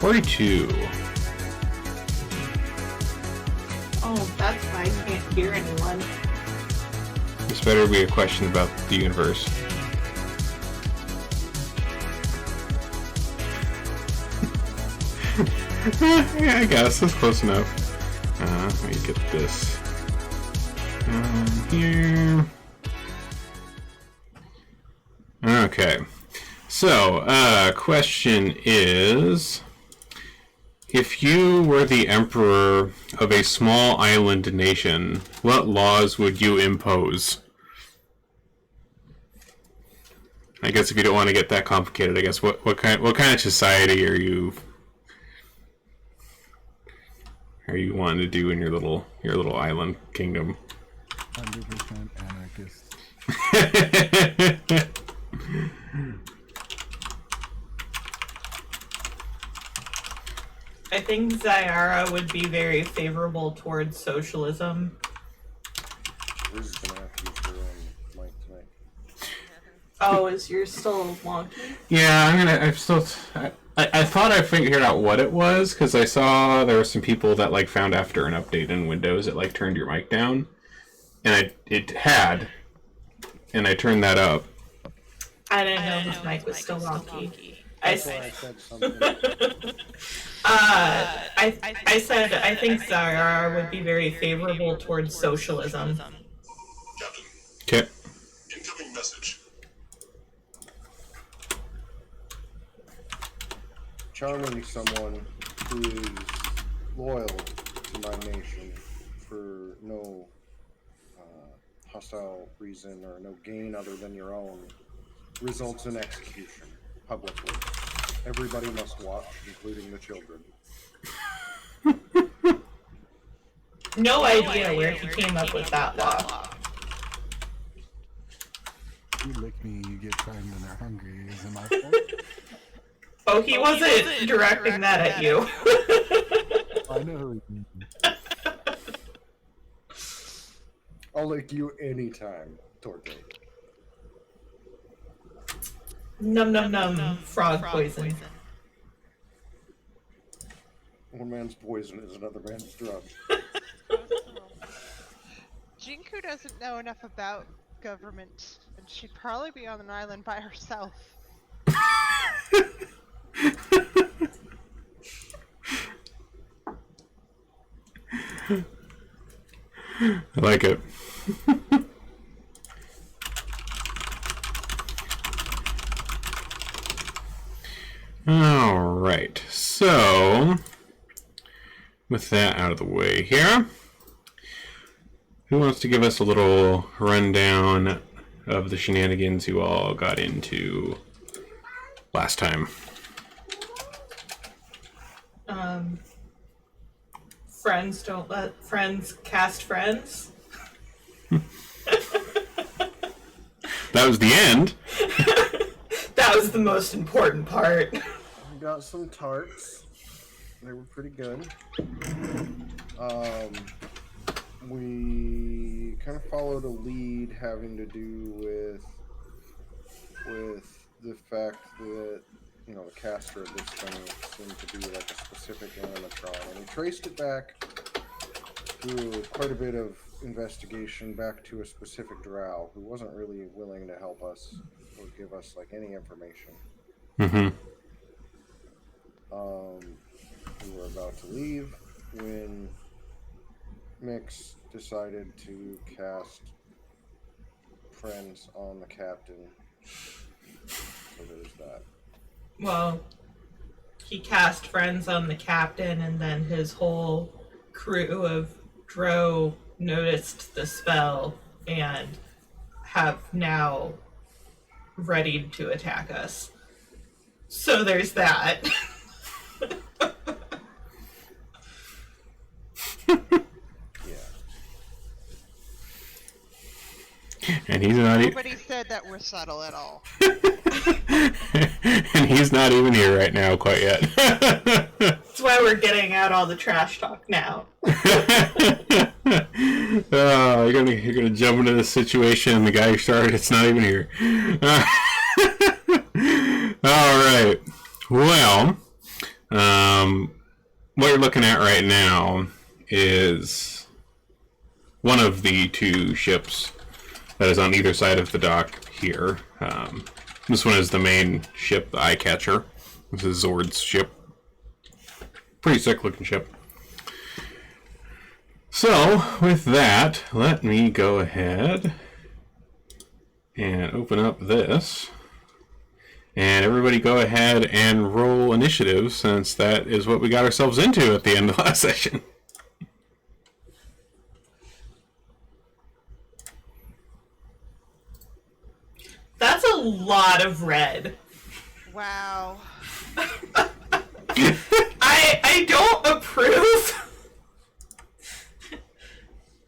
42. Oh, that's why I can't hear anyone. This better be a question about the universe. Yeah, I guess that's close enough. Let me get this here. Okay. So, question is, if you were the emperor of a small island nation, what laws would you impose? I guess if you don't want to get that complicated, I guess what kind of society are you wanting to do in your little island kingdom? 100% anarchist. I think Zyara would be very favorable towards socialism. We're just gonna have to use her mic tonight. Oh, is yours still wonky? Yeah, I thought I figured out what it was, because I saw there were some people that like found after an update in Windows it like turned your mic down, and it had, and I turned that up. I didn't know his mic was still wonky. I said something. I said I think Zyara would be very favorable towards socialism. Captain. Okay. Incoming message. Charming someone who is loyal to my nation for no hostile reason or no gain other than your own results in execution publicly. Everybody must watch, including the children. No idea where he came up with that law. You lick me, you get frightened and they're hungry. Is it my fault? Oh, he wasn't directing that at you. I know who you mean. I'll lick you anytime, Torte. Num num num, frog poison. One man's poison is another man's drug. Jinku doesn't know enough about government, and she'd probably be on an island by herself. I like it. All right. So, with that out of the way here, who wants to give us a little rundown of the shenanigans you all got into last time? Friends don't let friends cast friends. That was the end. That was the most important part. We got some tarts. They were pretty good. We kind of followed a lead having to do with the fact that, you know, the caster of this thing seemed to be like a specific animatron, and we traced it back through quite a bit of investigation back to a specific drow who wasn't really willing to help us or give us like any information. Mm-hmm. We were about to leave when Mix decided to cast friends on the captain. So there's that. Well, he cast friends on the captain, and then his whole crew of Drow noticed the spell and have now readied to attack us. So there's that. And he's not. Nobody said that we're subtle at all. And he's not even here right now, quite yet. That's why we're getting out all the trash talk now. Oh, you're gonna jump into this situation, and the guy who started it's not even here. All right. Well, What you're looking at right now is one of the two ships that is on either side of the dock here. This one is the main ship, the Eye Catcher. This is Zord's ship. Pretty sick looking ship. So, with that, let me go ahead and open up this. And everybody go ahead and roll initiative, since that is what we got ourselves into at the end of last session. That's a lot of red. Wow. I don't approve.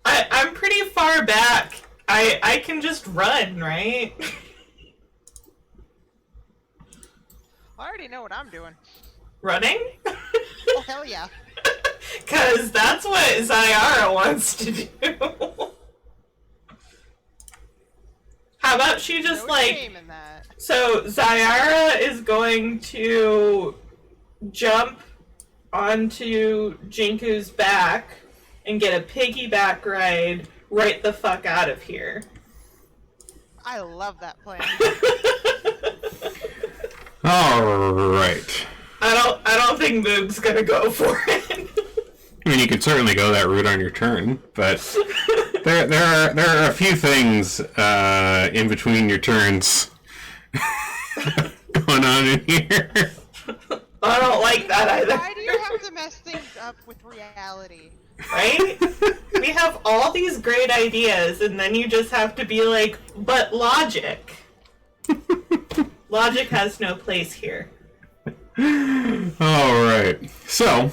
I'm pretty far back. I can just run, right? I already know what I'm doing. Running? Oh, hell yeah. Because that's what Zyara wants to do. How about she just, No like... shame in that. So, Zyara is going to jump onto Jinku's back and get a piggyback ride right the fuck out of here. I love that plan. Alright. I don't think Moog's gonna go for it. I mean, you could certainly go that route on your turn, but there are a few things in between your turns going on in here. I don't like that either. Why do you have to mess things up with reality? Right? We have all these great ideas, and then you just have to be like, but logic. Logic has no place here. Alright, so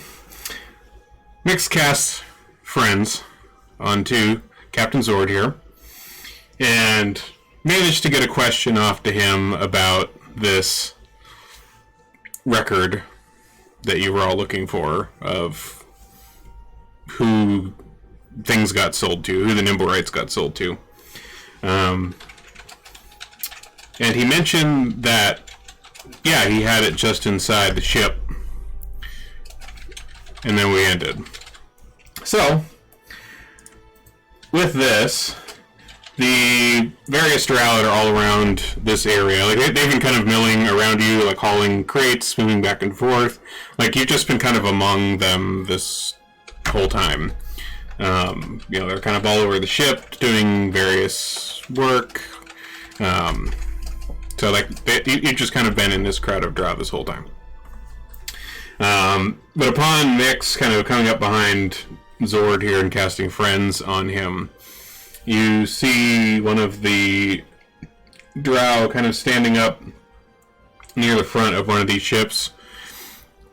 Mix casts friends onto Captain Zord here, and managed to get a question off to him about this record that you were all looking for of who things got sold to, who the Nimble Rights got sold to. And he mentioned that, yeah, he had it just inside the ship. And then we ended. So, with this, the various drow that are all around this area, like they've been kind of milling around you, like hauling crates, moving back and forth. Like you've just been kind of among them this whole time. You know, they're kind of all over the ship doing various work. So like you've just kind of been in this crowd of drow this whole time. But upon Mix kind of coming up behind Zord here and casting friends on him, you see one of the drow kind of standing up near the front of one of these ships,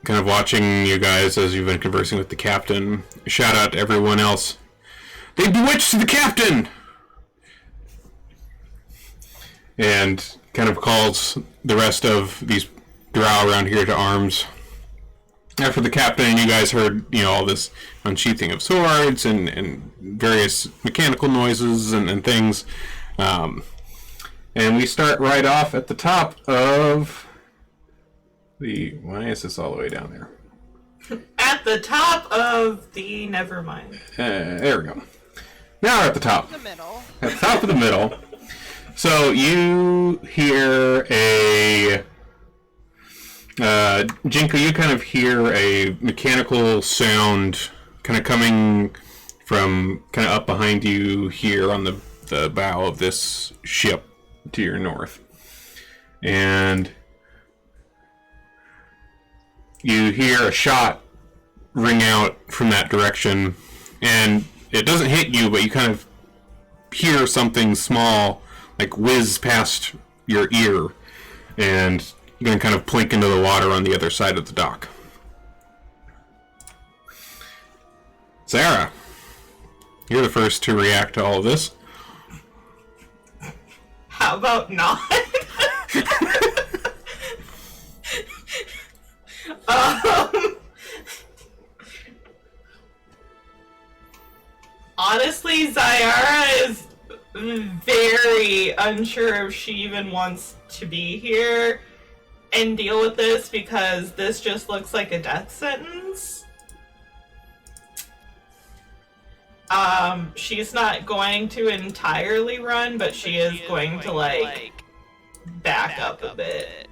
kind of watching you guys as you've been conversing with the captain. Shout out to everyone else. They bewitched the captain! And kind of calls the rest of these drow around here to arms. After the captain, you guys heard, you know, all this unsheathing of swords and various mechanical noises and things. And we start right off at the top of the... Why is this all the way down there? At the top of the... Nevermind. There we go. Now we're at the top. The middle. At the top of the middle. So you hear a... Jinko, you kind of hear a mechanical sound kind of coming from kind of up behind you here on the bow of this ship to your north. And you hear a shot ring out from that direction, and it doesn't hit you, but you kind of hear something small like whiz past your ear, and you're going to kind of plink into the water on the other side of the dock. Sarah, you're the first to react to all of this. How about not? Honestly, Zyara is very unsure if she even wants to be here. and deal with this because this just looks like a death sentence. She's not going to entirely run, but she is going to, like, back up a bit.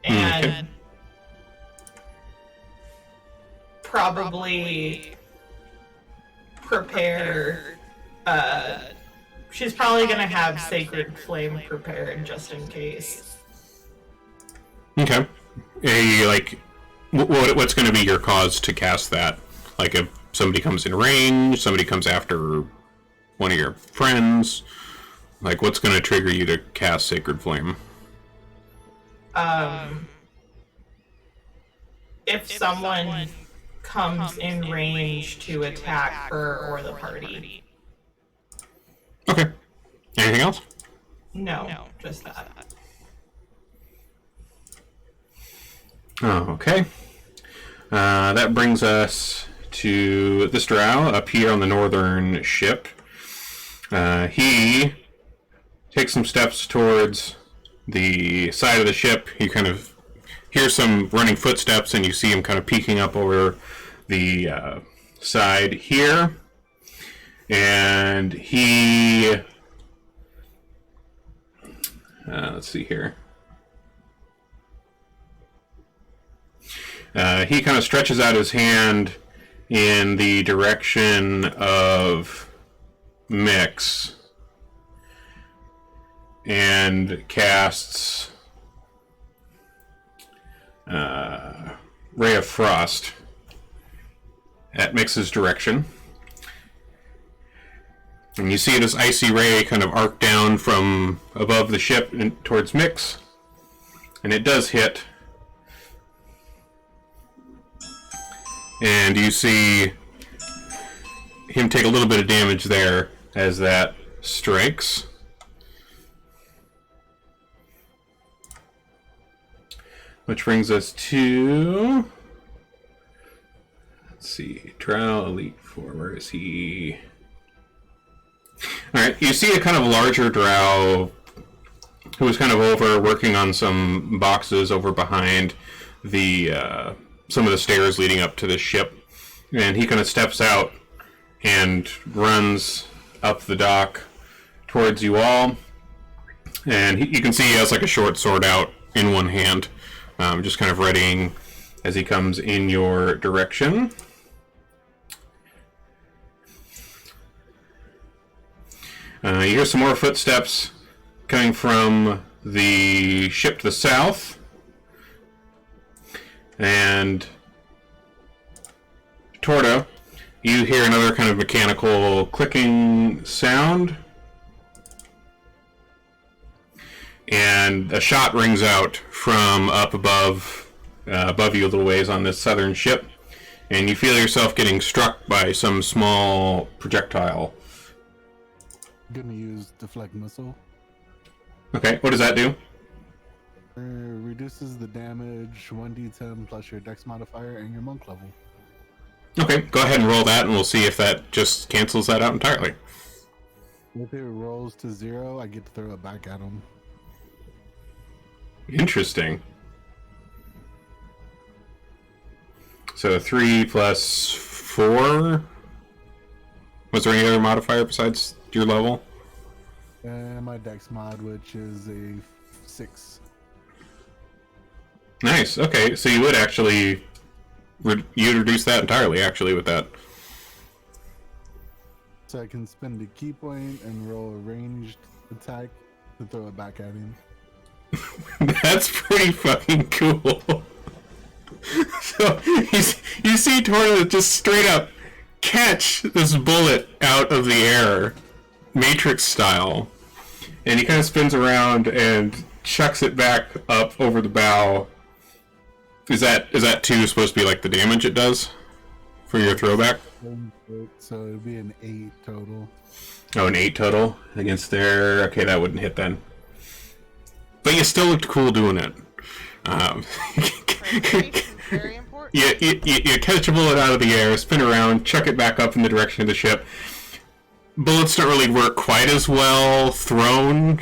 And probably prepare, she's probably gonna have Sacred Flame prepared just in case. Okay. Like, what's going to be your cause to cast that? Like, if somebody comes in range, somebody comes after one of your friends, like, what's going to trigger you to cast Sacred Flame? If someone comes in range to attack her or the party. Okay. Anything else? No, just that. Okay. That brings us to this drow up here on the northern ship. He takes some steps towards the side of the ship. You kind of hear some running footsteps, and you see him kind of peeking up over the side here. And he... let's see here. He kind of stretches out his hand in the direction of Mix and casts Ray of Frost at Mix's direction. And you see this icy ray kind of arc down from above the ship and towards Mix. And it does hit. And you see him take a little bit of damage there as that strikes. Which brings us to... Let's see. Drow Elite 4. Where is he? Alright, you see a kind of larger drow who was kind of over working on some boxes over behind the... some of the stairs leading up to the ship, and he kind of steps out and runs up the dock towards you all, and you can see he has like a short sword out in one hand, just kind of readying as he comes in your direction. You hear some more footsteps coming from the ship to the south. And Torta, you hear another kind of mechanical clicking sound. And a shot rings out from up above you a little ways on this southern ship. And you feel yourself getting struck by some small projectile. Gonna use deflect missile. Okay, what does that do? Reduces the damage 1d10 plus your dex modifier and your monk level. Okay, go ahead and roll that, and we'll see if that just cancels that out entirely. If it rolls to 0, I get to throw it back at him. Interesting. So 3 plus 4. Was there any other modifier besides your level? And my dex mod, which is a 6. Nice. Okay, so you would actually you'd reduce that entirely, actually, with that. So I can spend a key point and roll a ranged attack to throw it back at him. That's pretty fucking cool. So you see Torna just straight up catch this bullet out of the air, Matrix style, and he kind of spins around and chucks it back up over the bow. Is that too supposed to be like the damage it does for your throwback? So it'd be an 8 total. Oh, an 8 total against their... Okay, that wouldn't hit then. But you still looked cool doing it. Very important. You catch a bullet out of the air, spin around, chuck it back up in the direction of the ship. Bullets don't really work quite as well thrown,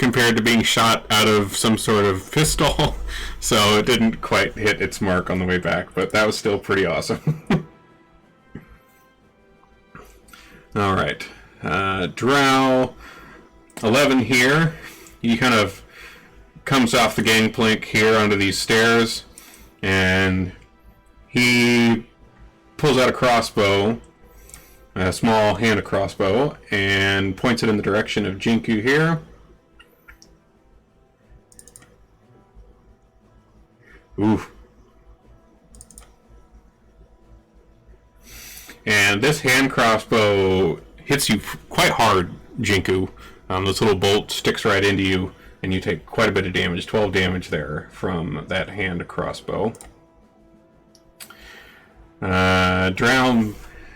compared to being shot out of some sort of pistol, so it didn't quite hit its mark on the way back, but that was still pretty awesome. Alright, Drow 11 here. He kind of comes off the gangplank here onto these stairs, and he pulls out a crossbow, a small hand crossbow, and points it in the direction of Jinku here. Oof. And this hand crossbow hits you quite hard, Jinku. This little bolt sticks right into you, and you take quite a bit of damage, 12 damage there from that hand crossbow. Drow,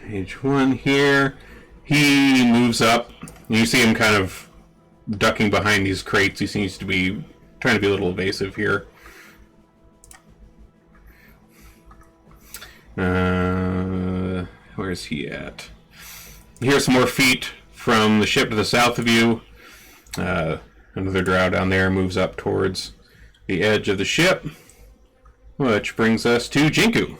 age 1 here. He moves up. You see him kind of ducking behind these crates. He seems to be trying to be a little evasive here. Where's he at? You hear some more feet from the ship to the south of you. Another drow down there moves up towards the edge of the ship, which brings us to Jinku.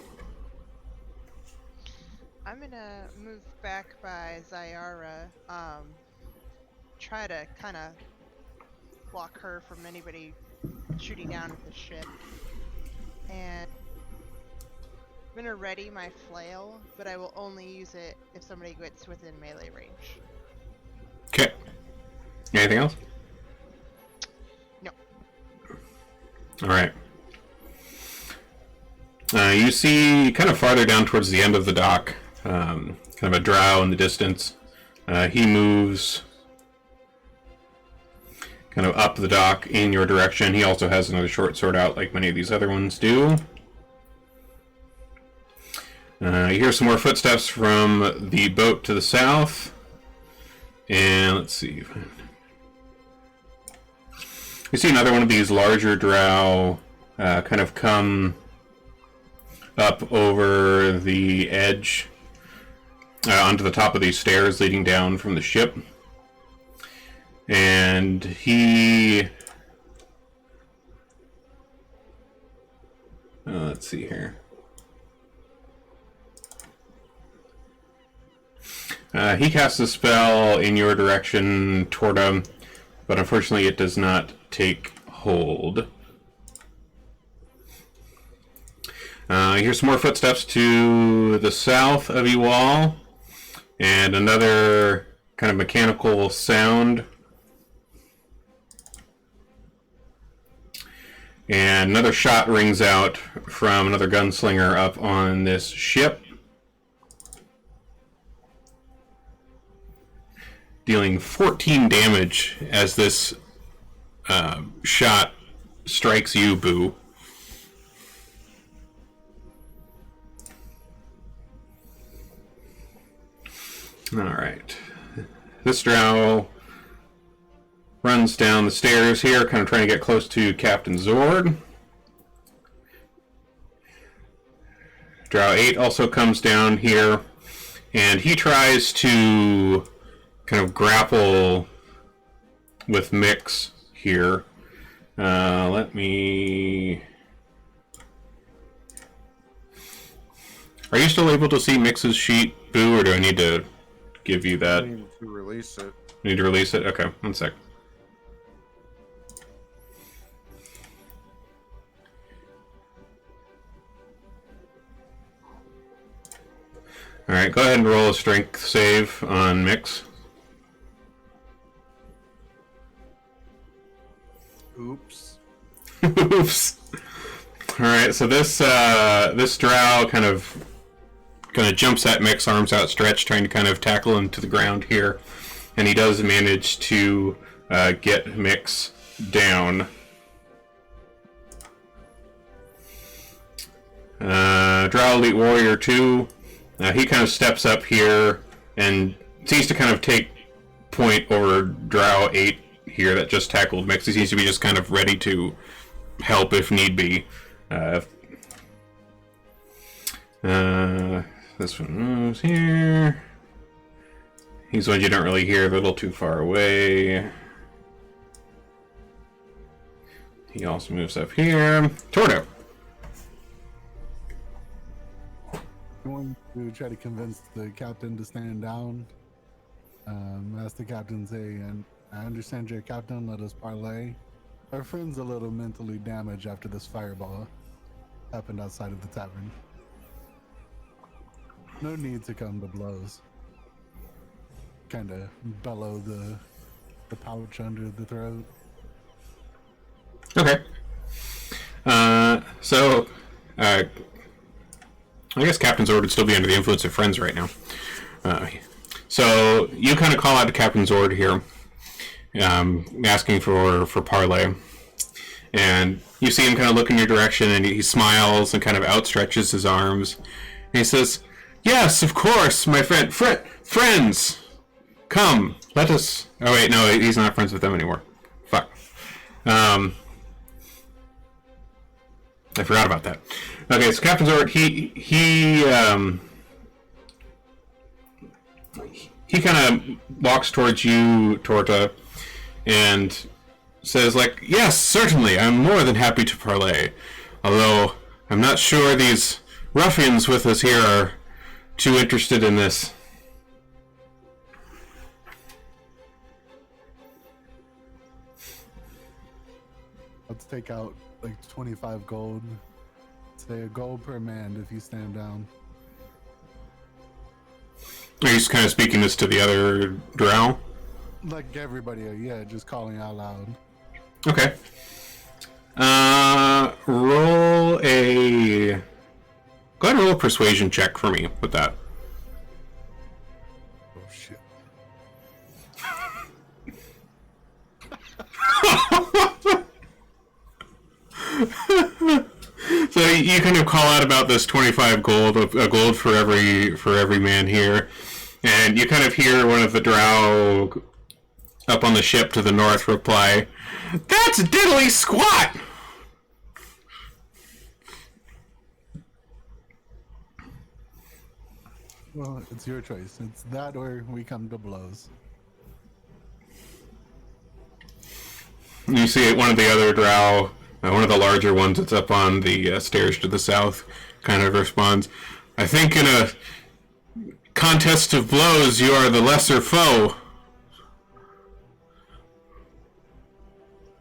I'm gonna move back by Zyara, try to kind of block her from anybody shooting down at the ship, and I'm gonna ready my flail, but I will only use it if somebody gets within melee range. Okay. Anything else? No. Alright. You see, kind of farther down towards the end of the dock, kind of a drow in the distance. He moves kind of up the dock in your direction. He also has another short sword out like many of these other ones do. You hear some more footsteps from the boat to the south. And let's see. You see another one of these larger drow kind of come up over the edge onto the top of these stairs leading down from the ship. And he... let's see here. He casts a spell in your direction, Torda, but unfortunately it does not take hold. You hear some more footsteps to the south of you all, and another kind of mechanical sound. And another shot rings out from another gunslinger up on this ship, dealing 14 damage as this shot strikes you, Boo. Alright. This drow runs down the stairs here, kind of trying to get close to Captain Zord. Drow 8 also comes down here, and he tries to kind of grapple with Mix here. Let me... Are you still able to see Mix's sheet, Boo, or do I need to give you that? I need to release it. You need to release it? Okay, one sec. Alright, go ahead and roll a strength save on Mix. Oops. Oops. Alright, so this drow kind of jumps at Mix, arms outstretched, trying to kind of tackle him to the ground here. And he does manage to get Mix down. Drow Elite Warrior 2, he kind of steps up here and seems to kind of take point over Drow 8 here that just tackled Mix. He seems to be just kind of ready to help if need be. This one moves here. These ones you don't really hear, a little too far away. He also moves up here. Tordo. Going to try to convince the captain to stand down. Ask the captain, say, and I understand you're a captain, let us parlay. Our friend's a little mentally damaged after this fireball happened outside of the tavern. No need to come to blows. Kind of bellow the pouch under the throat. Okay. I guess Captain's Ord would still be under the influence of friends right now. So you kind of call out to Captain Zord here, asking for parlay, and you see him kind of look in your direction, and he smiles and kind of outstretches his arms, and he says, "Yes, of course, my friends, come, let us." Oh wait, no, he's not friends with them anymore. Fuck. I forgot about that. Okay, so Captain Zord, he kind of walks towards you, Torta, and says, like, "Yes, certainly, I'm more than happy to parlay. Although, I'm not sure these ruffians with us here are too interested in this." Let's take out like 25 gold. Say a gold per man if you stand down. Are you just kind of speaking this to the other drow? Like everybody, yeah, just calling out loud. Okay. Roll a... Go ahead and roll a persuasion check for me with that. Oh shit. So you kind of call out about this 25 gold, a gold for every man here, and you kind of hear one of the drow up on the ship to the north reply, "That's diddly squat!" Well, it's your choice. It's that or we come to blows. You see one of the other drow, one of the larger ones that's up on the stairs to the south, kind of responds, "I think in a contest of blows, you are the lesser foe."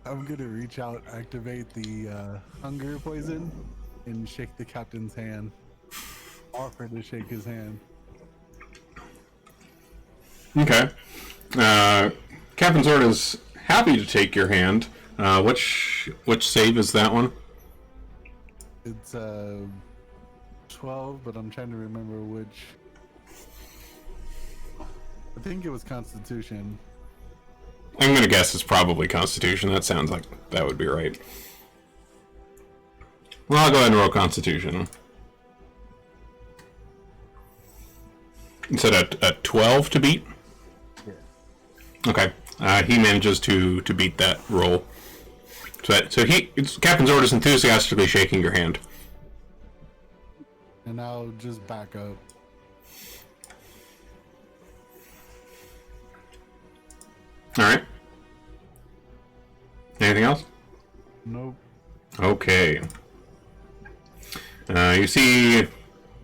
I'm gonna reach out, activate the hunger poison, and shake the captain's hand. Offer to shake his hand. Okay. Captain Zord is happy to take your hand. Which save is that one? It's 12, but I'm trying to remember which. I think it was Constitution. I'm gonna guess it's probably Constitution. That sounds like that would be right. Well, I'll go ahead and roll Constitution. You said a 12 to beat? Yeah. Okay. He manages to beat that roll. So Captain Zord is enthusiastically shaking your hand. And I'll just back up. Alright. Anything else? Nope. Okay. You see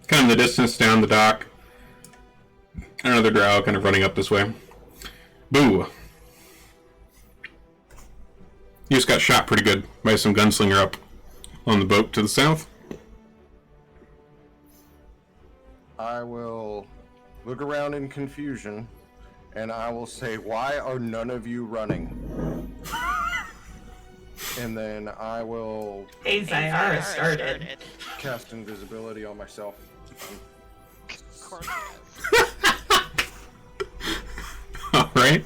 kind of in the distance down the dock, another drow kind of running up this way. Boo! You just got shot pretty good by some gunslinger up on the boat to the south. I will look around in confusion, and I will say, "Why are none of you running?" And then I will Hey, Zyara started. cast invisibility on myself. Of course it is. Alright.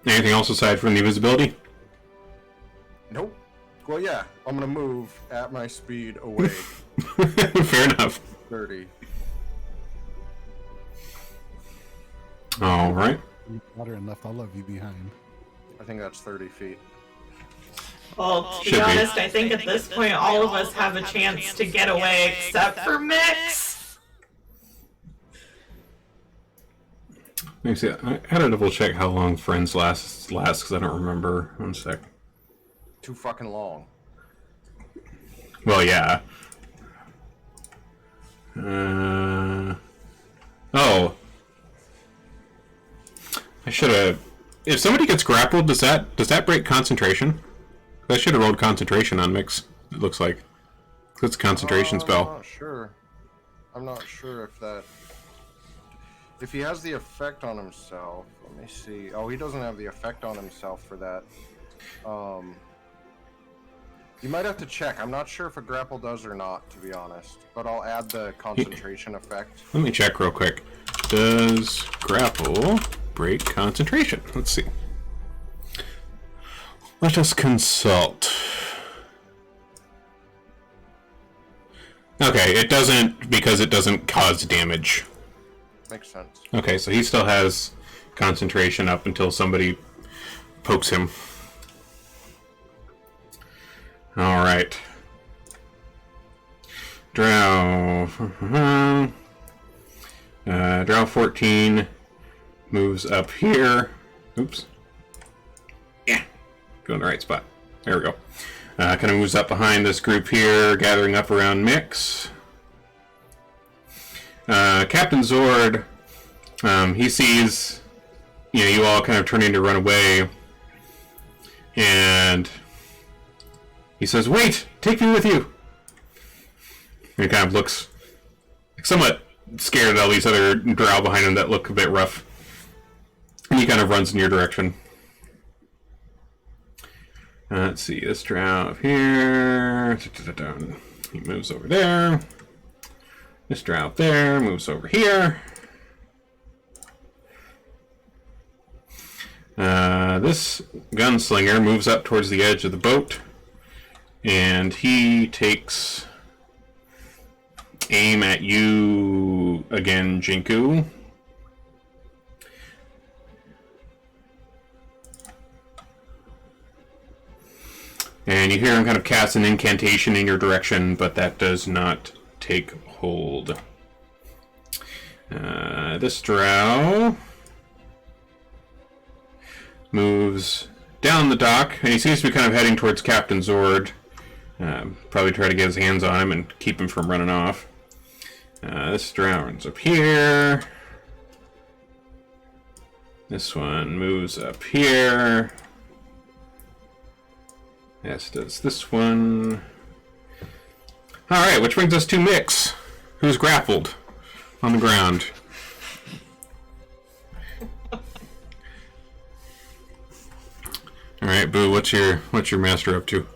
Anything else aside from the invisibility? Nope. Well, yeah, I'm gonna move at my speed away. Fair enough. 30. Alright. Water and left all of you behind. I think that's 30 feet. Well, to Should be be. honest, I think at this point all of us have a chance to get away except for Mix. Let me see. I had to double check how long friends last because I don't remember. 1 sec. Too fucking long. Well, yeah. Oh. I should have. If somebody gets grappled, does that break concentration? I should have rolled concentration on Mix. It looks like it's a concentration spell. I'm not sure. I'm not sure if that. If he has the effect on himself, let me see. Oh, he doesn't have the effect on himself for that. You might have to check. I'm not sure if a grapple does or not, to be honest. But I'll add the concentration effect. Let me check real quick. Does grapple break concentration? Let's see. Let us consult. Okay, it doesn't, because it doesn't cause damage. Makes sense. Okay, so he still has concentration up until somebody pokes him. Alright. Drow. Drow 14 moves up here. Oops. Yeah. Go in the right spot. There we go. Kind of moves up behind this group here, gathering up around Mix. Captain Zord, he sees, you all kind of turning to run away, and he says, "Wait! Take me with you!" And he kind of looks somewhat scared at all these other drow behind him that look a bit rough. And he kind of runs in your direction. Let's see, this drow up here. He moves over there. This drow up there moves over here. This gunslinger moves up towards the edge of the boat. And he takes aim at you again, Jinku. And you hear him kind of cast an incantation in your direction, but that does not take hold. This drow moves down the dock, and he seems to be kind of heading towards Captain Zord. Probably try to get his hands on him and keep him from running off. This drow runs up here. This one moves up here. Yes, does this one. Alright, which brings us to Mix, who's grappled on the ground. Alright, Boo, what's your master up to?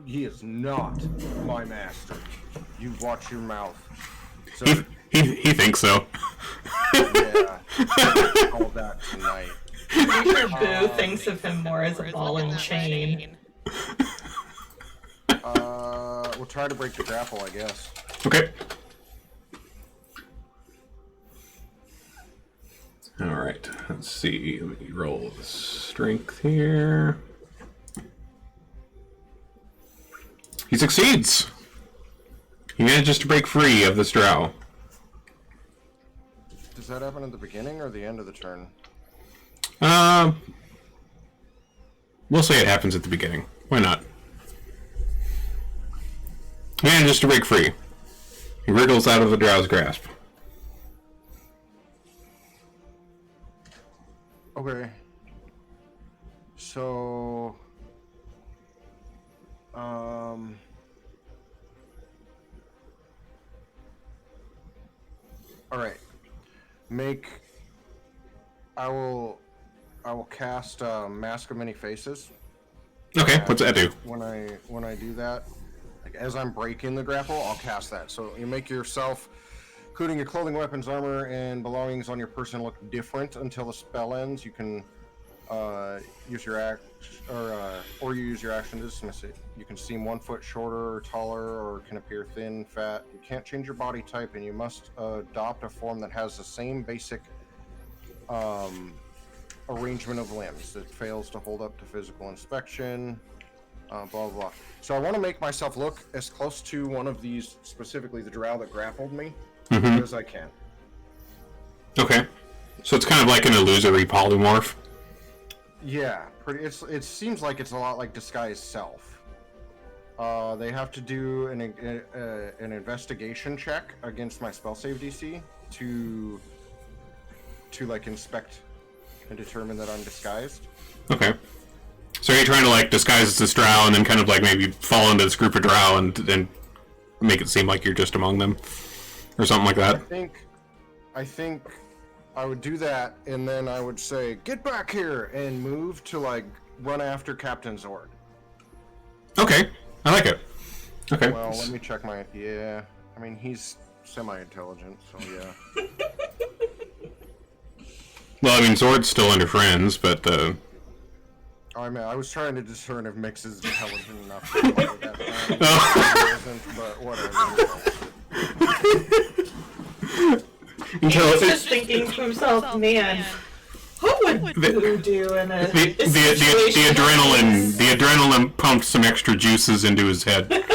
He is not my master. You watch your mouth. So, He thinks so. yeah. All that tonight. I'm sure Boo thinks of him more as a ball and chain. We'll try to break the grapple, I guess. Okay. Alright, let's see. Let me roll the strength here. He succeeds! He manages to break free of this drow. Does that happen at the beginning or the end of the turn? We'll say it happens at the beginning. Why not? He manages to break free. He wriggles out of the drow's grasp. Okay. So... Alright. I will cast Mask of Many Faces. Okay, what's that do? When I do that, like as I'm breaking the grapple, I'll cast that. So you make yourself, including your clothing, weapons, armor, and belongings on your person, look different until the spell ends. You can use your or you use your action to dismiss it. You can seem 1 foot shorter or taller, or can appear thin, fat. You can't change your body type, and you must adopt a form that has the same basic arrangement of limbs. It fails to hold up to physical inspection. Blah, blah, blah. So I want to make myself look as close to one of these, specifically the drow that grappled me, as I can. Okay. So it's kind of like an illusory polymorph. Yeah, pretty. It seems like it's a lot like disguise self. They have to do an investigation check against my spell save DC to like inspect and determine that I'm disguised. Okay. So are you trying to like disguise as this drow and then kind of like maybe fall into this group of drow and then make it seem like you're just among them? Or something like that? I think I would do that, and then I would say, "Get back here!" and move to like run after Captain Zord. Okay. I like it. Okay. Well, let me check my. Yeah, I mean he's semi-intelligent, so yeah. Well, I mean, Zord's still under friends, but I mean, I was trying to discern if Mix is intelligent enough to play that plan. He isn't, but whatever. He's just thinking to himself, man, what would Blue do in a situation like this? The adrenaline pumped some extra juices into his head. But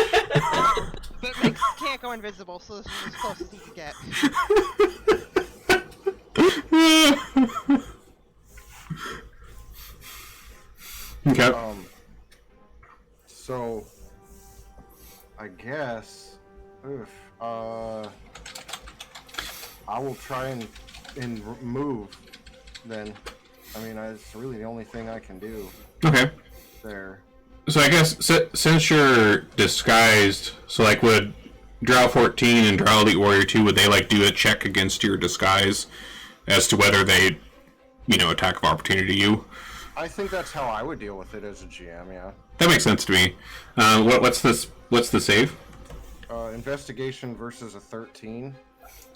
Mix can't go invisible, so this is as close as he can get. Okay. So I guess I will try and move then. I mean, it's really the only thing I can do Okay. there. So I guess since you're disguised, so like would Drow 14 and Drow Elite Warrior 2, would they like do a check against your disguise as to whether they, attack of opportunity you? I think that's how I would deal with it as a GM, yeah. That makes sense to me. What's the save? Investigation versus a 13.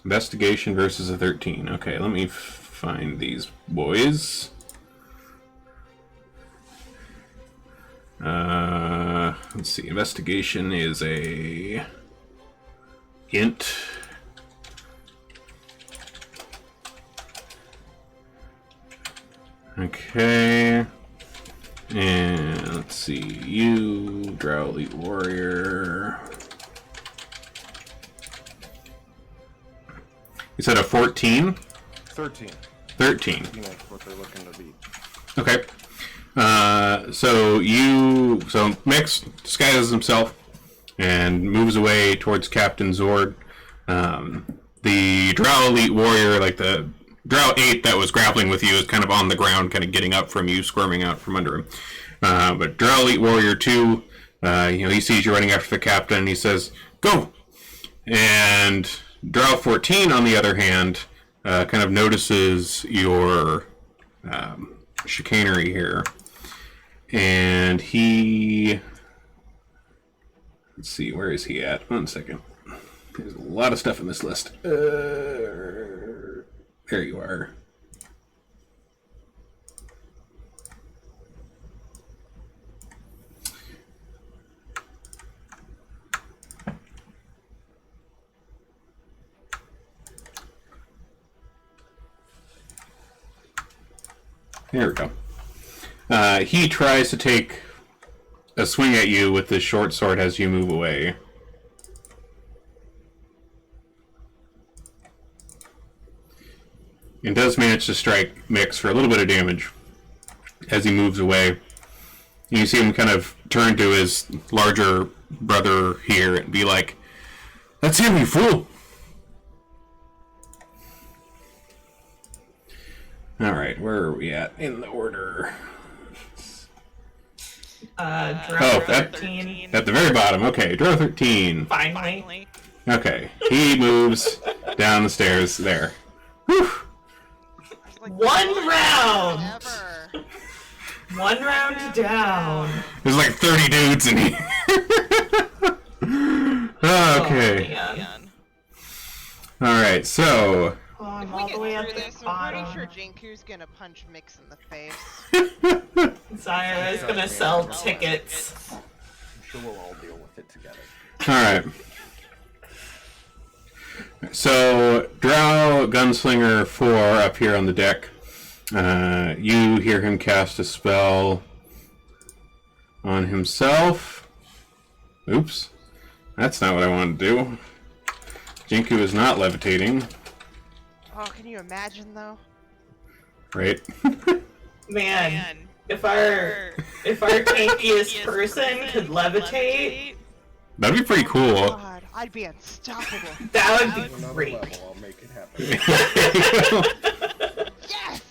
Investigation versus a 13. Okay, let me find these boys. Let's see. Investigation is a int. Okay. And let's see. You, Drow Elite Warrior. You said a 14? 13. 13. That's what they're looking to beat. Okay. So Mix disguises himself and moves away towards Captain Zord. The Drow Elite Warrior, like the Drow 8 that was grappling with you, is kind of on the ground, kind of getting up from you, squirming out from under him. But Drow Elite Warrior 2, he sees you running after the captain, and he says, "Go!" And Drow 14, on the other hand, kind of notices your chicanery here. And he... Let's see, where is he at? 1 second. There's a lot of stuff in this list. There you are. There we go. He tries to take a swing at you with this short sword as you move away. And does manage to strike Mix for a little bit of damage as he moves away. And you see him kind of turn to his larger brother here and be like, "That's him, you fool!" Alright, where are we at in the order? Drow 13. At the very bottom. Okay, Drow 13. Finally. Okay, he moves down the stairs there. Whew. Like, One round! ever. One round down. There's like 30 dudes in here. Okay. Oh, man. Alright, so... Oh, I'm If we all get the way at through the this, I'm bottom. pretty sure Jinku's gonna punch Mix in the face. Zaya is gonna sell tickets. I'm sure we'll all deal with it together. Alright. So, Drow Gunslinger 4 up here on the deck. You hear him cast a spell on himself. Oops. That's not what I wanted to do. Jinku is not levitating. Oh, can you imagine though? Right? Man, if our tankiest person could levitate, That'd be pretty cool. God, I'd be unstoppable. that would be Another great. level, I'll make it happen. Yes!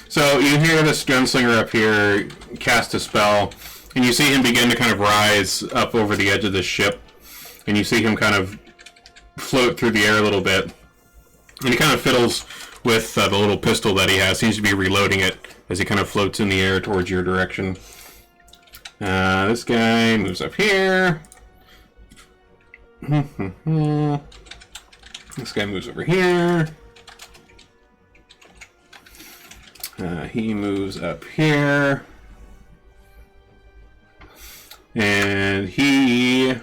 So you hear this gunslinger up here cast a spell, and you see him begin to kind of rise up over the edge of the ship, and you see him kind of float through the air a little bit, and he kind of fiddles with the little pistol that he has. Seems to be reloading it as he kind of floats in the air towards your direction. This guy moves up here. This guy moves over here. He moves up here. And he...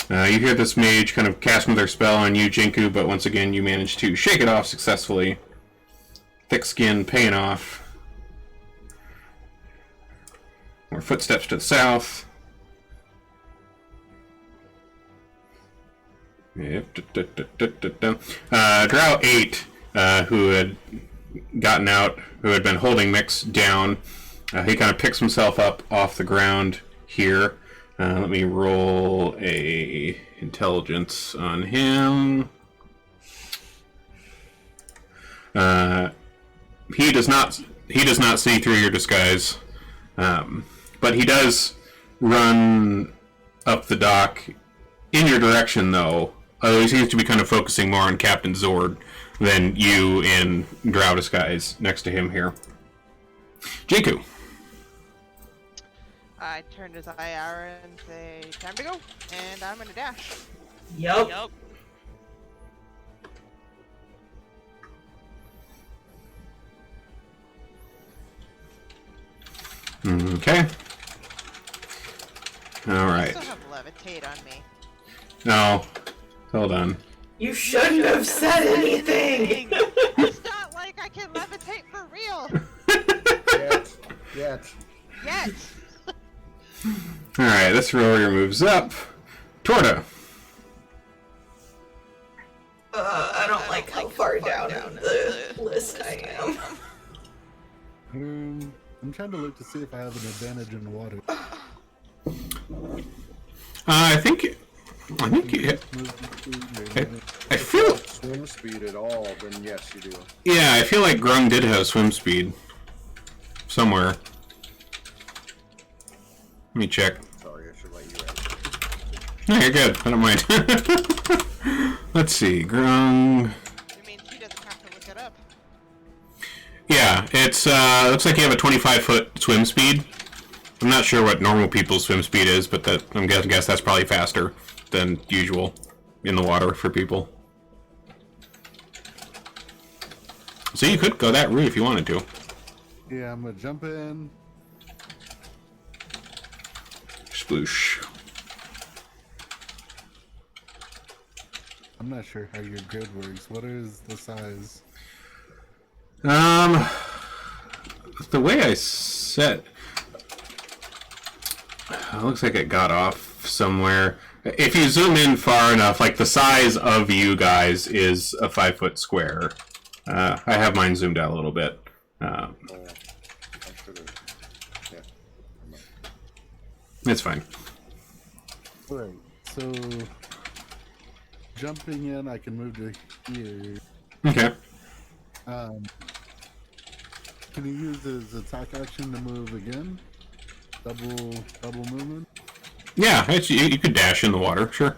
you hear this mage kind of casting their spell on you, Jinku, but once again you manage to shake it off successfully. Thick skin paying off. More footsteps to the south. Yep. Drow 8, who had gotten out, who had been holding Mix down, he kind of picks himself up off the ground here. Let me roll a intelligence on him. He does not see through your disguise, but he does run up the dock in your direction, though. Although he seems to be kind of focusing more on Captain Zord than you in Drow disguise next to him here. Jiku. I turn to Zyara and say, time to go, and I'm gonna dash. Yup. Okay. Alright. I still have levitate on me. No. Hold on. You shouldn't have said anything. It's not like I can levitate for real. Yet. Yet. Alright, this warrior moves up. Torta. I don't like how far down the list I am. I'm trying to look to see if I have an advantage in water. I think you, I feel, Swim speed at all, then yes, you do. yeah, I feel like Grung did have swim speed somewhere. Let me check. Sorry, I should let you answer. No, you're good. I don't mind. Let's see, Grung. I mean, he doesn't have to look it up. Yeah, it's looks like you have a 25-foot swim speed. I'm not sure what normal people's swim speed is, but that I'm gonna guess that's probably faster than usual in the water for people. So you could go that route if you wanted to. Yeah, I'm gonna jump in. Sploosh. I'm not sure how your grid works. What is the size? The way I set, looks like it got off somewhere. If you zoom in far enough, like the size of you guys is a 5-foot square. I have mine zoomed out a little bit. I should have. Yeah. It's fine. Alright, so jumping in, I can move to here. Okay. Can you use his attack action to move again? Double movement? Yeah, you could dash in the water, sure.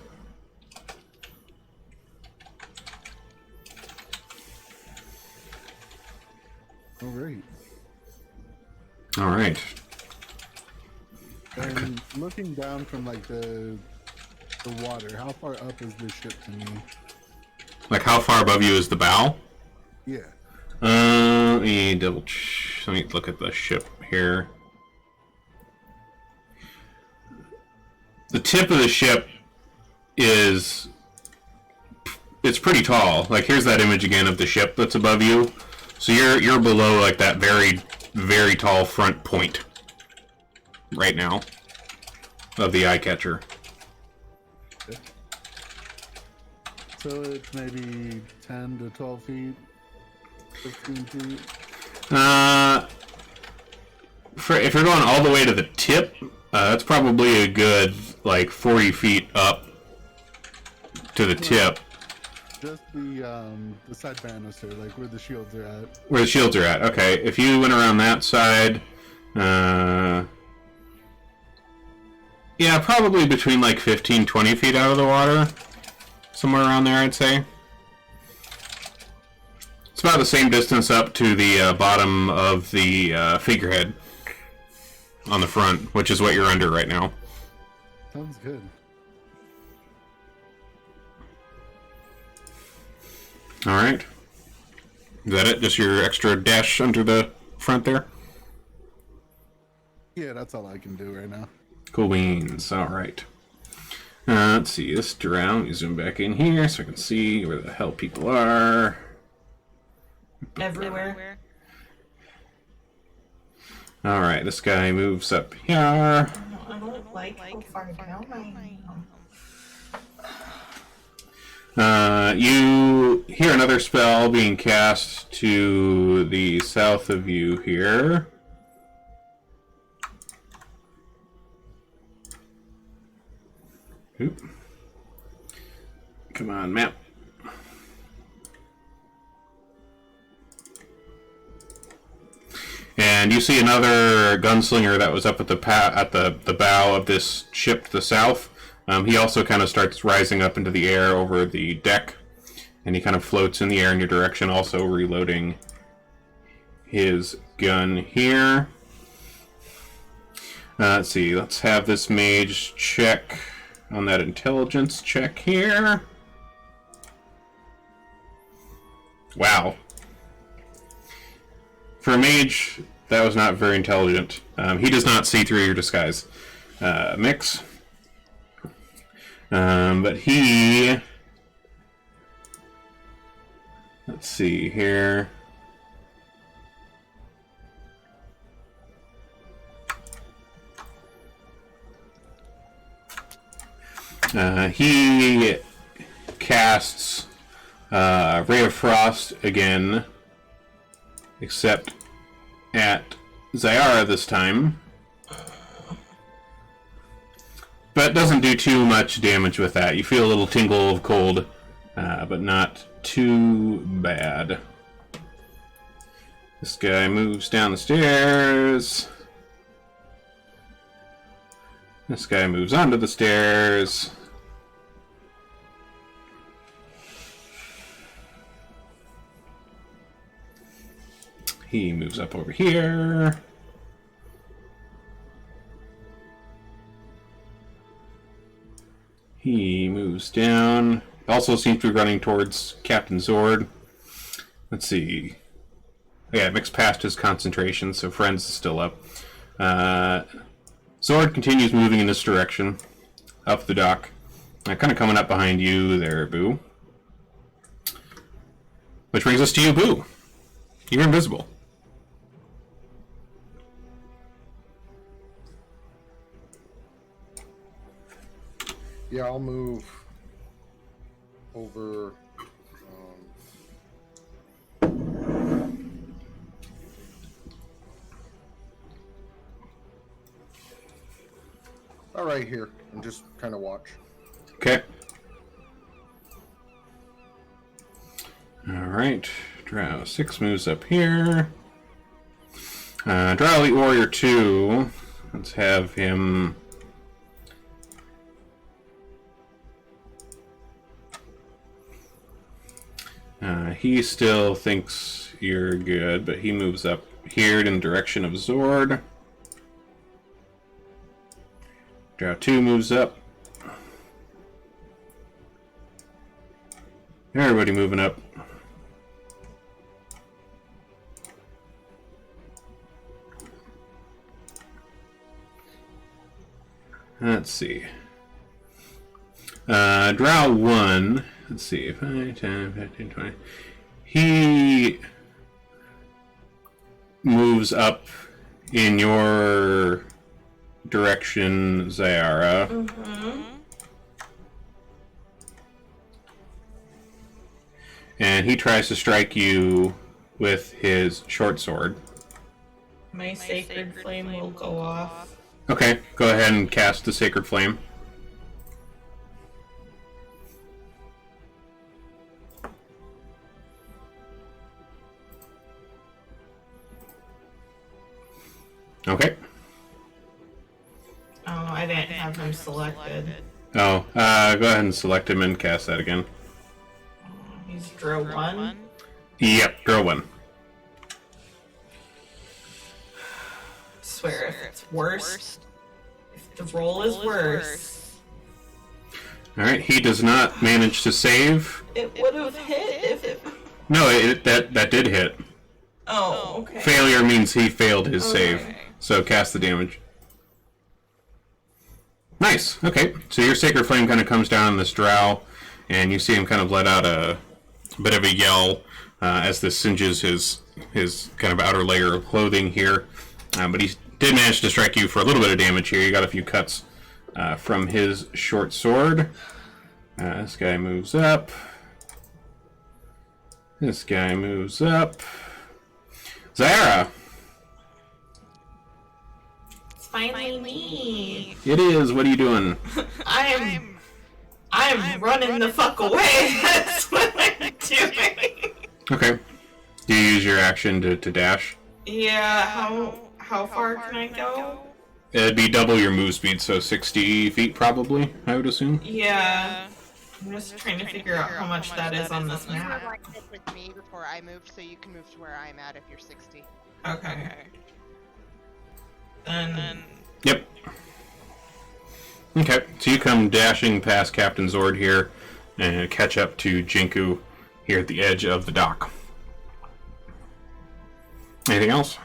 Alright. Alright. And looking down from like the water, how far up is this ship to me? Like how far above you is the bow? Yeah. Let me let me look at the ship here. The tip of the ship it's pretty tall. Like here's that image again of the ship that's above you. So you're below like that very, very tall front point right now of the eye catcher. So it's maybe 10 to 12 feet, 15 feet. If you're going all the way to the tip, that's probably a good, like, 40 feet up to the tip. Just the side banister, like where the shields are at. Where the shields are at. Okay, if you went around that side, yeah, probably between like 15, 20 feet out of the water. Somewhere around there, I'd say. It's about the same distance up to the bottom of the figurehead on the front, which is what you're under right now. Sounds good. Alright. Is that it? Just your extra dash under the front there? Yeah, that's all I can do right now. Cool beans. Alright. Let's see. This drown. Let me zoom back in here so I can see where the hell people are. Everywhere. Alright, this guy moves up here. I don't like how far down I am. You hear another spell being cast to the south of you here. Oop. Come on, map. And you see another gunslinger that was up at the bow of this ship to the south. He also kind of starts rising up into the air over the deck, and he kind of floats in the air in your direction, also reloading his gun here. Let's see, let's have this mage check on that intelligence check here. Wow. For a mage, that was not very intelligent. He does not see through your disguise. Mix. But he... Let's see here. He casts Ray of Frost again, except at Zyara this time. But doesn't do too much damage with that. You feel a little tingle of cold, but not too bad. This guy moves down the stairs. This guy moves onto the stairs. He moves up over here. He moves down. Also seems to be running towards Captain Zord. Let's see. Yeah, mixed past his concentration, so Friends is still up. Zord continues moving in this direction, up the dock. Kind of coming up behind you there, Boo. Which brings us to you, Boo. You're invisible. Yeah, I'll move over. All right, here and just kind of watch. Okay. All right. Drow 6 moves up here. Drow Elite Warrior 2. Let's have him. He still thinks you're good, but he moves up here in the direction of Zord. Drow 2 moves up. Everybody moving up. Let's see. Drow 1. Let's see. 5, 10, 15, 20. He moves up in your direction, Zyara. Mm-hmm. and he tries to strike you with his short sword. My sacred flame will go off. Okay, go ahead and cast the Sacred Flame. Okay. Oh, I didn't have him selected. Oh, go ahead and select him and cast that again. He's draw 1. Yep, draw 1. Swear, if it's worse, if the roll is worse, Alright, he does not manage to save. it would have hit if it. No, that did hit. Oh, okay. Failure means he failed his Okay. save. So cast the damage. Nice. Okay, so your Sacred Flame kind of comes down on this drow, and you see him kind of let out a bit of a yell as this singes his kind of outer layer of clothing here. But he did manage to strike you for a little bit of damage here. You got a few cuts from his short sword. This guy moves up. This guy moves up. Zara! It's finally me. It is. What are you doing? I'm running the fuck away. That's what I'm doing. Okay. Do you use your action to dash? Yeah. How far can I go? It'd be double your move speed, so 60 feet probably, I would assume. Yeah. I'm just trying to figure out how much that is on this You map. were lined up with me before I moved, so you can move to where I'm at if you're 60. Okay. Then Yep. Okay, so you come dashing past Captain Zord here and catch up to Jinku here at the edge of the dock. Anything else?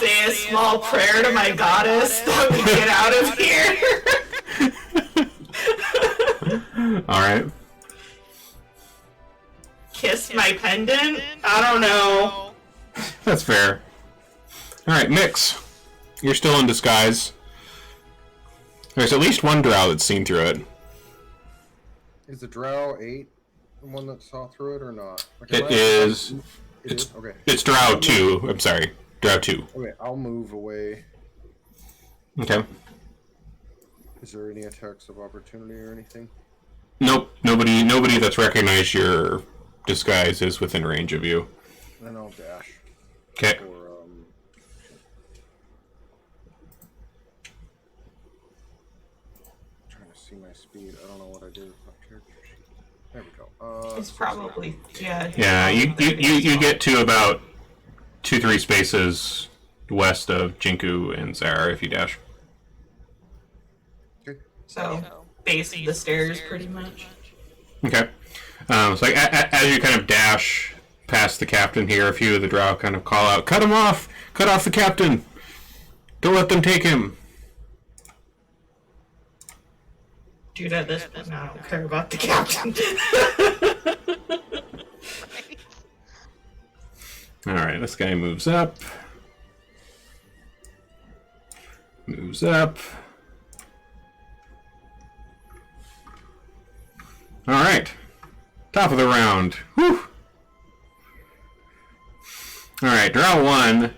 say a small prayer to my goddess that we get out of here. Alright. Kiss my pendant? I don't know. That's fair. Alright, Mix. You're still in disguise. There's at least one drow that's seen through it. Is the drow 8 the one that saw through it or not? Like, It is. It It's is? Okay. It's drow 2. I'm sorry. Drow 2. Okay, I'll move away. Okay. Is there any attacks of opportunity or anything? Nope. Nobody that's recognized your disguise is within range of you. Then I'll dash. Okay. Or, trying to see my speed. I don't know what I did with my character sheet. There we go. It's probably, yeah. Yeah, you get to about 2-3 spaces west of Jinku and Zara if you dash. Okay. So, base of the stairs, pretty much. Okay. So like, as you kind of dash past the captain here, a few of the drow kind of call out, "Cut him off! Cut off the captain! Don't let them take him!" Dude, at this point, I don't care about the captain. Alright, this guy moves up. Moves up. Alright. Top of the round. Whew. Alright, draw 1.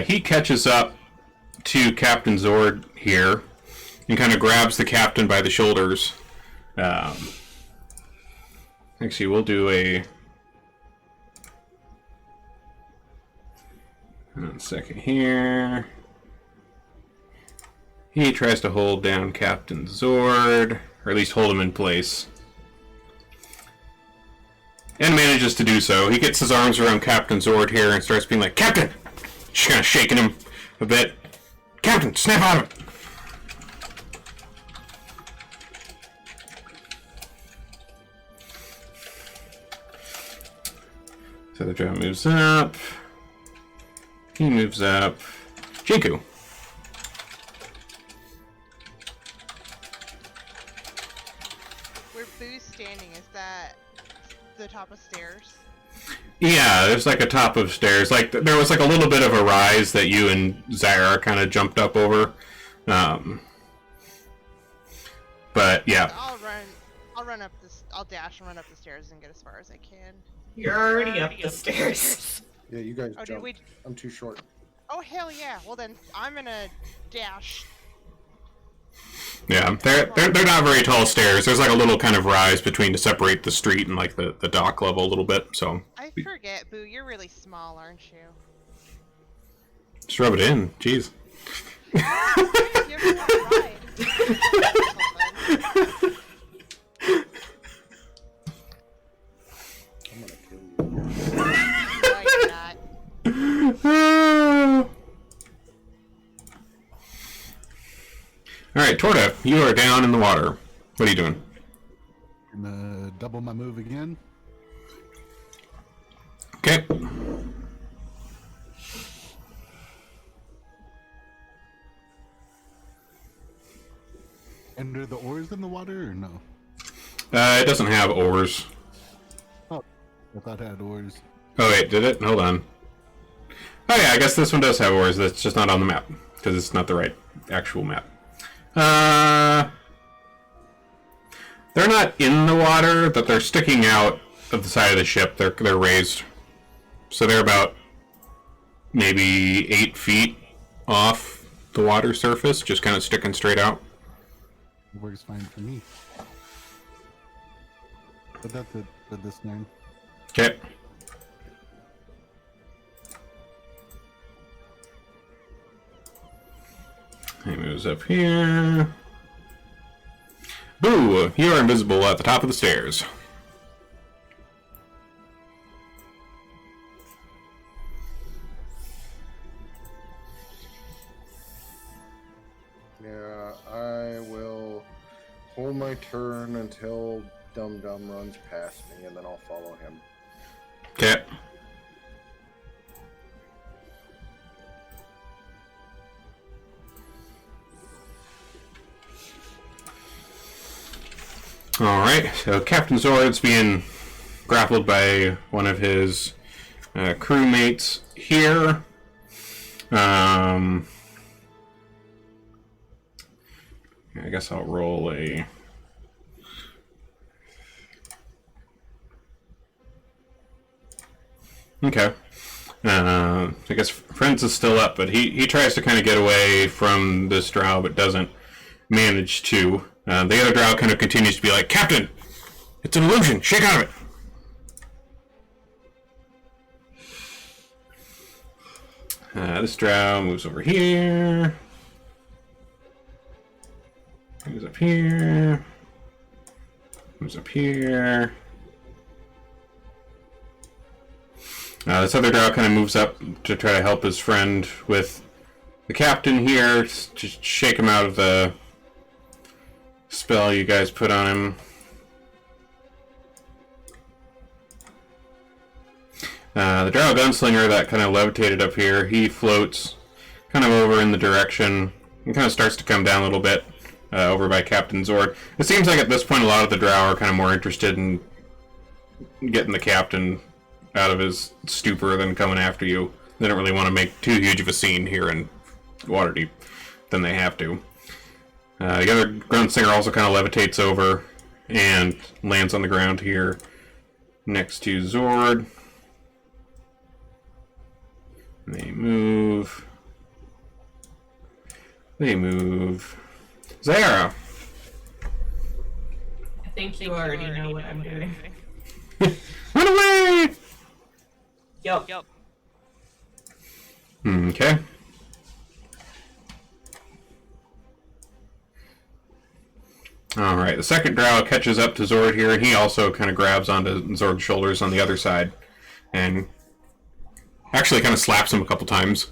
He catches up to Captain Zord here and kind of grabs the captain by the shoulders. Actually, we'll do a... 1 second here. He tries to hold down Captain Zord, or at least hold him in place. And manages to do so. He gets his arms around Captain Zord here and starts being like, "Captain!" Just kind of shaking him a bit. "Captain, snap out of it!" So the drow moves up. He moves up. Jinku. Where Boo's standing, is that the top of stairs? Yeah, there's like a top of stairs. Like there was like a little bit of a rise that you and Zyra kind of jumped up over. But yeah, I'll run up this. I'll dash and run up the stairs and get as far as I can. You're already up the stairs. Yeah, you guys Oh, did jumped. we? I'm too short. Oh hell yeah! Well then, I'm gonna dash. yeah, they're not very tall stairs. There's like a little kind of rise between to separate the street and like the dock level a little bit. So I forget, Boo. You're really small, aren't you? just rub it in. Jeez. Give me a ride. I'm gonna kill you. No, you're not. All right, Torta, you are down in the water. What are you doing? Gonna double my move again. Okay. And are the oars in the water or no? It doesn't have oars. Oh, I thought it had oars. Oh wait, did it? Hold on. Oh yeah, I guess this one does have oars. That's just not on the map because it's not the right actual map. They're not in the water, but they're sticking out of the side of the ship. They're raised, so they're about maybe 8 feet off the water surface, just kind of sticking straight out. Works fine for me. But that's it for this name. Okay. He moves up here. Boo! You are invisible at the top of the stairs. Yeah, I will hold my turn until Dum Dum runs past me, and then I'll follow him. Okay. Alright, so Captain Zord's being grappled by one of his crewmates here. I guess I'll roll a... Okay. I guess Friends is still up, but he tries to kind of get away from this drow, but doesn't manage to. The other drow kind of continues to be like, Captain! It's an illusion! Shake out of it! This drow moves over here. Moves up here. Moves up here. This other drow kind of moves up to try to help his friend with the captain here, to shake him out of the spell you guys put on him. The drow gunslinger that kind of levitated up here, he floats kind of over in the direction and kind of starts to come down a little bit over by Captain Zord. It seems like at this point a lot of the drow are kind of more interested in getting the captain out of his stupor than coming after you. They don't really want to make too huge of a scene here in Waterdeep than they have to. The other gunslinger also kind of levitates over and lands on the ground here next to Zord. They move. They move. Zara! I think you already know what I'm doing. Run away! Yup. Okay. Alright, the second drow catches up to Zord here, and he also kind of grabs onto Zord's shoulders on the other side. And actually kind of slaps him a couple times.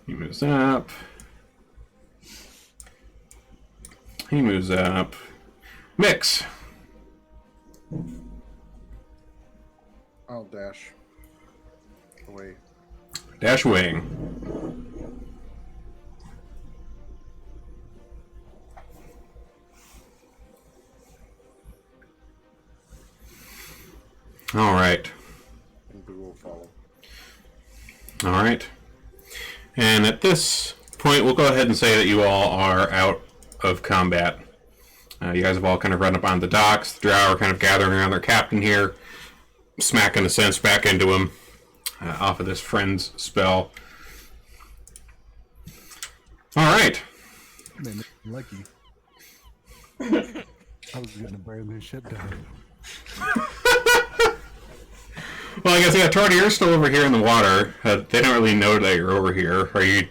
He moves up. He moves up. Mix. I'll dash away. Dash away. All right. And Boo will follow. All right. And at this point, we'll go ahead and say that you all are out of combat. You guys have all kind of run up on the docks. The drow are kind of gathering around their captain here, smacking the sense back into him off of this friend's spell. All right. Man, lucky. I was gonna burn this ship down. Well, I guess, yeah, Tardy, you're still over here in the water. They don't really know that you're over here. Are you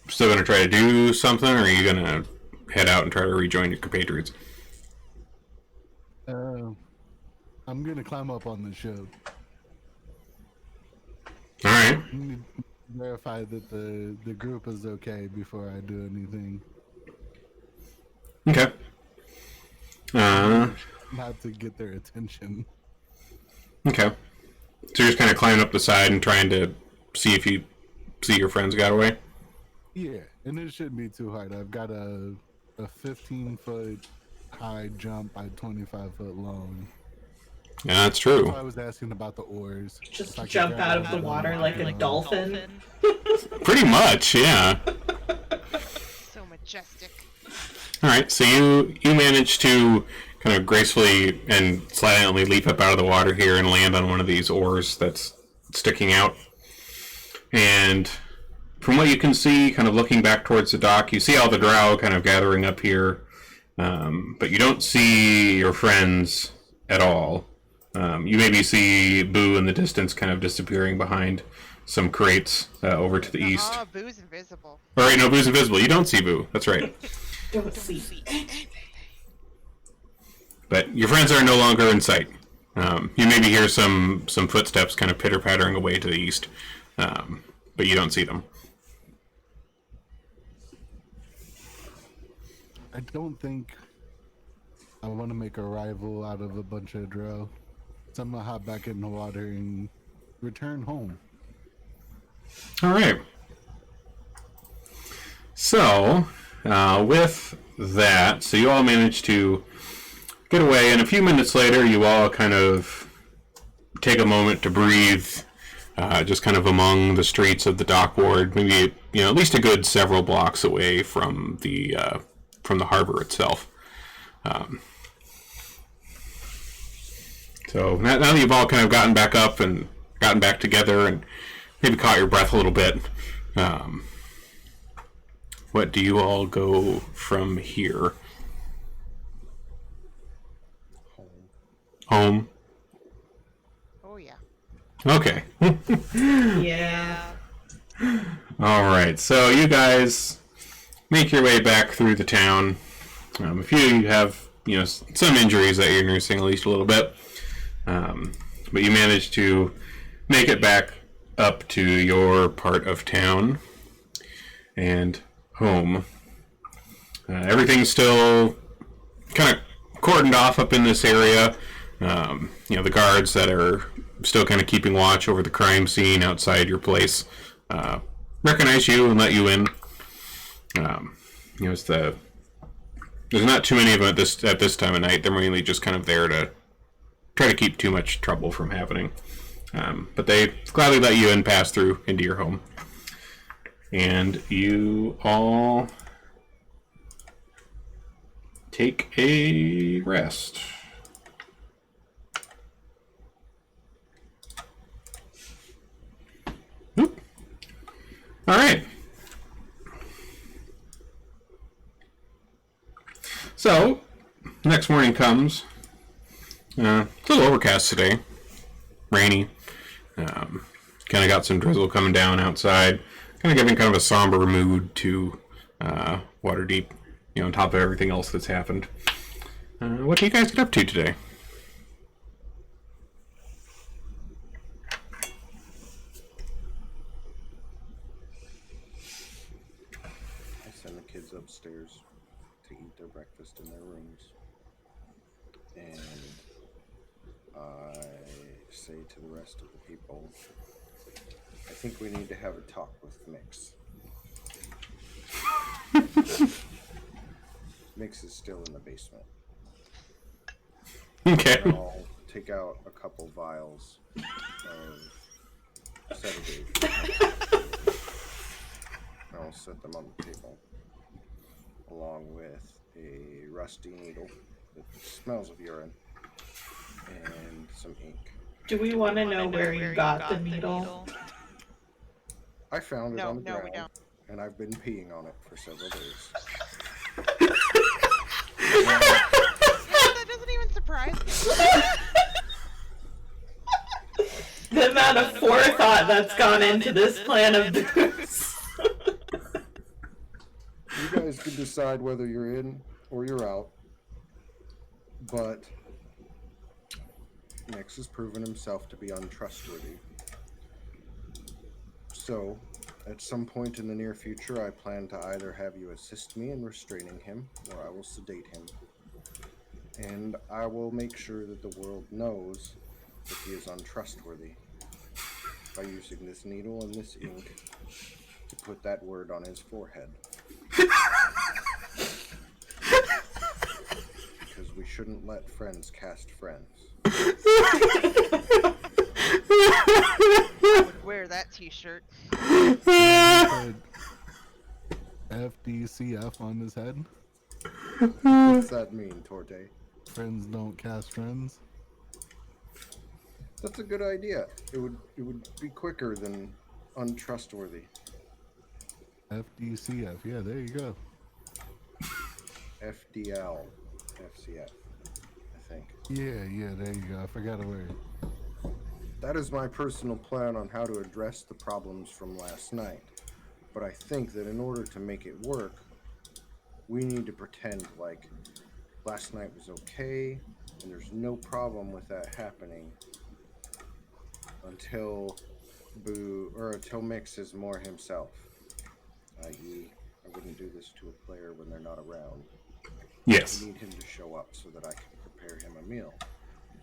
still going to try to do something, or are you going to head out and try to rejoin your compatriots? I'm gonna climb up on the ship. All right. I need to verify that the group is okay before I do anything. Okay. Not to get their attention. Okay. So you're just kind of climbing up the side and trying to see if you see your friends got away? Yeah, and it shouldn't be too hard. I've got a 15-foot high jump by 25-foot long. Yeah, that's true. So I was asking about the oars. Just If I could jump grab out of one the water like a dolphin. Pretty much, yeah. So majestic. All right, so you managed to kind of gracefully and silently leap up out of the water here and land on one of these oars that's sticking out. And from what you can see, kind of looking back towards the dock, you see all the drow kind of gathering up here, but you don't see your friends at all. You maybe see Boo in the distance kind of disappearing behind some crates over to the east. Oh, Boo's invisible. All right, no, Boo's invisible. You don't see Boo. That's right. Don't see. But your friends are no longer in sight. You maybe hear some footsteps kind of pitter-pattering away to the east, but you don't see them. I don't think I want to make a rival out of a bunch of drow. So I'm gonna hop back in the water and return home. All right. So, with that, so you all managed to get away, and a few minutes later, you all kind of take a moment to breathe, just kind of among the streets of the dock ward, maybe at least a good several blocks away from the harbor itself. So now that you've all kind of gotten back up and gotten back together and maybe caught your breath a little bit, what do you all go from here? Home. Oh yeah. Okay. Yeah. All right. So you guys make your way back through the town. A few of you have some injuries that you're nursing at least a little bit, but you manage to make it back up to your part of town and home. Everything's still kind of cordoned off up in this area. The guards that are still kind of keeping watch over the crime scene outside your place recognize you and let you in. There's not too many of them at this time of night. They're mainly just kind of there to try to keep too much trouble from happening. But they gladly let you in, pass through into your home. And you all take a rest. Oop. All right. So, next morning comes. It's a little overcast today. Rainy. Kind of got some drizzle coming down outside. Kind of giving kind of a somber mood to Waterdeep, on top of everything else that's happened. What do you guys get up to today? I send the kids upstairs to eat their breakfast in their rooms. And I say to the rest of the people, I think we need to have a talk with Mix. Mix is still in the basement. Okay. And I'll take out a couple vials of sedative. I'll set them on the table, along with a rusty needle that smells of urine and some ink. Do we want to know where you got the needle? I found it on the No, we ground, don't. and I've been peeing on it for several days. That doesn't even surprise me. The amount of forethought that's gone into this plan of booze. You guys can decide whether you're in or you're out, but Nix has proven himself to be untrustworthy. So, at some point in the near future, I plan to either have you assist me in restraining him, or I will sedate him. And I will make sure that the world knows that he is untrustworthy by using this needle and this ink to put that word on his forehead. Because we shouldn't let friends cast friends. I would wear that t-shirt. Put FDCF on his head. What's that mean, Torte? Friends don't cast friends. That's a good idea. It would be quicker than untrustworthy. FDCF. Yeah, there you go. FDL. FCF. I think. Yeah, there you go. I forgot a word. That is my personal plan on how to address the problems from last night. But I think that in order to make it work, we need to pretend like last night was okay and there's no problem with that happening until until Mix is more himself. I.e., I wouldn't do this to a player when they're not around. Yes. I need him to show up so that I can prepare him a meal.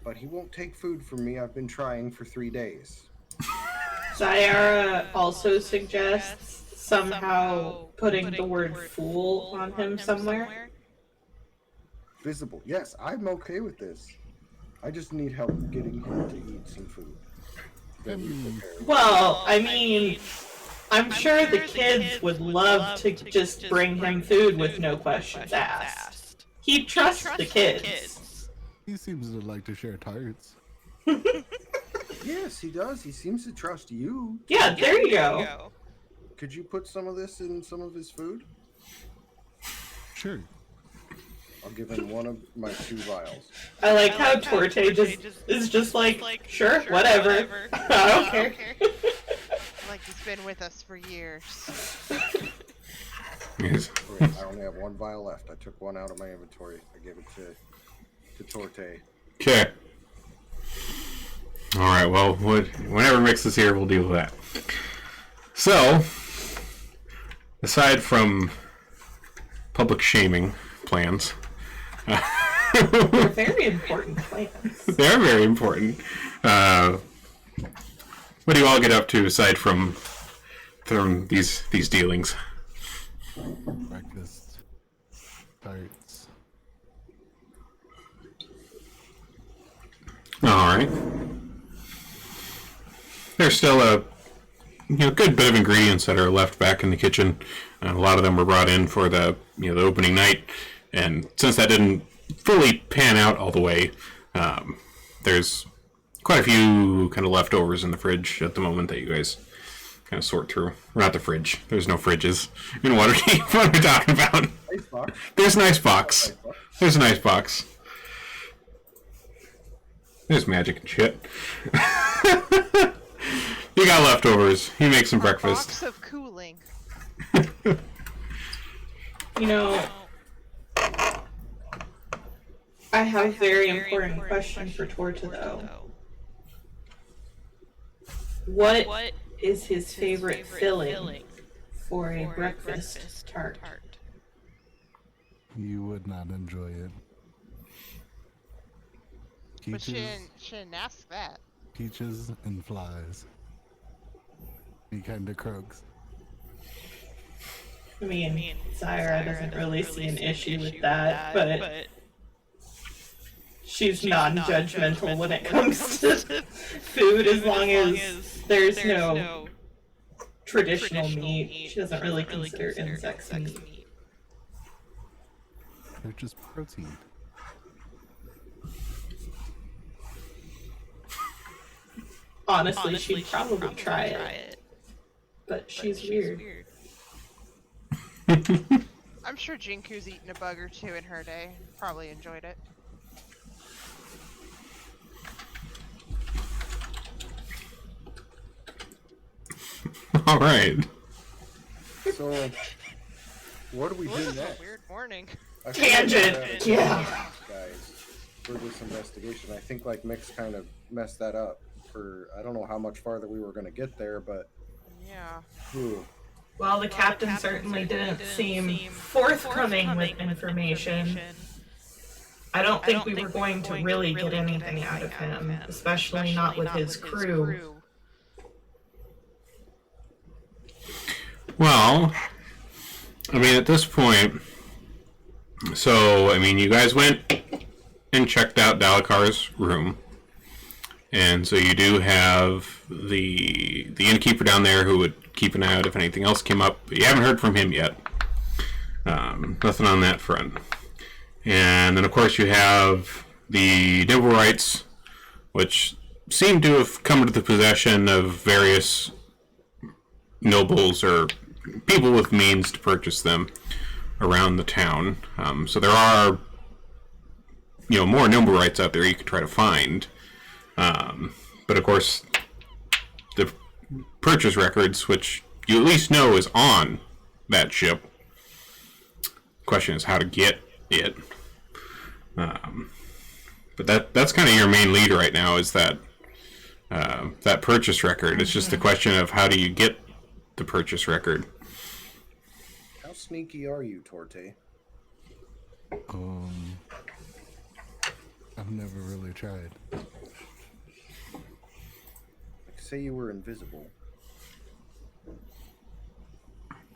But he won't take food from me. I've been trying for 3 days. Zyara also suggests somehow putting the word fool on him somewhere. Visible. Yes, I'm okay with this. I just need help getting him to eat some food. Then we prepare. Well, I mean, I'm sure the kids would love to just bring him food with no questions asked. He trusts the kids. He seems to like to share tarts. Yes, he does. He seems to trust you. Yeah, there you go. Could you put some of this in some of his food? Sure. I'll give him one of my 2 vials. I like how Torte is just like, sure, whatever. I don't care. Like he's been with us for years. Yes. Wait, I only have 1 vial left. I took 1 out of my inventory. I gave it to Torte. Okay. Alright, well, whenever Mix is here, we'll deal with that. So, aside from public shaming plans, They're very important plans. they're very important. What do you all get up to aside from these dealings? Breakfast. Tarts. Alright. There's still a good bit of ingredients that are left back in the kitchen. A lot of them were brought in for the the opening night, and since that didn't fully pan out all the way, there's quite a few kind of leftovers in the fridge at the moment that you guys kind of sort through. Or not the fridge. There's no fridges in Waterdeep. What are we talking about? Icebox. There's an icebox. There's an icebox. There's magic and shit. You got leftovers. You make some breakfast. Box of cooling. I have a very important question for Torta, though. What is his favorite filling for a breakfast tart? You would not enjoy it. But she Peaches, didn't ask that. peaches and flies. He kind of croaks. I mean, Zyra doesn't really see an issue with that, but she's non-judgmental when it comes to food as long as there's no traditional meat. She doesn't really consider insects meat. They're just protein. Honestly, she'd probably try it. But she's weird. I'm sure Jinku's eaten a bug or two in her day. Probably enjoyed it. All right. So, what do we This do is a next? weird morning. I feel like Tangent, we have yeah. Guys, for this investigation, I think like Mix kind of messed that up. For I don't know how much farther we were going to get there, but Yeah. ooh, Well, the captain certainly didn't seem forthcoming with information. I don't think we were going to really get anything out of him, especially not with his crew. Well, I mean, at this point, so, I mean, you guys went and checked out Dalakar's room. And so you do have the innkeeper down there who would keep an eye out if anything else came up. But you haven't heard from him yet. Nothing on that front. And then, of course, you have the Nibblewrights, which seem to have come into the possession of various nobles or people with means to purchase them around the town. So there are, more Nibblewrights out there you could try to find. But of course, the purchase records, which you at least know is on that ship. Question is how to get it. But that's kind of your main lead right now is that that purchase record. It's just a question of how do you get the purchase record. how sneaky are you, Torte? I've never really tried. Like, say you were invisible.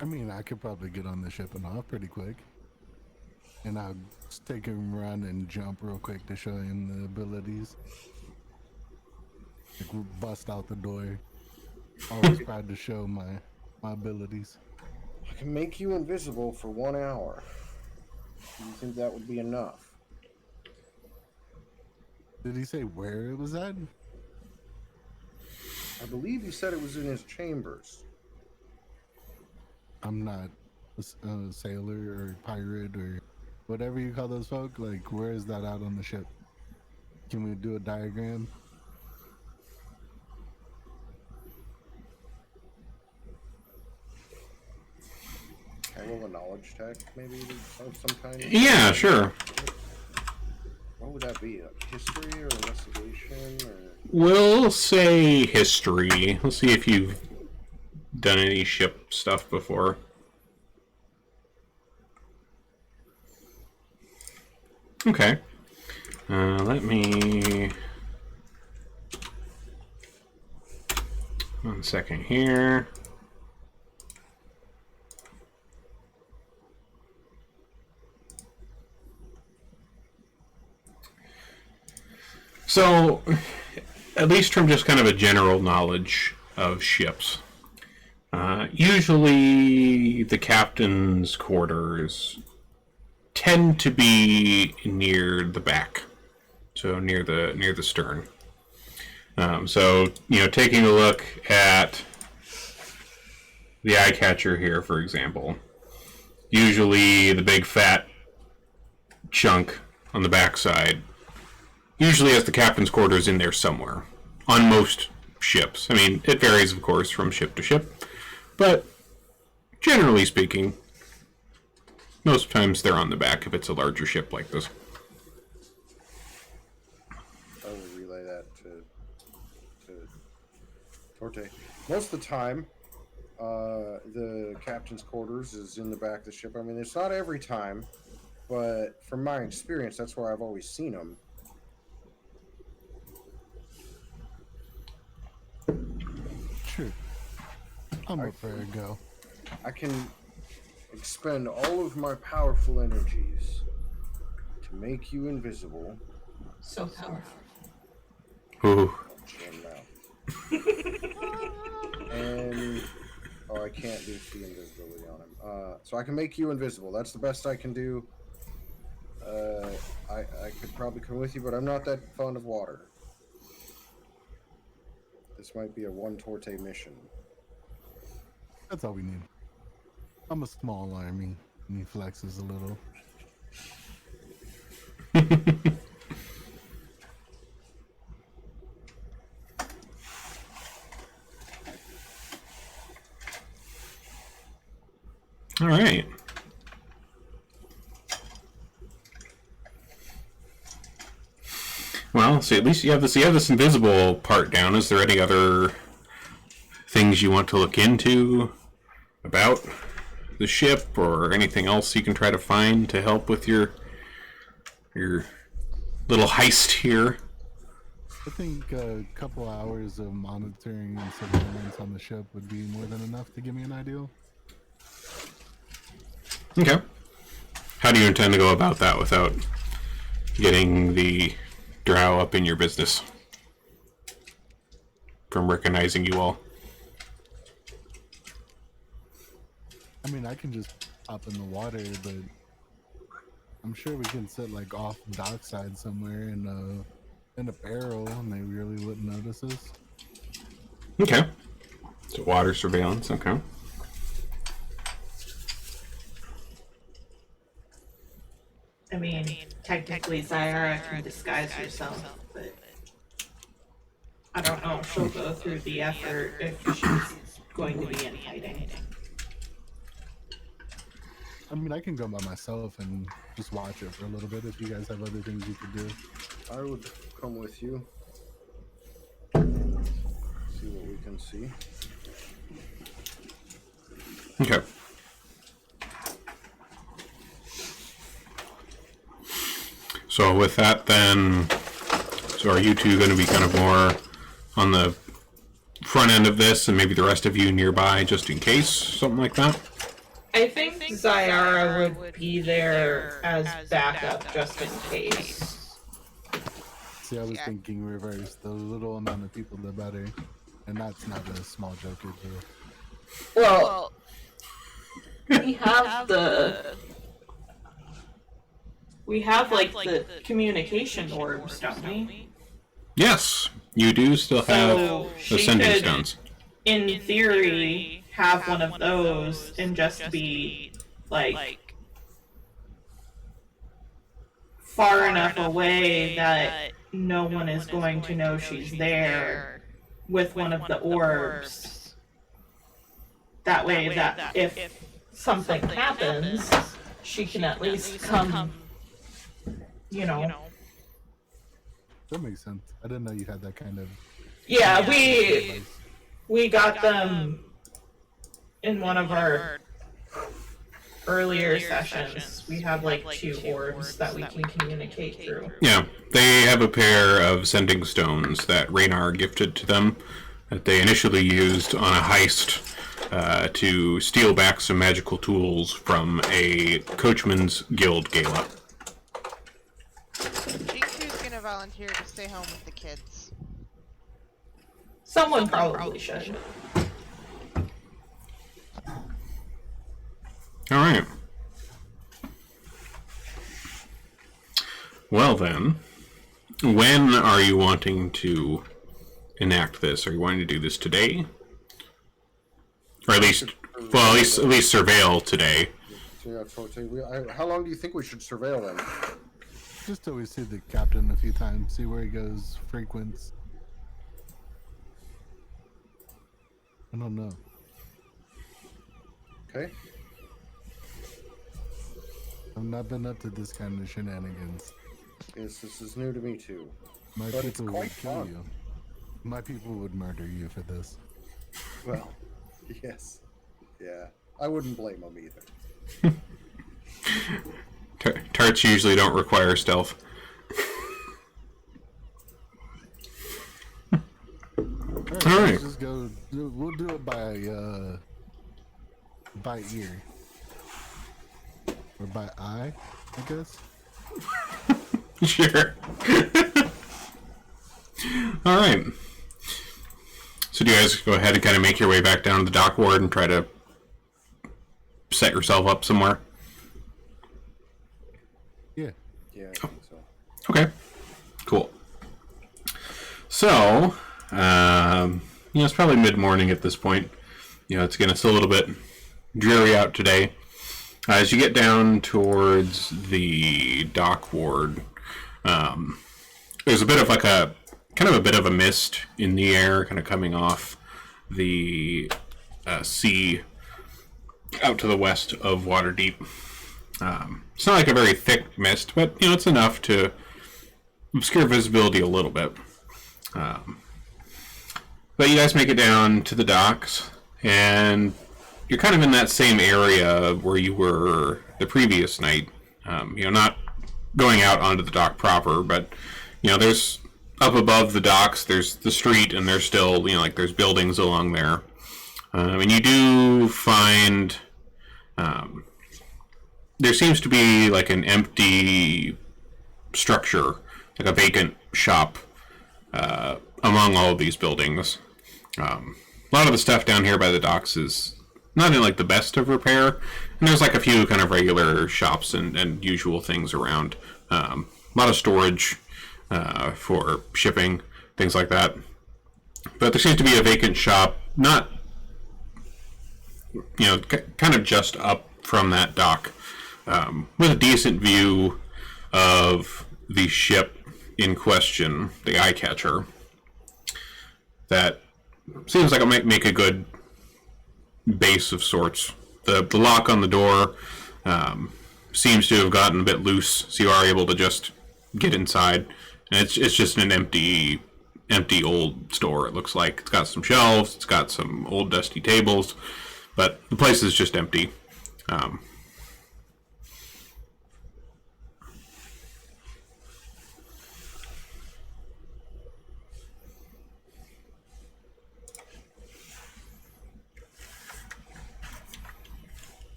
I mean, I could probably get on the ship and off pretty quick. And I'll just take him around and jump real quick to show him the abilities. Like, bust out the door. Always proud to show my abilities. I can make you invisible for 1 hour. Do you think that would be enough? Did he say where it was at? I believe you said it was in his chambers. I'm not a sailor or pirate or whatever you call those folk. Like, where is that out on the ship? Can we do a diagram? I roll a knowledge check, maybe of some kind. Yeah, sure. What would that be? A history or investigation or? We'll say history. Let's see if you've done any ship stuff before. Okay. Let me... 1 second here. So, at least from just kind of a general knowledge of ships, usually the captain's quarters tend to be near the back, so near the stern. So, taking a look at the eye catcher here, for example, usually the big fat chunk on the backside usually has the captain's quarters in there somewhere on most ships. I mean, it varies, of course, from ship to ship, but generally speaking, most times they're on the back if it's a larger ship like this. I will relay that to Torte. Most of the time, the captain's quarters is in the back of the ship. I mean, it's not every time, but from my experience, that's where I've always seen them. Sure. I'm up for a go. I can expend all of my powerful energies to make you invisible. So powerful. Ooh. And so I can't do see invisibility on him. So I can make you invisible. That's the best I can do. I could probably come with you, but I'm not that fond of water. This might be a one torte mission. That's all we need. I'm a small army, and he flexes a little. All right. Well, so at least you have this invisible part down. Is there any other things you want to look into about the ship, or anything else you can try to find to help with your little heist here? I think a couple hours of monitoring and surveillance on the ship would be more than enough to give me an idea. Okay. How do you intend to go about that without getting the drow up in your business from recognizing you all? I mean, I can just hop in the water, but I'm sure we can sit like off dockside somewhere in a barrel, and they really wouldn't notice us. Okay. So water surveillance, okay. I mean, technically Zyara can disguise herself, but I don't know if she'll go through the effort if she's going to be in hiding. I mean, I can go by myself and just watch it for a little bit if you guys have other things you could do. I would come with you. See what we can see. Okay. So with that then, so are you two going to be kind of more on the front end of this, and maybe the rest of you nearby just in case, something like that? I think Zyara would be there as backup just in case. See, I was thinking reverse. The little amount of people, the better. And that's not a small joker, too. Well, we have like the communication orbs, don't we? Yes, you do still have So the she sending could, stones. in theory, have one of those and just be like far enough away that no one is going to know she's there with one of the orbs. That way that if something happens, she can at least come, you know. That makes sense. I didn't know you had that kind of... Yeah, we got them in one of our earlier sessions. We have like 2 orbs that we can communicate through. Yeah, they have a pair of sending stones that Raynar gifted to them that they initially used on a heist to steal back some magical tools from a coachman's guild gala. Jinxu's gonna volunteer to stay home with the kids. Someone probably should. Alright. Well then, when are you wanting to enact this? Are you wanting to do this today? Or at least surveil today. So yeah, how long do you think we should surveil them? Just till we see the captain a few times, see where he goes, frequents. I don't know. Okay. I've not been up to this kind of shenanigans. Yes, this is new to me too. My But it's people quite would kill fun. you. My people would murder you for this. Well, yes. Yeah. I wouldn't blame them either. Tarts usually don't require stealth. Alright, All right. let's just go. We'll do it by ear. Or by eye, I guess. Sure. Alright. So So do you guys go ahead and kind of make your way back down to the dock ward and try to set yourself up somewhere? Yeah. Yeah, I think so. Okay, cool. So, it's probably mid-morning at this point. It's still a little bit dreary out today. As you get down towards the dock ward, there's a bit of a bit of a mist in the air, kind of coming off the sea out to the west of Waterdeep. It's not like a very thick mist, but it's enough to obscure visibility a little bit. But you guys make it down to the docks, and you're kind of in that same area where you were the previous night. Not going out onto the dock proper, but there's up above the docks, there's the street, and there's still there's buildings along there. And you do find there seems to be like an empty structure, like a vacant shop among all of these buildings. A lot of the stuff down here by the docks is not in like the best of repair, and there's like a few kind of regular shops and usual things around. A lot of storage for shipping, things like that. But there seems to be a vacant shop, not kind of just up from that dock, with a decent view of the ship in question, the Eye Catcher. That seems like it might make a good base of sorts. The lock on the door seems to have gotten a bit loose, so you are able to just get inside. And it's just an empty old store, it looks like. It's got some shelves, it's got some old dusty tables, but the place is just empty.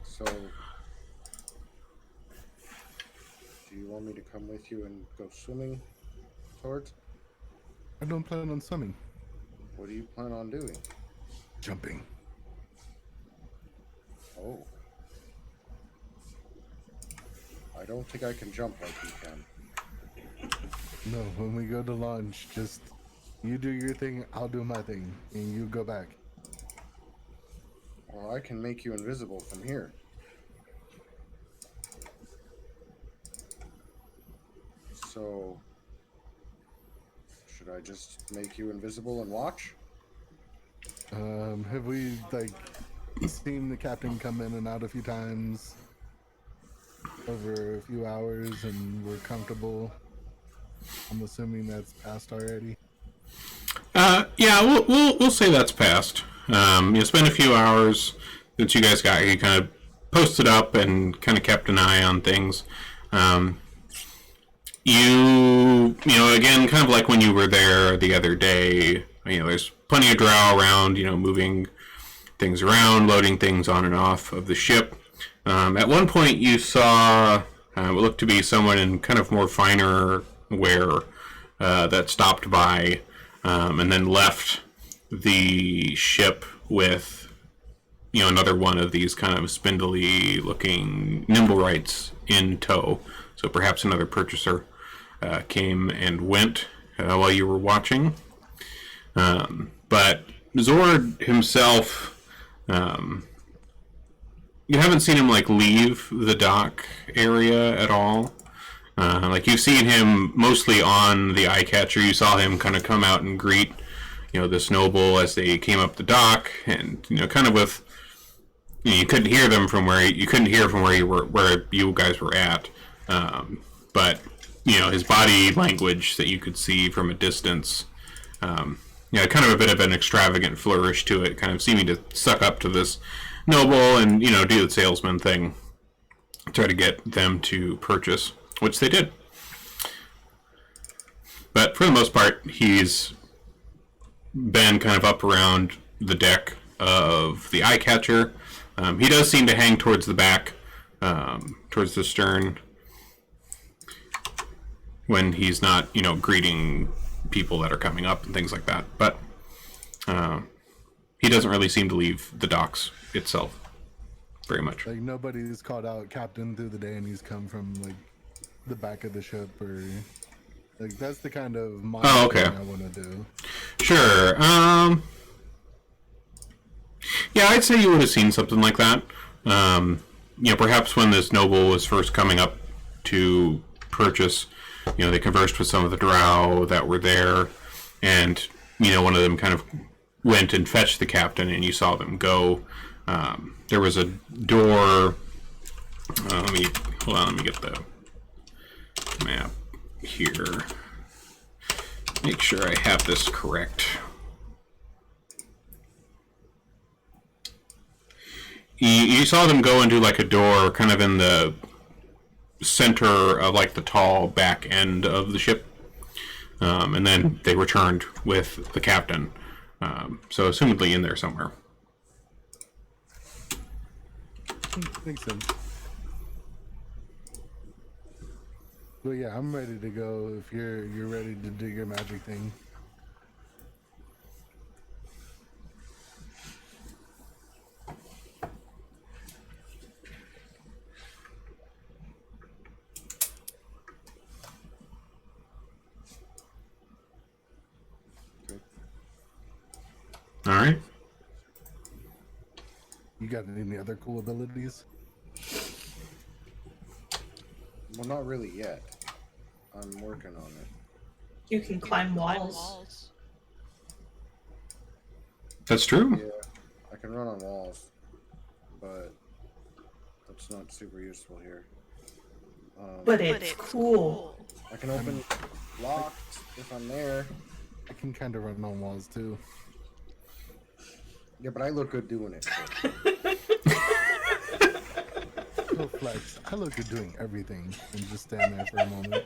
So, do you want me to come with you and go swimming towards? I don't plan on swimming. What do you plan on doing? Jumping. Oh. I don't think I can jump like you can. No, when we go to launch, just you do your thing, I'll do my thing, and you go back. Well, I can make you invisible from here. So, should I just make you invisible and watch? Have we seen the captain come in and out a few times over a few hours, and we're comfortable? I'm assuming that's passed already. Yeah, we'll say that's passed. It's been a few hours since you guys got here. You kind of posted up and kind of kept an eye on things. Again, kind of like when you were there the other day, there's plenty of drow around, moving things around, loading things on and off of the ship. At one point you saw what looked to be someone in kind of more finer wear that stopped by and then left the ship with another one of these kind of spindly looking nimblewrights in tow. So perhaps another purchaser came and went while you were watching. But Zord himself, you haven't seen him leave the dock area at all. You've seen him mostly on the Eye Catcher. You saw him kind of come out and greet this noble as they came up the dock, and kind of with you couldn't hear them from where you guys were at, but his body language that you could see from a distance, kind of a bit of an extravagant flourish to it, kind of seeming to suck up to this noble and do the salesman thing, try to get them to purchase, which they did. But for the most part, he's been kind of up around the deck of the Eye Catcher. He does seem to hang towards the back, towards the stern. when he's not, greeting people that are coming up and things like that. But he doesn't really seem to leave the docks itself very much. Like nobody's called out captain through the day, and he's come from like the back of the ship, or like that's the kind of okay. thing I want to do. Sure. Yeah, I'd say you would have seen something like that. Perhaps when this noble was first coming up to purchase, they conversed with some of the drow that were there, and one of them kind of went and fetched the captain, and you saw them go. There was a door. Let me get the map here. Make sure I have this correct. You saw them go into like a door kind of in the center of like the tall back end of the ship. And then they returned with the captain. So assumedly in there somewhere. Makes sense. But yeah, I'm ready to go if you're ready to do your magic thing. All right. You got any other cool abilities? Well, not really yet. I'm working on it. You can climb walls. That's true. Yeah, I can run on walls, but that's not super useful here. But it's cool. I can open locked if I'm there. I can kind of run on walls too. Yeah, but I look good doing it. So flex. I look at doing everything and just stand there for a moment.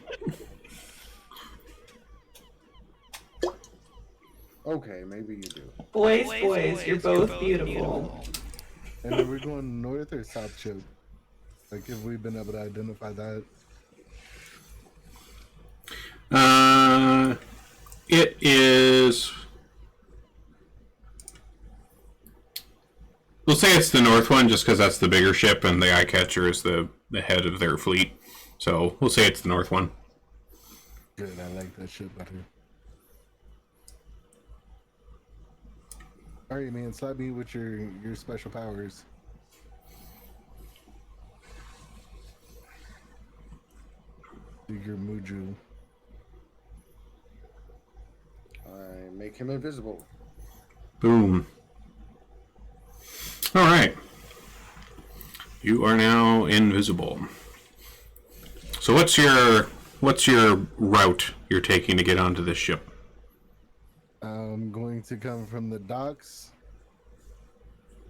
Okay, maybe you do. Boys, you're both beautiful. And are we going north or south ship? Like, have we been able to identify that? It is. We'll say it's the north one, just because that's the bigger ship, and the Eye Catcher is the head of their fleet. So we'll say it's the north one. Good, I like that ship better. Alright, man, slap me with your special powers. Do your Muju. I make him invisible. Boom. All right. You are now invisible. So what's your route you're taking to get onto this ship? I'm going to come from the docks,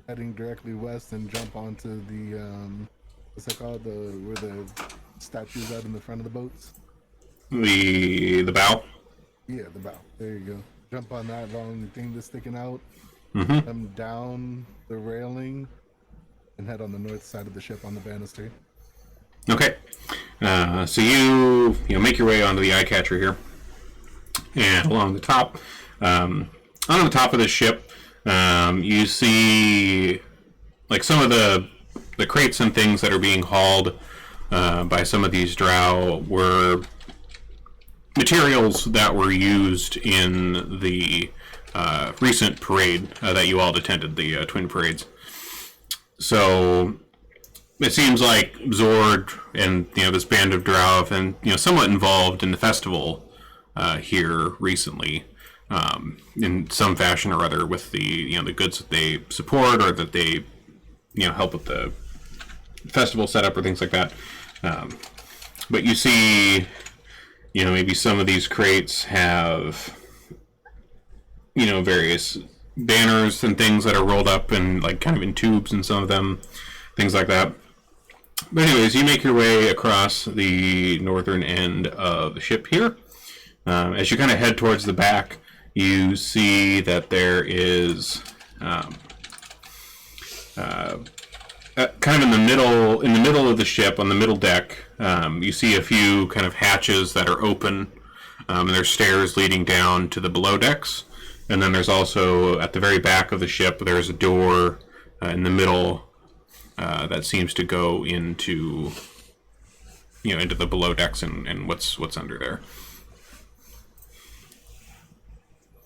heading directly west, and jump onto the what's that called? Where the statues out in the front of the boats. The bow. Yeah, the bow. There you go. Jump on that long thing that's sticking out. Mm-hmm. Come down the railing and head on the north side of the ship on the banister. Okay. So you make your way onto the Eye Catcher here, and along the top, on the top of the ship, you see like some of the crates and things that are being hauled by some of these drow were materials that were used in the recent parade that you all attended, the twin parades. So it seems like Zord and this band of drow have been somewhat involved in the festival here recently, in some fashion or other, with the the goods that they support or that they help with the festival setup or things like that. But you see, maybe some of these crates have various banners and things that are rolled up and like kind of in tubes, and some of them, things like that. But anyways, you make your way across the northern end of the ship here. As you kind of head towards the back, you see that there is kind of in the middle of the ship, on the middle deck, you see a few kind of hatches that are open, and there's stairs leading down to the below decks. And then there's also, at the very back of the ship, there's a door in the middle that seems to go into, into the below decks and what's under there.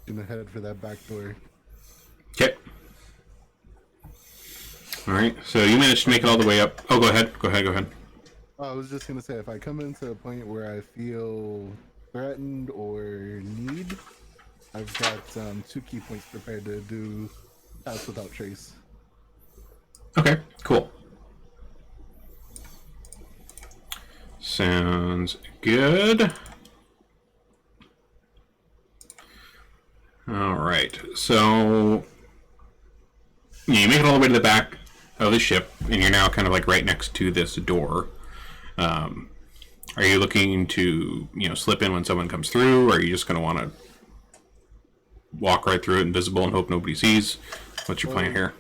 Gonna head for that back door. Okay. All right. So you managed to make it all the way up. Oh, go ahead. Go ahead. I was just gonna say, if I come into a point where I feel threatened or need, I've got 2 key points prepared to do Pass Without Trace. Okay. Cool. Sounds good. All right. So you make it all the way to the back of the ship, and you're now kind of like right next to this door. Are you looking to, slip in when someone comes through, or are you just going to want to walk right through it invisible and hope nobody sees? What's your plan here?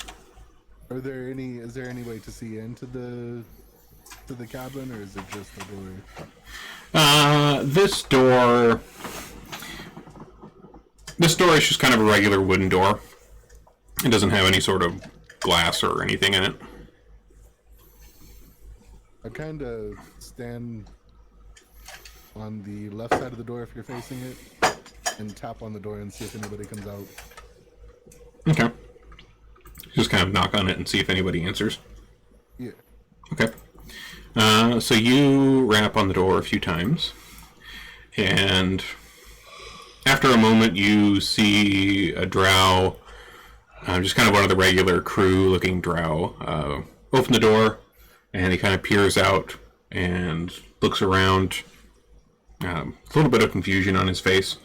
Is there any way to see into the cabin, or is it just the door? This door is just kind of a regular wooden door. It doesn't have any sort of glass or anything in it. I kind of stand on the left side of the door if you're facing it, and tap on the door and see if anybody comes out. Okay. Just kind of knock on it and see if anybody answers. Yeah. Okay. So you rap on the door a few times, and after a moment you see a drow, just kind of one of the regular crew-looking drow, open the door, and he kind of peers out and looks around. A little bit of confusion on his face.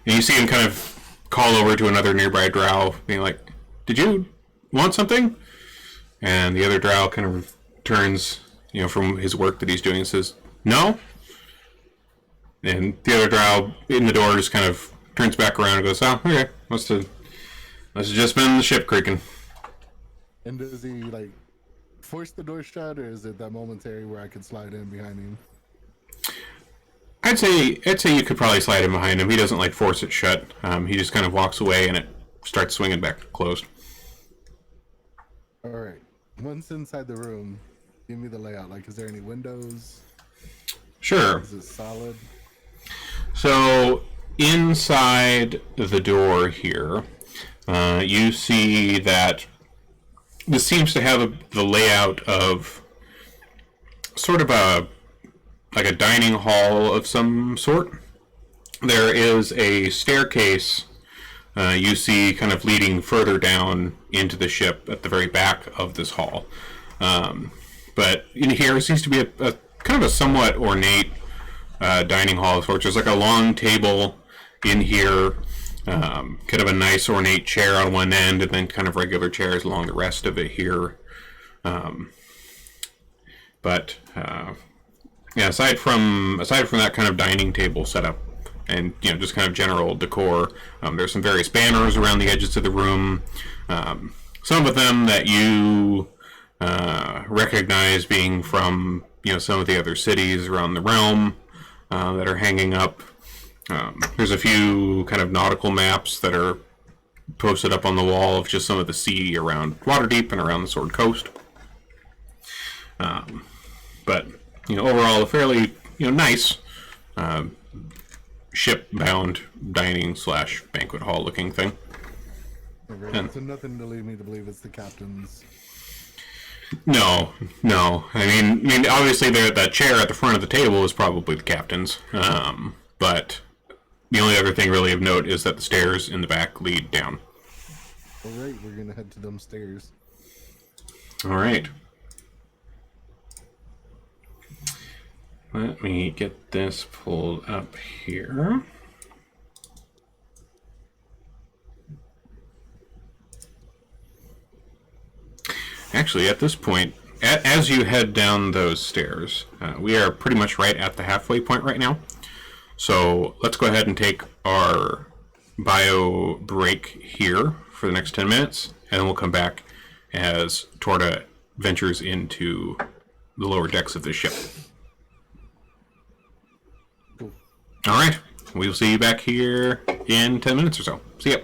And you see him kind of call over to another nearby drow, being like, "Did you want something?" And the other drow kind of turns, from his work that he's doing, and says, "No." And the other drow in the door just kind of turns back around and goes, "Oh, okay. Must have just been the ship creaking." And does he, force the door shut, or is it that momentary where I can slide in behind him? I'd say you could probably slide in behind him. He doesn't force it shut. He just kind of walks away and it starts swinging back closed. All right. Once inside the room, give me the layout. Is there any windows? Sure. Is it solid? So inside the door here, you see that this seems to have the layout of sort of a dining hall of some sort. There is a staircase you see kind of leading further down into the ship at the very back of this hall. But in here seems to be a kind of a somewhat ornate dining hall of sorts. There's a long table in here, kind of a nice ornate chair on one end, and then kind of regular chairs along the rest of it here. Aside from that kind of dining table setup, and just kind of general decor, there's some various banners around the edges of the room. Some of them that you recognize being from some of the other cities around the realm that are hanging up. There's a few kind of nautical maps that are posted up on the wall of just some of the sea around Waterdeep and around the Sword Coast. But overall, a fairly nice ship-bound dining / banquet hall looking thing. Okay. So nothing to lead me to believe it's the captain's. No. I mean, obviously, that chair at the front of the table is probably the captain's. But the only other thing really of note is that the stairs in the back lead down. All right, we're gonna head to them stairs. All right. Let me get this pulled up here. Actually, at this point, as you head down those stairs, we are pretty much right at the halfway point right now. So let's go ahead and take our bio break here for the next 10 minutes, and then we'll come back as Torta ventures into the lower decks of the ship. Cool. All right. We'll see you back here in 10 minutes or so. See ya.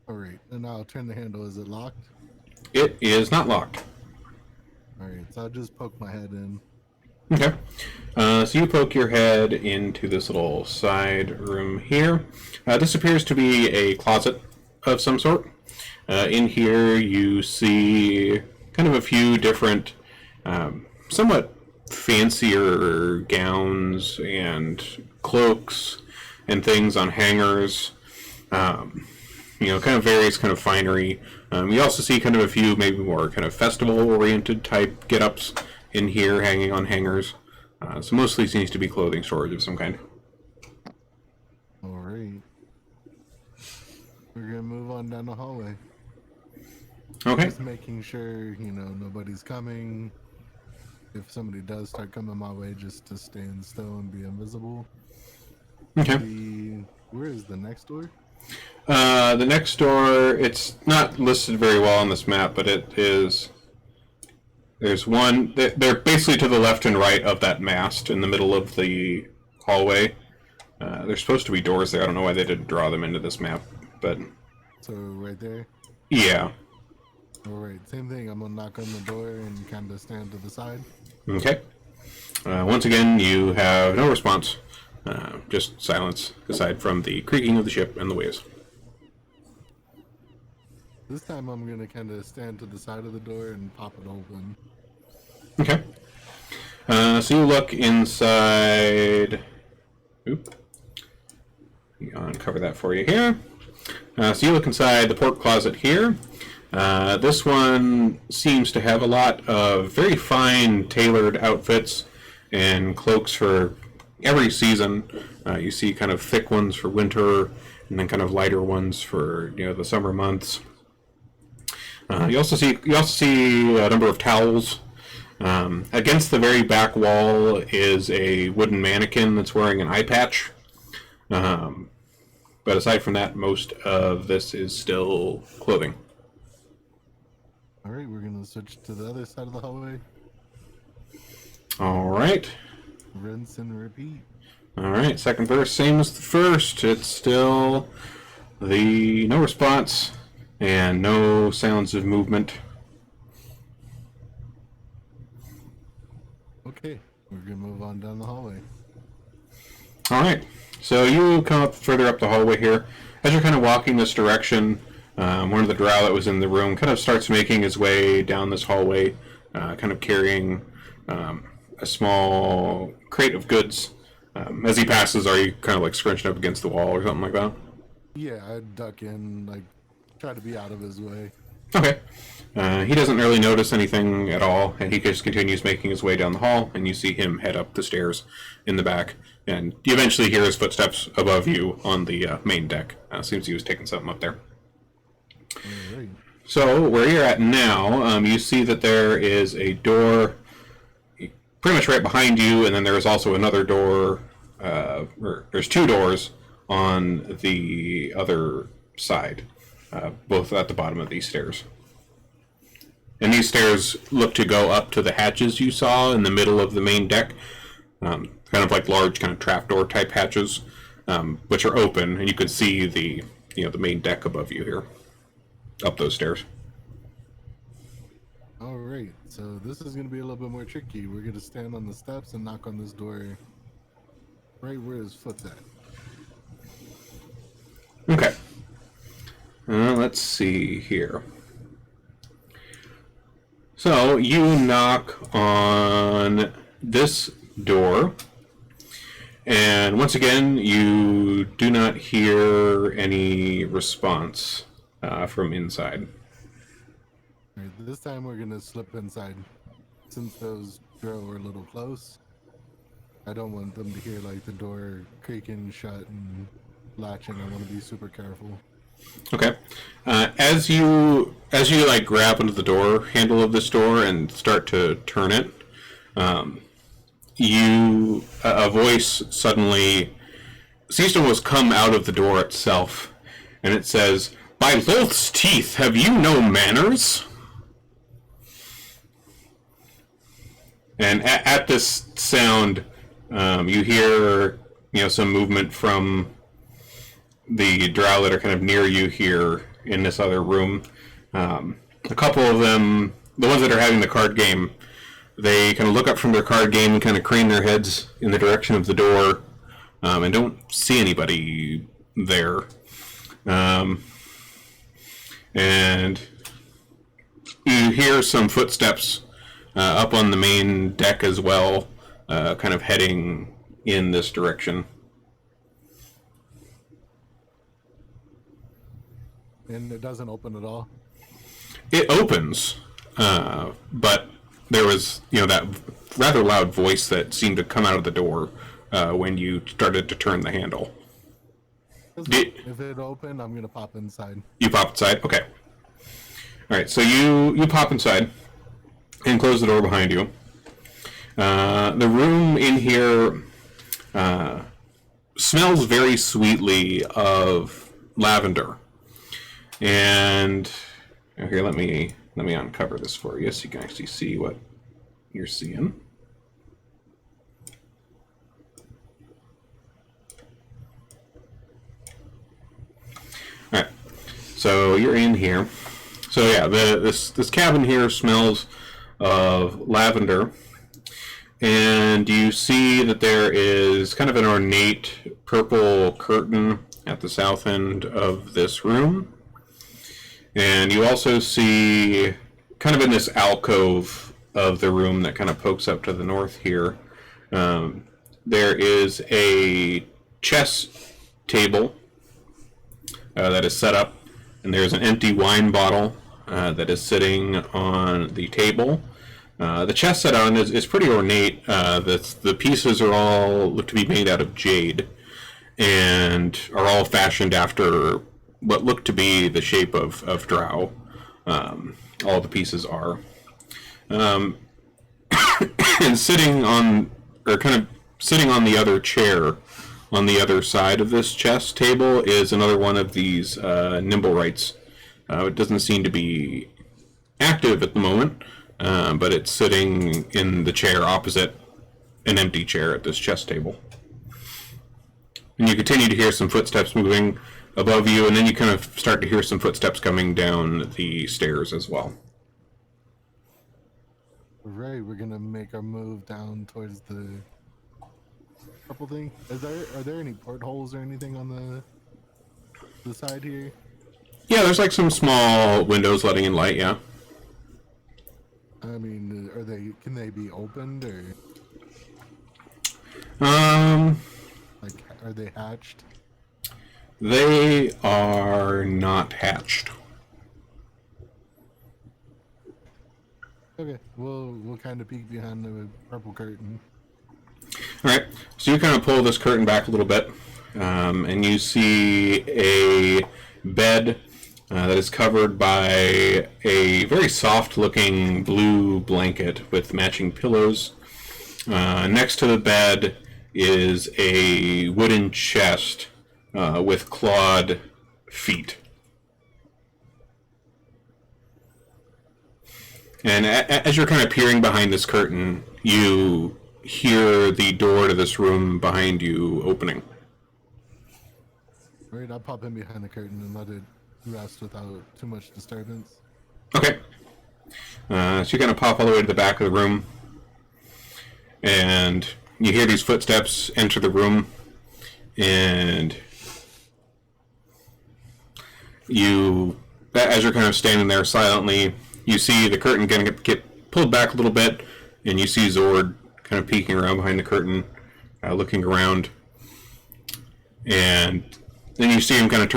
All right, and I'll turn the handle. Is it locked? It is not locked. All right, so I'll just poke my head in. Okay. So you poke your head into this little side room here. This appears to be a closet of some sort. In here you see kind of a few different, somewhat fancier gowns and cloaks and things on hangers. Kind of various kind of finery. You also see kind of a few maybe more kind of festival-oriented type get-ups in here hanging on hangers. So mostly seems to be clothing storage of some kind. All right. We're going to move on down the hallway. Okay. Just making sure, nobody's coming. If somebody does start coming my way, just to stand still and be invisible. Okay. Where is the next door? The next door, it's not listed very well on this map, but it is... There's one... They're basically to the left and right of that mast in the middle of the hallway. There's supposed to be doors there. I don't know why they didn't draw them into this map, but... So, right there? Yeah. Alright, same thing. I'm gonna knock on the door and kind of stand to the side. Okay. Once again, you have no response. Just silence, aside from the creaking of the ship and the waves. This time I'm gonna kind of stand to the side of the door and pop it open. Okay. So you look inside... Oop. I'll uncover that for you here. So you look inside the port closet here. This one seems to have a lot of very fine tailored outfits and cloaks for every season. You see kind of thick ones for winter and then kind of lighter ones for the summer months. You also see a number of towels. Against the very back wall is a wooden mannequin that's wearing an eye patch. But aside from that, most of this is still clothing. Alright, we're gonna switch to the other side of the hallway. Alright. Rinse and repeat. Alright, second verse, same as the first. It's still no response and no sounds of movement. Okay, we're gonna move on down the hallway. Alright, so you come up further up the hallway here. As you're kind of walking this direction, one of the drow that was in the room kind of starts making his way down this hallway, kind of carrying a small crate of goods. As he passes, are you kind of like scrunched up against the wall or something like that? Yeah, I'd duck in, try to be out of his way. Okay. He doesn't really notice anything at all, and he just continues making his way down the hall, and you see him head up the stairs in the back, and you eventually hear his footsteps above you on the main deck. Seems he was taking something up there. Alright. So, where you're at now, you see that there is a door pretty much right behind you, and then there is also another door, or there's two doors on the other side, both at the bottom of these stairs. And these stairs look to go up to the hatches you saw in the middle of the main deck, kind of like large kind of trapdoor type hatches, which are open, and you can see the main deck above you here, up those stairs. Alright, so this is gonna be a little bit more tricky. We're gonna stand on the steps and knock on this door right where his foot's at. Okay. Let's see here. So you knock on this door, and once again, you do not hear any response from inside. Alright, this time we're gonna slip inside. Since those drow are a little close, I don't want them to hear the door creaking shut and latching. I want to be super careful. Okay. As you grab onto the door handle of this door and start to turn it, a voice suddenly seems to almost come out of the door itself, and it says, "By Lolth's teeth, have you no manners?" And at this sound, you hear some movement from the drow that are kind of near you here, in this other room. A couple of them, the ones that are having the card game, they kind of look up from their card game and kind of crane their heads in the direction of the door, and don't see anybody there. And you hear some footsteps up on the main deck as well, kind of heading in this direction. And it doesn't open at all. It opens, but there was, that rather loud voice that seemed to come out of the door when you started to turn the handle. If it opened, I'm gonna pop inside. You pop inside? Okay. Alright, so you pop inside and close the door behind you. The room in here smells very sweetly of lavender. And here, let me uncover this for you so you can actually see what you're seeing. All right, so you're in here. So yeah, this cabin here smells of lavender, and you see that there is kind of an ornate purple curtain at the south end of this room. And you also see, kind of in this alcove of the room that kind of pokes up to the north here, there is a chess table that is set up, and there's an empty wine bottle that is sitting on the table. The chess set on is pretty ornate. The pieces are all look to be made out of jade, and are all fashioned after what looked to be the shape of drow. All the pieces are. And sitting on the other chair on the other side of this chess table is another one of these nimblewrights. It doesn't seem to be active at the moment, but it's sitting in the chair opposite an empty chair at this chess table. And you continue to hear some footsteps moving above you, and then you kind of start to hear some footsteps coming down the stairs as well. Right, we're gonna make our move down towards the purple thing. Are there any portholes or anything on the side here? Yeah, there's like some small windows letting in light. Yeah. I mean, can they be opened, or like, are they hatched? They are not hatched. Okay, we'll kind of peek behind the purple curtain. All right, so you kind of pull this curtain back a little bit, and you see a bed that is covered by a very soft-looking blue blanket with matching pillows. Next to the bed is a wooden chest with clawed feet. And as you're kind of peering behind this curtain, you hear the door to this room behind you opening. Alright, I'll pop in behind the curtain and let it rest without too much disturbance. Okay. So you kind of pop all the way to the back of the room, and you hear these footsteps enter the room, and as you're kind of standing there silently, you see the curtain get pulled back a little bit, and you see Zord kind of peeking around behind the curtain, looking around, and then you see him kind of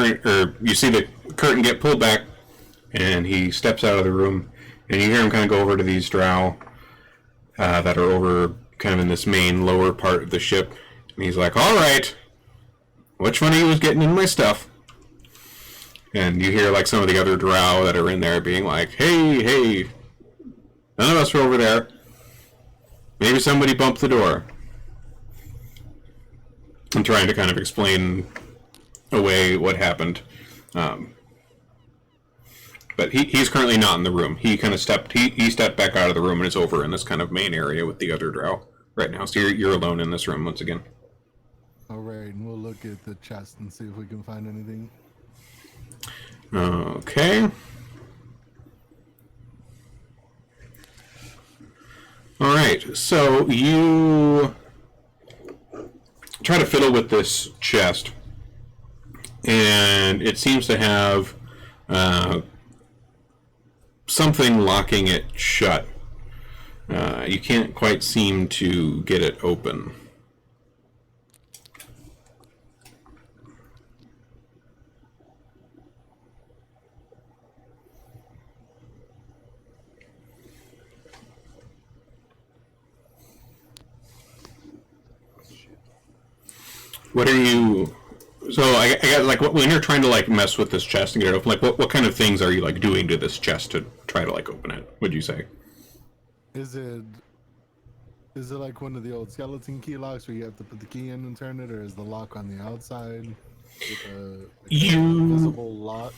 you see the curtain get pulled back, and he steps out of the room, and you hear him kind of go over to these drow that are over kind of in this main lower part of the ship, and he's like, "All right, which one of you is getting in my stuff?" And you hear like some of the other drow that are in there being like, hey, none of us are over there. Maybe somebody bumped the door. I'm trying to kind of explain away what happened. But he's currently not in the room. He kind of stepped back out of the room and is over in this kind of main area with the other drow right now. So you're alone in this room once again. Alright, and we'll look at the chest and see if we can find anything. Okay. All right, so you try to fiddle with this chest, and it seems to have something locking it shut. You can't quite seem to get it open. What are you? So I got like when you're trying to like mess with this chest and get it open, like what kind of things are you like doing to this chest to try to like open it? Would you say? Is it like one of the old skeleton key locks where you have to put the key in and turn it, or is the lock on the outside with a visible lock?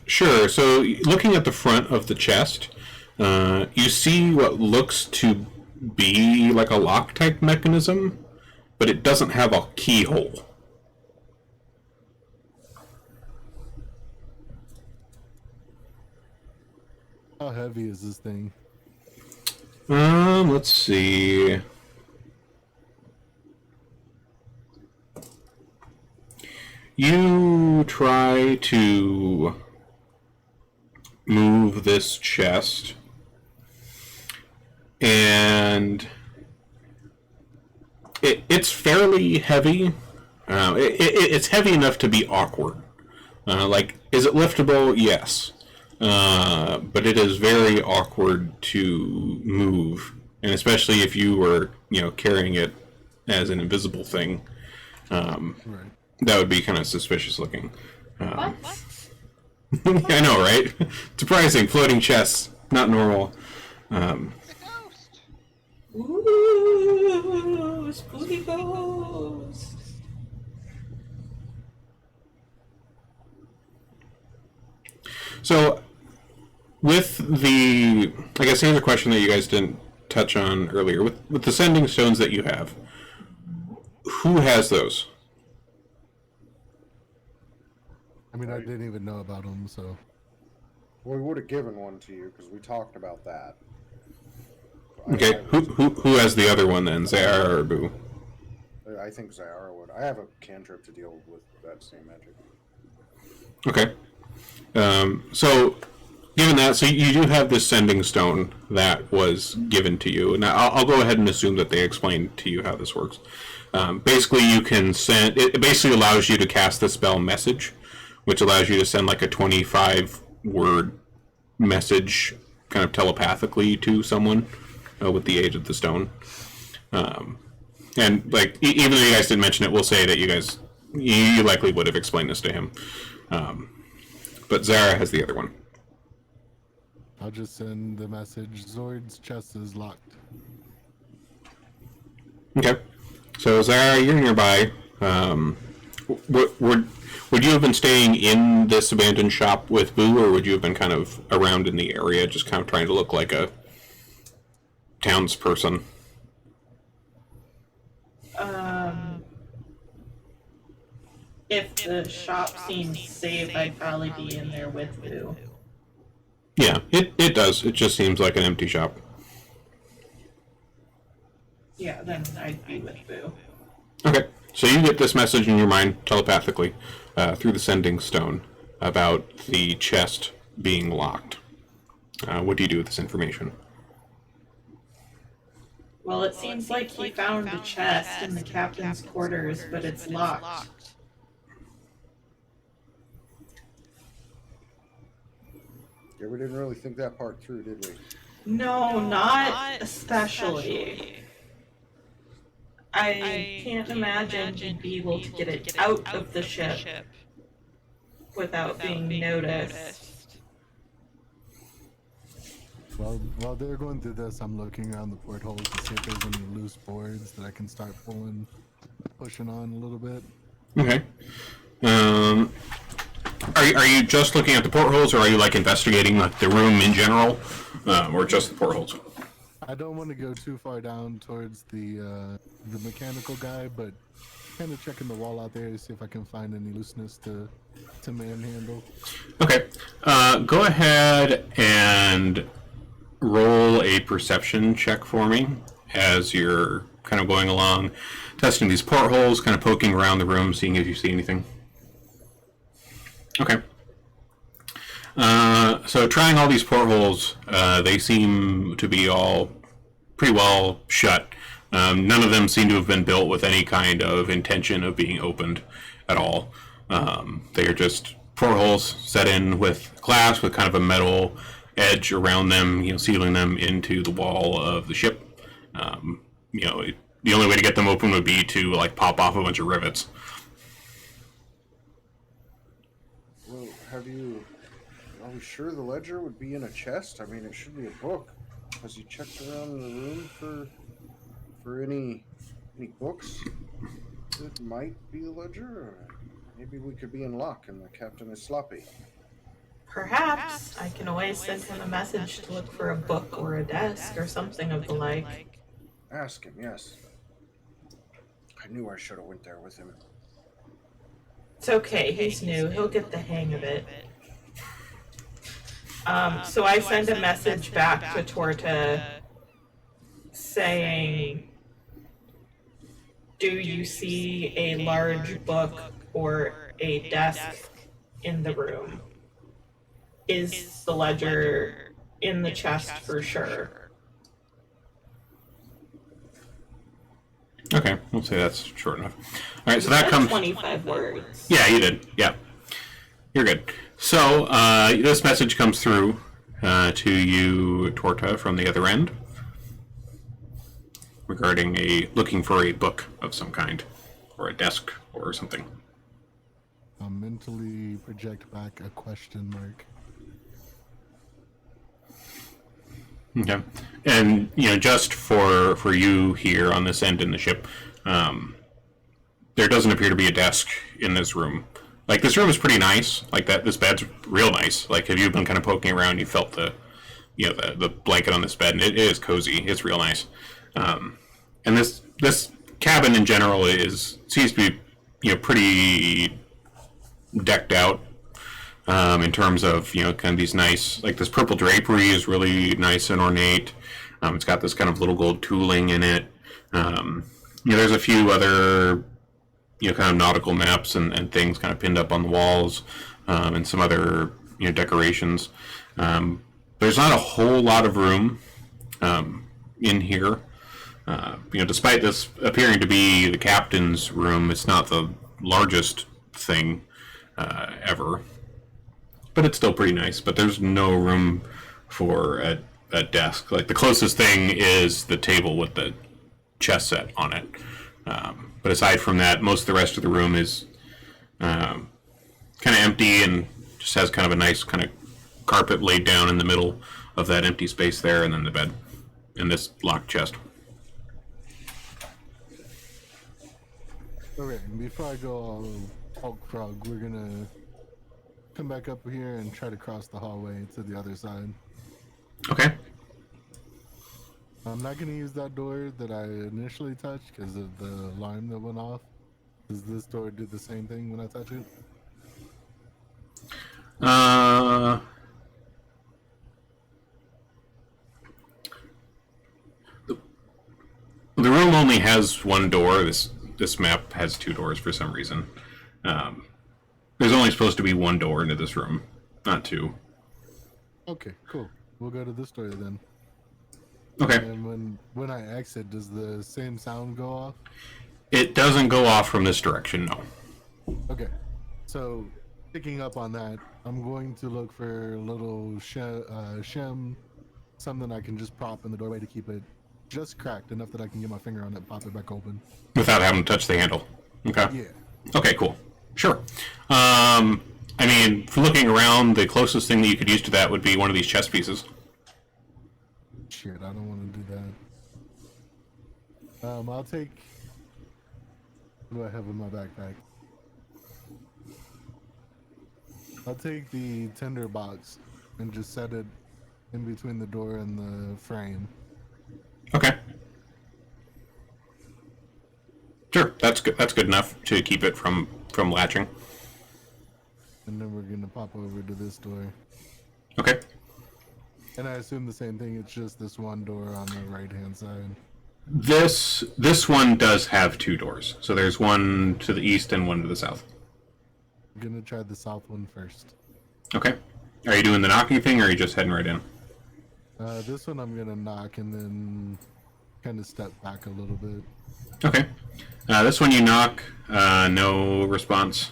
Sure. So looking at the front of the chest, you see what looks to be like a lock type mechanism, but it doesn't have a keyhole. How heavy is this thing? Let's see. You try to move this chest, and it's fairly heavy. It's heavy enough to be awkward. Like, is it liftable? Yes. But it is very awkward to move, and especially if you were, carrying it as an invisible thing, Right. that would be kind of suspicious looking. What? I know, right? Surprising, floating chests, not normal. It's a ghost. Ooh, spooky ghost. So, with the, I guess here's a question that you guys didn't touch on earlier. With the sending stones that you have, who has those? I mean, I didn't even know about them, so. Well, we would have given one to you because we talked about that. Okay, who has the other one then, Zayara or Boo? I think Zayara would. I have a cantrip to deal with that same magic. Okay. So, given that, so you do have this sending stone that was given to you. Now, I'll go ahead and assume that they explained to you how this works. Basically, you can send. It basically allows you to cast the spell message, which allows you to send like a 25-word message, kind of telepathically to someone with the aid of the stone. And like, even though you guys didn't mention it, we'll say that you likely would have explained this to him. But Zara has the other one. I'll just send the message. Zord's chest is locked. Okay. So Zara, you're nearby. Would you have been staying in this abandoned shop with Boo, or would you have been kind of around in the area, just kind of trying to look like a townsperson? If the shop seems safe, I'd probably be in there with Boo. Yeah, it does. It just seems like an empty shop. Yeah, then I'd be with Boo. Okay. So you get this message in your mind telepathically through the sending stone about the chest being locked. What do you do with this information? Well, it seems like he found the chest in the captain's quarters, but it's locked. Yeah, we didn't really think that part through, did we? No, not especially. I can't imagine he'd be able to get it out of the ship without being noticed. Well, while they're going through this, I'm looking around the portholes to see if there's any loose boards that I can start pushing on a little bit. Okay. Are you just looking at the portholes, or are you like investigating like the room in general, or just the portholes? I don't want to go too far down towards the mechanical guy, but kind of checking the wall out there to see if I can find any looseness to manhandle. Okay. Go ahead and roll a perception check for me as you're kind of going along, testing these portholes, kind of poking around the room, seeing if you see anything. Okay. So trying all these portholes, they seem to be all pretty well shut. None of them seem to have been built with any kind of intention of being opened at all. They are just portholes set in with glass with kind of a metal edge around them, sealing them into the wall of the ship. The only way to get them open would be to like pop off a bunch of rivets. Well, are we sure the ledger would be in a chest? I mean, it should be a book. Has he checked around the room for any books that might be a ledger? Or maybe we could be in luck and the captain is sloppy. Perhaps I can always send him a message to look for a book or a desk or something of the like. Ask him, yes. I knew I should have went there with him. It's okay, he's new. He'll get the hang of it. So I send a message back to Torta saying, do you see a large book or a desk in the room? Is the ledger in the chest for sure? Okay, we'll say that's short enough. All right, so that comes 25 words. Yeah, you did. Yeah, you're good. So this message comes through to you, Torta, from the other end, regarding looking for a book of some kind, or a desk, or something. I'll mentally project back a question mark. Okay, and just for you here on this end in the ship, there doesn't appear to be a desk in this room. Like, this room is pretty nice. Like, this bed's real nice. Like, if you've been kind of poking around, you felt the blanket on this bed, and it is cozy. It's real nice. And this cabin in general seems to be pretty decked out. In terms of kind of these nice, like, this purple drapery is really nice and ornate. It's got this kind of little gold tooling in it. There's a few other kind of nautical maps and things kind of pinned up on the walls, and some other decorations. There's not a whole lot of room in here. Despite this appearing to be the captain's room, it's not the largest thing ever. But it's still pretty nice. But there's no room for a desk. Like, the closest thing is the table with the chess set on it. But aside from that, most of the rest of the room is kind of empty and just has kind of a nice kind of carpet laid down in the middle of that empty space there, and then the bed and this locked chest. Okay, before I go all Hulk Frog, we're gonna come back up here and try to cross the hallway to the other side. Okay. I'm not gonna use that door that I initially touched because of the alarm that went off. Does this door do the same thing when I touch it? The room only has one door. This map has two doors for some reason. There's only supposed to be one door into this room, not two. Okay, cool. We'll go to this door then. Okay. And when I exit, does the same sound go off? It doesn't go off from this direction, no. Okay. So, picking up on that, I'm going to look for a little shim, something I can just prop in the doorway to keep it just cracked enough that I can get my finger on it and pop it back open. Without having to touch the handle. Okay. Yeah. Okay, cool. Sure. I mean, for looking around, the closest thing that you could use to that would be one of these chess pieces. Shit, I don't want to do that. I'll take... What do I have in my backpack? I'll take the tinder box and just set it in between the door and the frame. Okay. Sure. That's good. That's good enough to keep it from latching. And then we're gonna pop over to this door. Okay. And I assume the same thing. It's just this one door on the right-hand side. This one does have 2 doors. So there's one to the east and one to the south. I'm gonna try the south one first. Okay. Are you doing the knocking thing, or are you just heading right in? This one I'm gonna knock and then kind of step back a little bit. Okay. This one you knock, no response.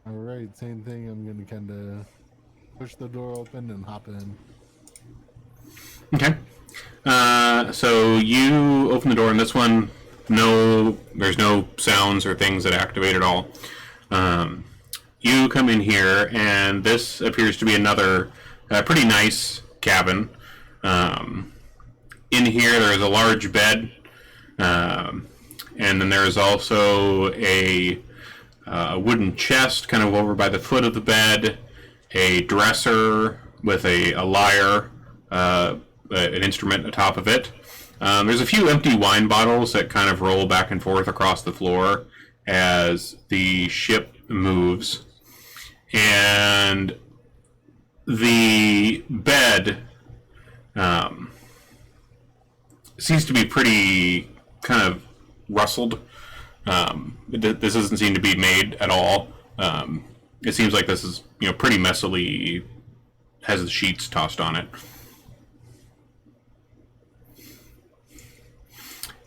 All right, same thing. I'm gonna kind of push the door open and hop in. Okay. So you open the door, and this one, there's no sounds or things that activate at all. You come in here, and this appears to be another pretty nice cabin. In here, there is a large bed, and then there is also a wooden chest kind of over by the foot of the bed, a dresser with a lyre, an instrument atop of it. There's a few empty wine bottles that kind of roll back and forth across the floor as the ship moves. And the bed seems to be pretty kind of rustled. This doesn't seem to be made at all. It seems like this is, pretty messily has the sheets tossed on it.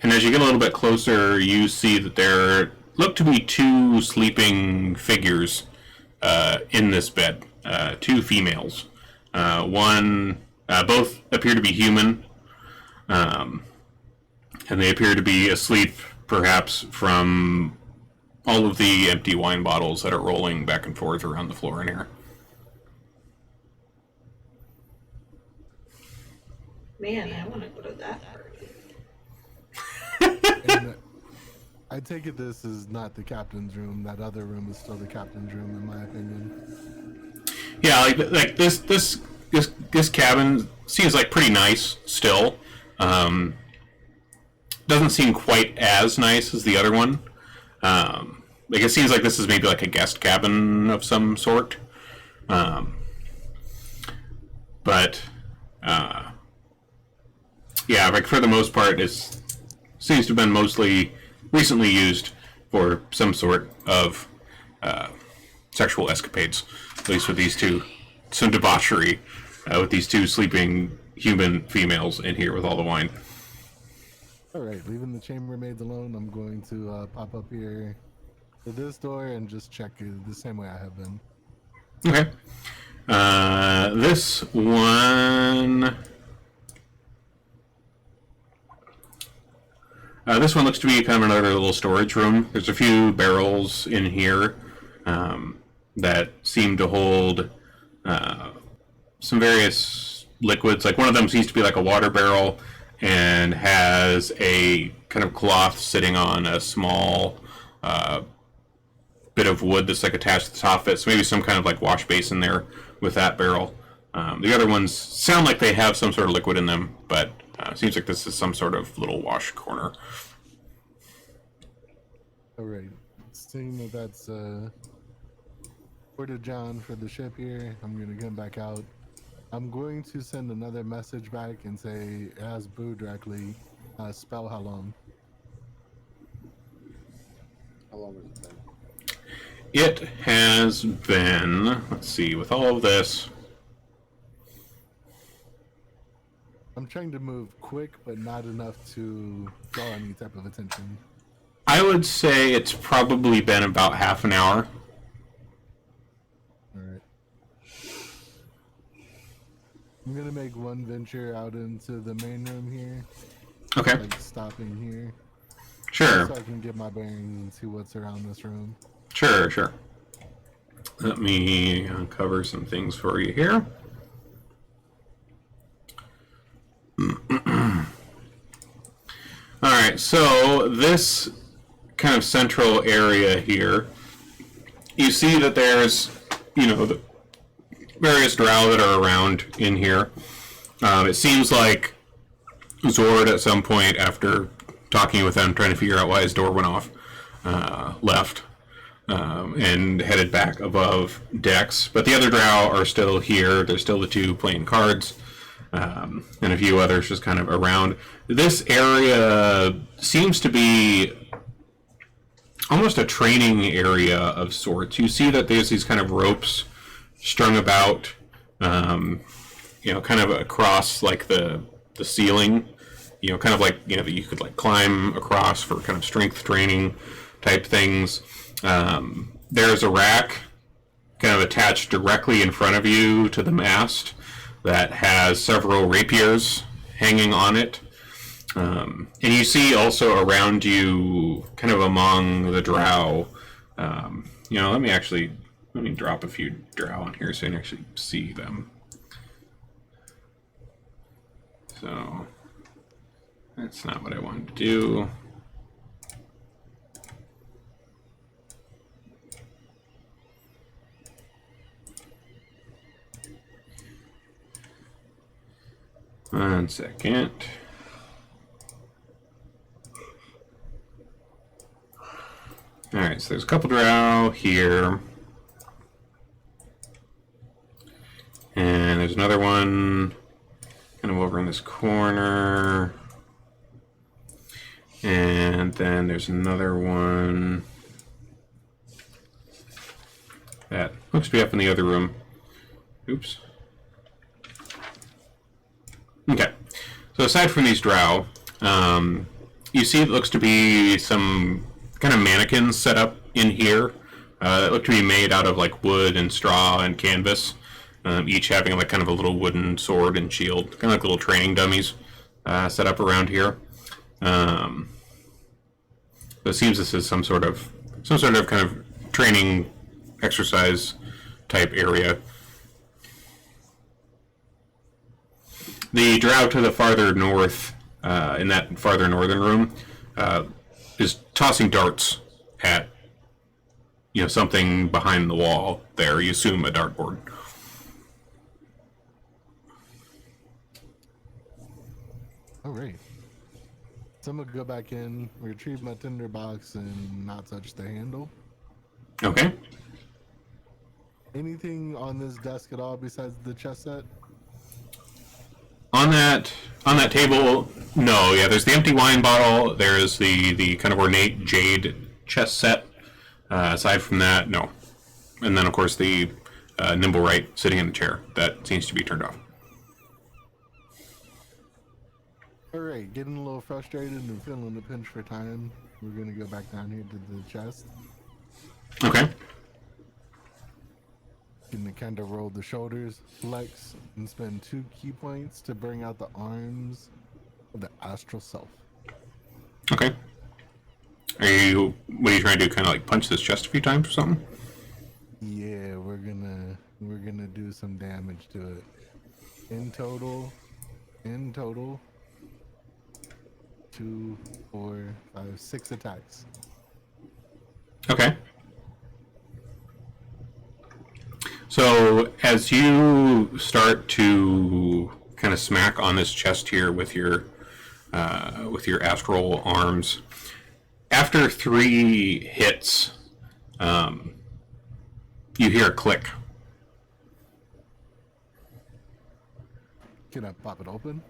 And as you get a little bit closer, you see that there look to be 2 sleeping figures in this bed. 2 females. Both appear to be human, and they appear to be asleep, perhaps from all of the empty wine bottles that are rolling back and forth around the floor in here. Man, I want to go to that party. And I take it this is not the captain's room. That other room is still the captain's room, in my opinion. Yeah, like this cabin seems like pretty nice still. Doesn't seem quite as nice as the other one. Like it seems like this is maybe like a guest cabin of some sort. But yeah, like for the most part, it seems to have been mostly recently used for some sort of sexual escapades. At least with these 2, some debauchery with these 2 sleeping human females in here with all the wine. All right, leaving the chambermaids alone, I'm going to pop up here to this door and just check it the same way I have been. Okay. This one... this one looks to be kind of another little storage room. There's a few barrels in here that seem to hold some various liquids. Like one of them seems to be like a water barrel and has a kind of cloth sitting on a small bit of wood that's like attached to the top of it. So maybe some kind of like wash basin there with that barrel. The other ones sound like they have some sort of liquid in them, but it seems like this is some sort of little wash corner. All right, seeing that that's Porta John for the ship here, I'm going to come back out. I'm going to send another message back and say, ask Boo directly, spell how long. How long has it been? It has been, let's see, with all of this, I'm trying to move quick, but not enough to draw any type of attention. I would say it's probably been about half an hour. Alright. I'm gonna make one venture out into the main room here. Okay. Like stopping here. Sure. So I can get my bearings and see what's around this room. Sure. Let me uncover some things for you here. Alright, so this kind of central area here, you see that there's, the various drow that are around in here. It seems like Zord at some point after talking with them, trying to figure out why his door went off, left, and headed back above decks. But the other drow are still here. There's still the two playing cards, and a few others just kind of around. This area seems to be almost a training area of sorts. You see that there's these kind of ropes strung about, kind of across like the ceiling, kind of like, that you could like climb across for kind of strength training type things. There's a rack kind of attached directly in front of you to the mast that has several rapiers hanging on it. And you see also around you, kind of among the drow, let me drop a few drow on here so you can actually see them. So, that's not what I wanted to do. One second. Alright, so there's a couple drow here. And there's another one kind of over in this corner. And then there's another one that looks to be up in the other room. Oops. Okay. So aside from these drow, you see it looks to be some kind of mannequins set up in here that look to be made out of like wood and straw and canvas, each having like kind of a little wooden sword and shield, kind of like little training dummies set up around here. So it seems this is some sort of kind of training exercise type area. The drow to the farther north, in that farther northern room, is tossing darts at, something behind the wall there. You assume a dartboard. All right. So I'm gonna go back in, retrieve my tinderbox, and not touch the handle. Okay. Anything on this desk at all besides the chess set? On that table, no. Yeah, there's the empty wine bottle. There's the kind of ornate jade chess set. Aside from that, no. And then, of course, the nimble right sitting in the chair. That seems to be turned off. All right, getting a little frustrated and feeling the pinch for time. We're gonna go back down here to the chest. Okay. Gonna kind of roll the shoulders, flex, and spend 2 key points to bring out the arms of the astral self. Okay. What are you trying to do? Kind of like punch this chest a few times or something? Yeah, we're gonna do some damage to it. In total, 2, 4, 5, 6 attacks. Okay. So as you start to kind of smack on this chest here with your astral arms, after 3 hits, you hear a click. Can I pop it open?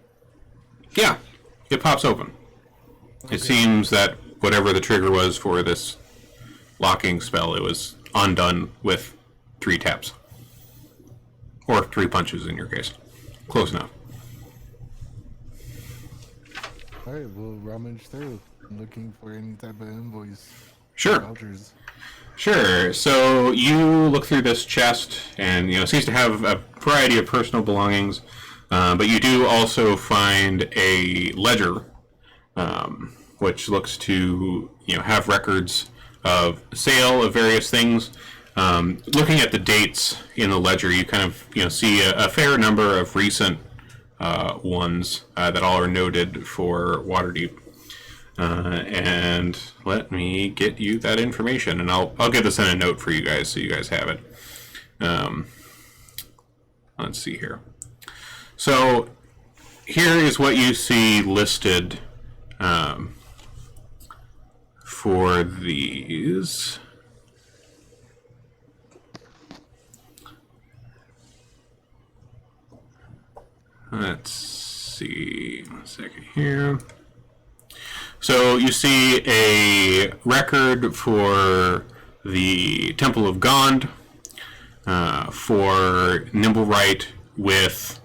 Yeah, it pops open. Okay. It seems that whatever the trigger was for this locking spell, it was undone with 3 taps. Or 3 punches in your case. Close enough. Alright, we'll rummage through, looking for any type of invoice. Sure. Vouchers. Sure. So you look through this chest, and it seems to have a variety of personal belongings, but you do also find a ledger, which looks to have records of sale of various things. Looking at the dates in the ledger, you kind of see a fair number of recent ones that all are noted for Waterdeep. And let me get you that information, and I'll get this in a note for you guys so you guys have it. Let's see here. So here is what you see listed for these. Let's see, 1 second here. So you see a record for the Temple of Gond, for Nimblewright with,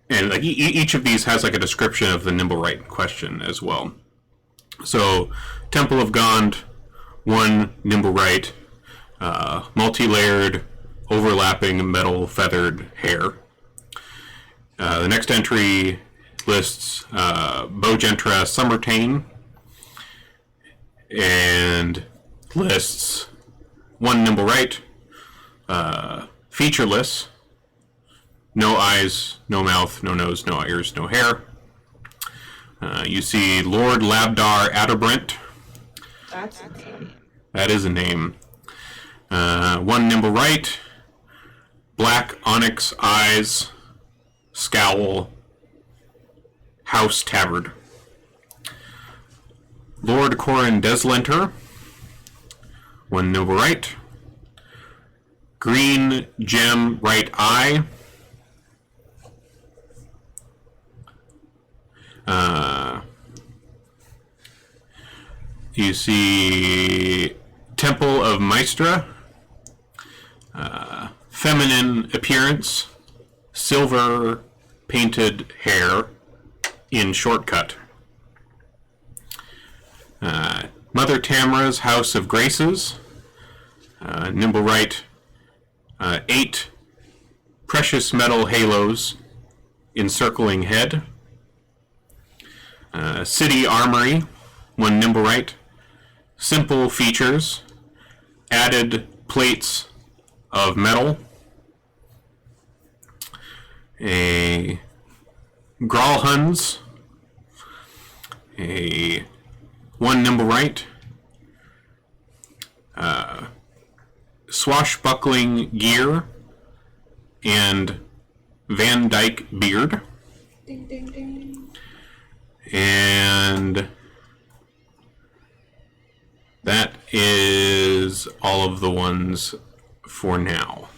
and like each of these has like a description of the Nimblewright in question as well. So Temple of Gond, 1 Nimblewright, multi-layered, overlapping metal feathered hair. The next entry lists Bogentra Summertane, and lists 1 Nimblewright, featureless, no eyes, no mouth, no nose, no ears, no hair. You see Lord Labdar Adderbrent. That's a name. That is a name. 1 Nimblewright, black onyx eyes, scowl, house tabard. Lord Corin Deslenter, 1 Nimblewright, green gem right eye, you see Temple of Maestra, feminine appearance, silver painted hair in shortcut. Mother Tamara's House of Graces, Nimblewright, 8 precious metal halos encircling head. City Armory, 1 Nimblewright, simple features, added plates of metal. A Gralhuns, a 1 Nimblewright, swashbuckling gear, and Van Dyke beard. Ding, ding, ding. And that is all of the ones for now.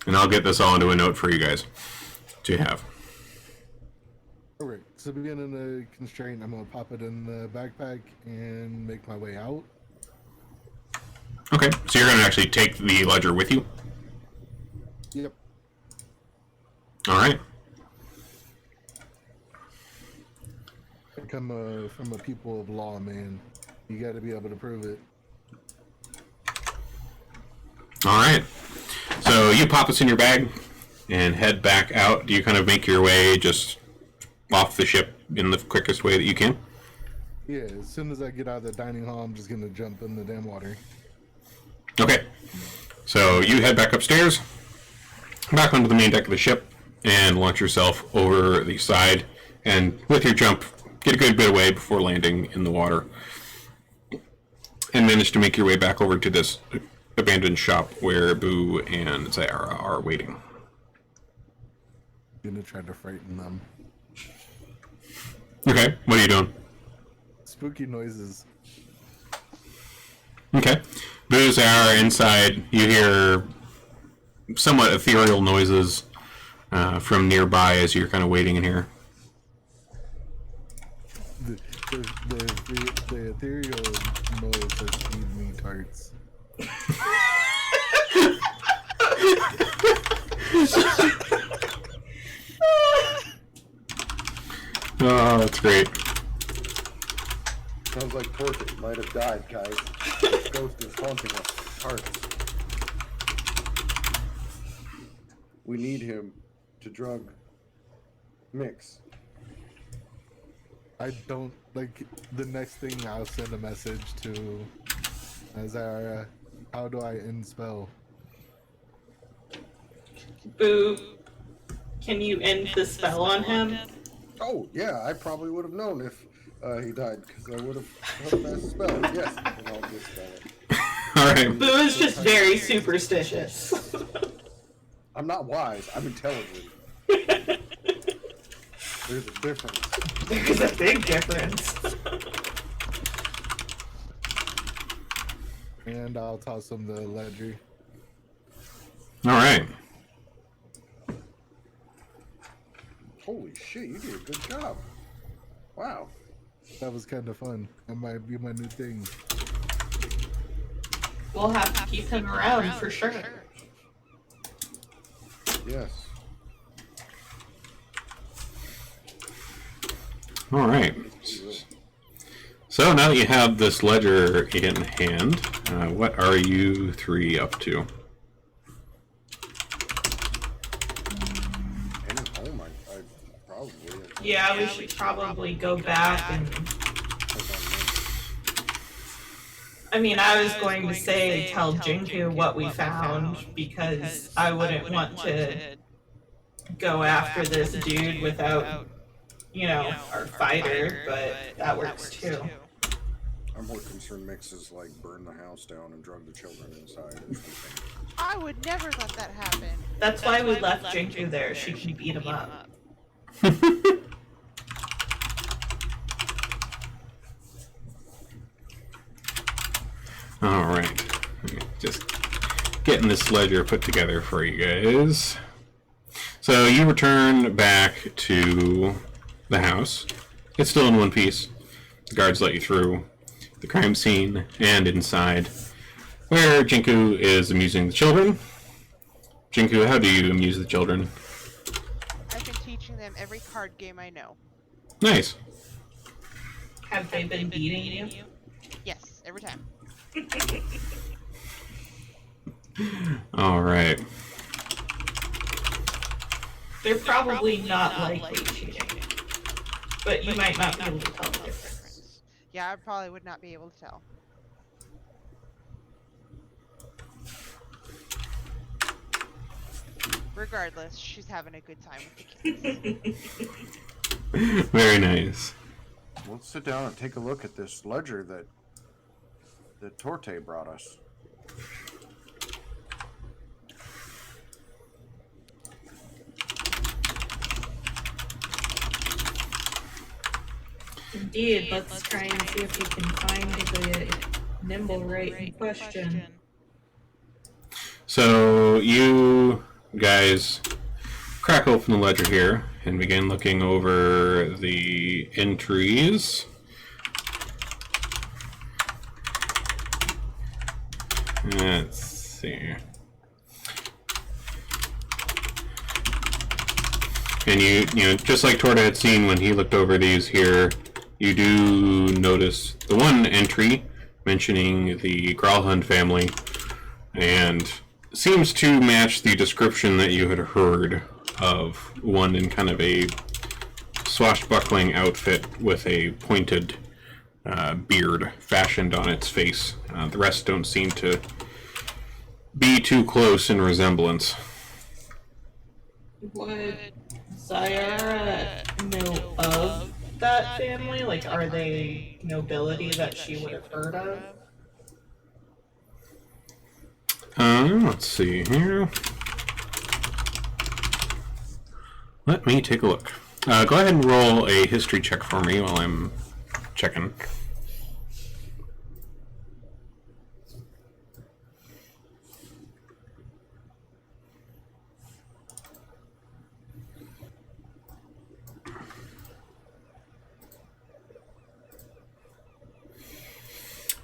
And I'll get this all into a note for you guys to have. Alright, so beginning the constraint, I'm gonna pop it in the backpack and make my way out. Okay, so you're going to actually take the ledger with you? Yep. Alright. I come from a people of law, man. You gotta be able to prove it. Alright. So you pop this in your bag and head back out. Do you kind of make your way just off the ship in the quickest way that you can? Yeah, as soon as I get out of the dining hall, I'm just gonna jump in the damn water. Okay. So you head back upstairs, back onto the main deck of the ship, and launch yourself over the side. And with your jump, get a good bit away before landing in the water. And manage to make your way back over to this abandoned shop where Boo and Zayara are waiting. I'm gonna try to frighten them. Okay, what are you doing? Spooky noises. Okay. Boo, Zayara, inside, you hear somewhat ethereal noises from nearby as you're kind of waiting in here. The ethereal noise has feed me tarts. Oh, that's great. Sounds like Porkit might have died, guys. This ghost is haunting us. Hearts. We need him to drug mix. I don't like the next thing. I'll send a message to Zara. How do I end spell? Boo, can you end the spell on him? Oh, yeah, I probably would have known if he died, because I would have held that spell. Yes, and I'll dispel it. Alright. Boo is just very superstitious. I'm not wise, I'm intelligent. There's a difference. There's a big difference. And I'll toss him the ledger. All right. Holy shit, you did a good job. Wow. That was kind of fun. That might be my new thing. We'll have to keep him around for sure. Yes. All right. So now that you have this ledger in hand, what are you three up to? Heading home, I probably. Yeah, we should probably go back and. I mean, I was going to say tell Jinku what we found because I wouldn't want to go after this dude without, our fighter, but that works too. I'm more concerned Mixes like burn the house down and drug the children inside or something. I would never let that happen. That's why we left Jinku there. She can beat him up. All right. Just getting this ledger put together for you guys. So you return back to the house. It's still in one piece. The guards let you through the crime scene and inside, where Jinku is amusing the children. Jinku, how do you amuse the children? I've been teaching them every card game I know. Nice. Have they been beating you? Yes, every time. All right. They're probably not likely cheating, but you might not be able to tell the difference. Yeah, I probably would not be able to tell. Regardless, she's having a good time with the kids. Very nice. Let's sit down and take a look at this ledger that Torte brought us. Indeed, let's try and see if we can find the nimble right in question. So you guys crack open the ledger here and begin looking over the entries. Let's see. And you just like Torta had seen when he looked over these here, you do notice the one entry mentioning the Gralhund family, and seems to match the description that you had heard of one in kind of a swashbuckling outfit with a pointed beard fashioned on its face. The rest don't seem to be too close in resemblance. Would Zyara know of that family? Like, are they nobility that she would have heard of? Let's see here. Let me take a look. Go ahead and roll a history check for me while I'm checking.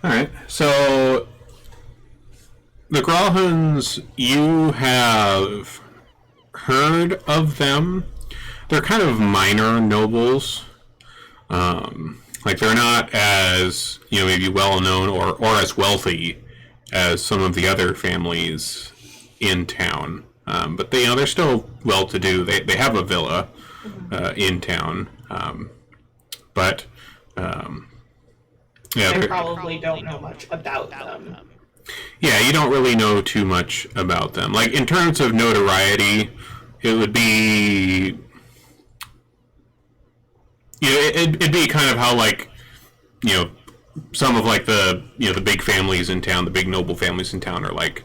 Alright, so the Gralhuns, you have heard of them. They're kind of minor nobles. Like, they're not as, maybe well known or as wealthy as some of the other families in town. But they're still well to do. They have a villa in town. But yeah, I probably don't know much about them. Yeah, you don't really know too much about them. Like, in terms of notoriety, it would be... it'd be kind of how, like, some of, like, the big families in town, the big noble families in town are, like,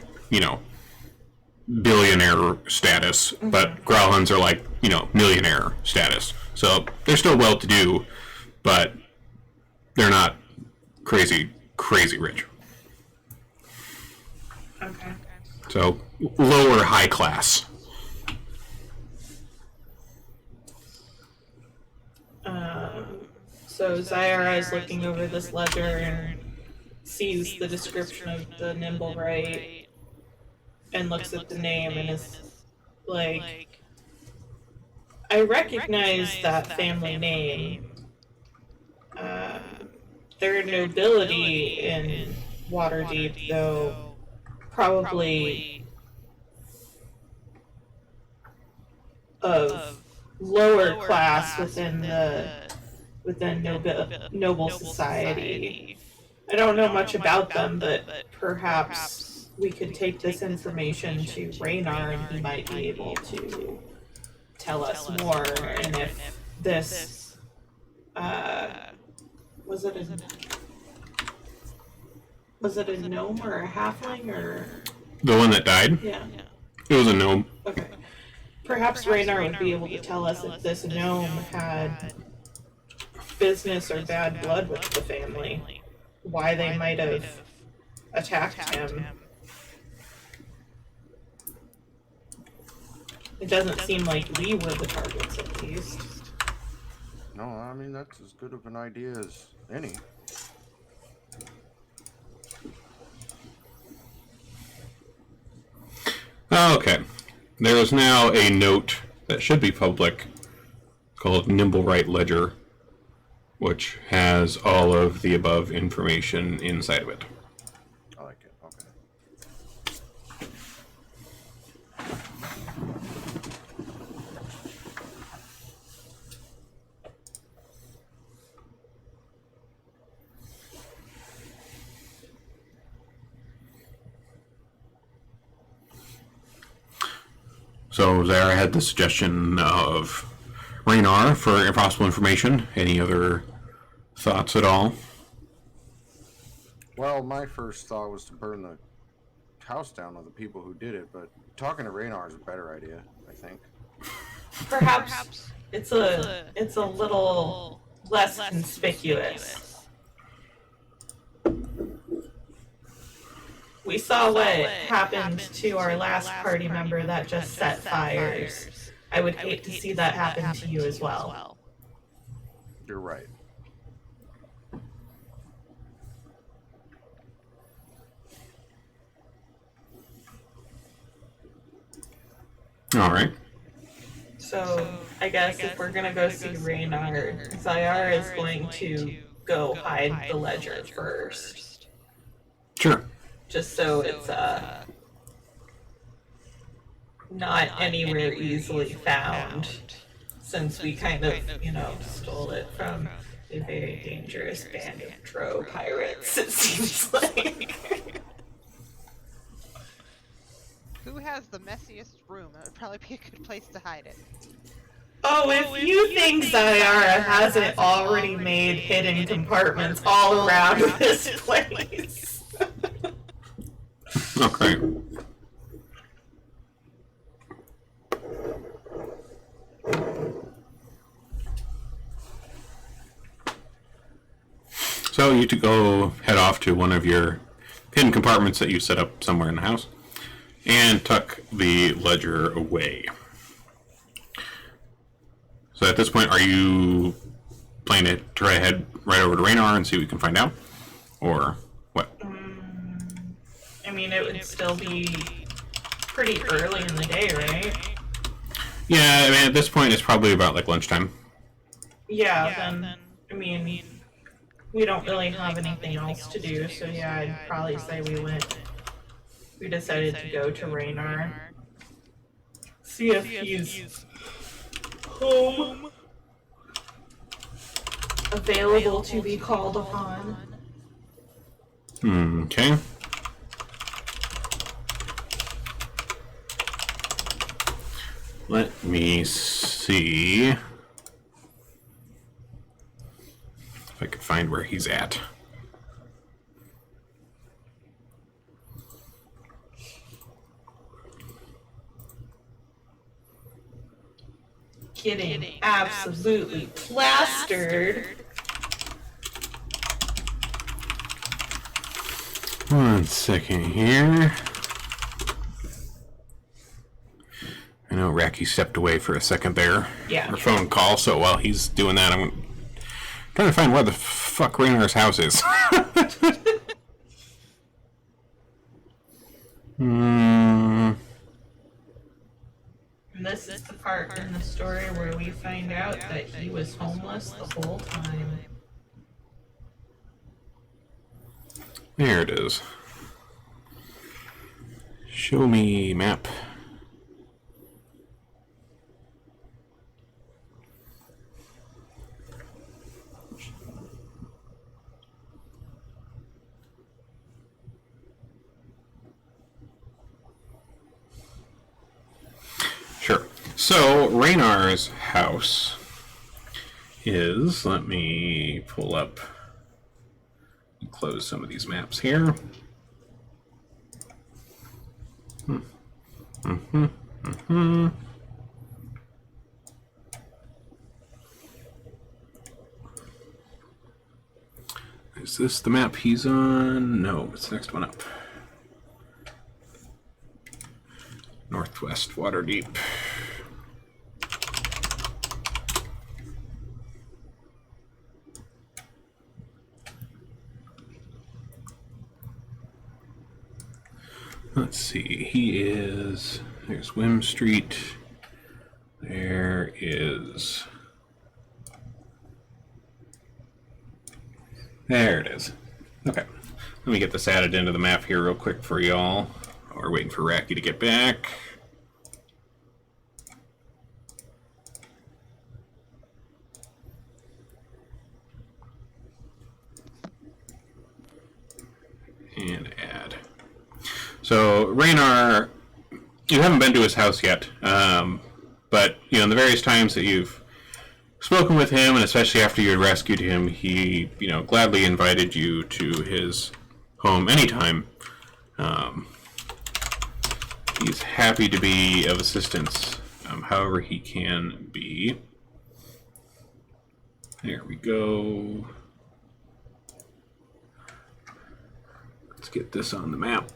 billionaire status, but Growlhuns are, like, millionaire status. So they're still well-to-do, but they're not crazy rich. Okay. So lower high class. So Zyara is looking over this ledger and sees the description of the Nimblewright and looks at the name and is like, I recognize that family name. Their nobility in Waterdeep, though, probably of lower class within noble society. I don't know much about them, but perhaps we could take this information to Raynar and he might be able to tell us more. And if this, was it a gnome or a halfling or? The one that died? Yeah. It was a gnome. Okay. Perhaps Raynar would be able to tell us if this gnome had business or bad blood with the family. Why they might have attacked him. It doesn't seem like we were the targets, at least. No, I mean, that's as good of an idea as any. Okay. There is now a note that should be public called Nimblewright Ledger, which has all of the above information inside of it. I like it. Okay. So Zara had the suggestion of Raynar for possible information. Any other thoughts at all? Well, my first thought was to burn the house down with the people who did it, but talking to Raynar is a better idea, I think. Perhaps it's a little less conspicuous. We saw what happened to our last party member that just set fires. I would hate to see that happen to you as well. You're right. All right. So I guess if we're gonna go see Raynar, Zyara is going to go hide the ledger first. Sure. Just so it's not anywhere easily found, since we kind of, stole it from a very dangerous band of Drow pirates, it seems like. Who has the messiest room? That would probably be a good place to hide it. Oh, if you think Zyara hasn't already made hidden compartments all around this place. Okay. So you to go head off to one of your hidden compartments that you set up somewhere in the house and tuck the ledger away. So at this point, are you planning to try to head right over to Raynar and see what you can find out? Or what? I mean, it would still be pretty early in the day, right? Yeah, I mean, at this point, it's probably about like lunchtime. Yeah, then, I mean, we don't really have anything else to do, so yeah, I'd probably say we decided to go to Raynar. See if he's home, available to be called upon. Okay. Let me see if I can find where he's at. getting absolutely plastered. One second here. I know Racky stepped away for a second there. Yeah. For a phone call, so while he's doing that, I'm trying to find where the fuck Raynar's house is. And this is the part in the story where we find out that he was homeless the whole time. There it is. Show me map. Sure. So, Raynar's house is, let me pull up and close some of these maps here. Is this the map he's on? No, it's the next one up. Northwest Waterdeep. Let's see, he is, there's Wim Street, there is, there it is. Okay, let me get this added into the map here real quick for y'all. We're waiting for Racky to get back. And add. So, Raynar, you haven't been to his house yet, but, you know, in the various times that you've spoken with him, and especially after you had rescued him, he, you know, gladly invited you to his home anytime. He's happy to be of assistance, however he can be. There we go. Let's get this on the map.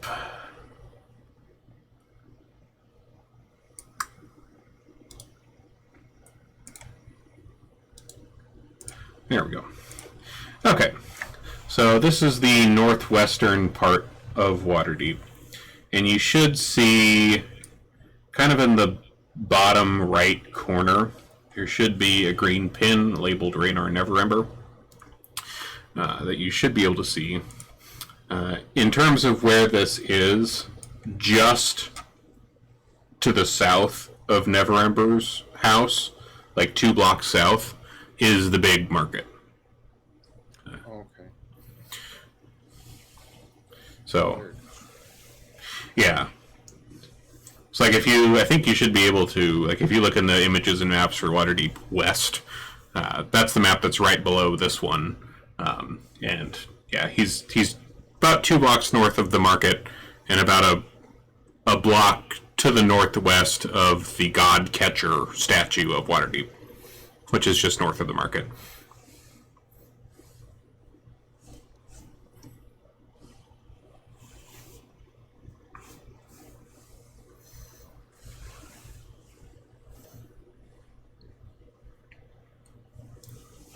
There we go. Okay, so this is the northwestern part of Waterdeep. And you should see, kind of in the bottom right corner, there should be a green pin labeled Raynar Neverember that you should be able to see. In terms of where this is, just to the south of Neverember's house, like 2 blocks south, is the big market. Okay. So, yeah. It's like if you, I think you should be able to, like if you look in the images and maps for Waterdeep West, that's the map that's right below this one. And yeah, he's about 2 blocks north of the market and about a block to the northwest of the God Catcher statue of Waterdeep, which is just north of the market.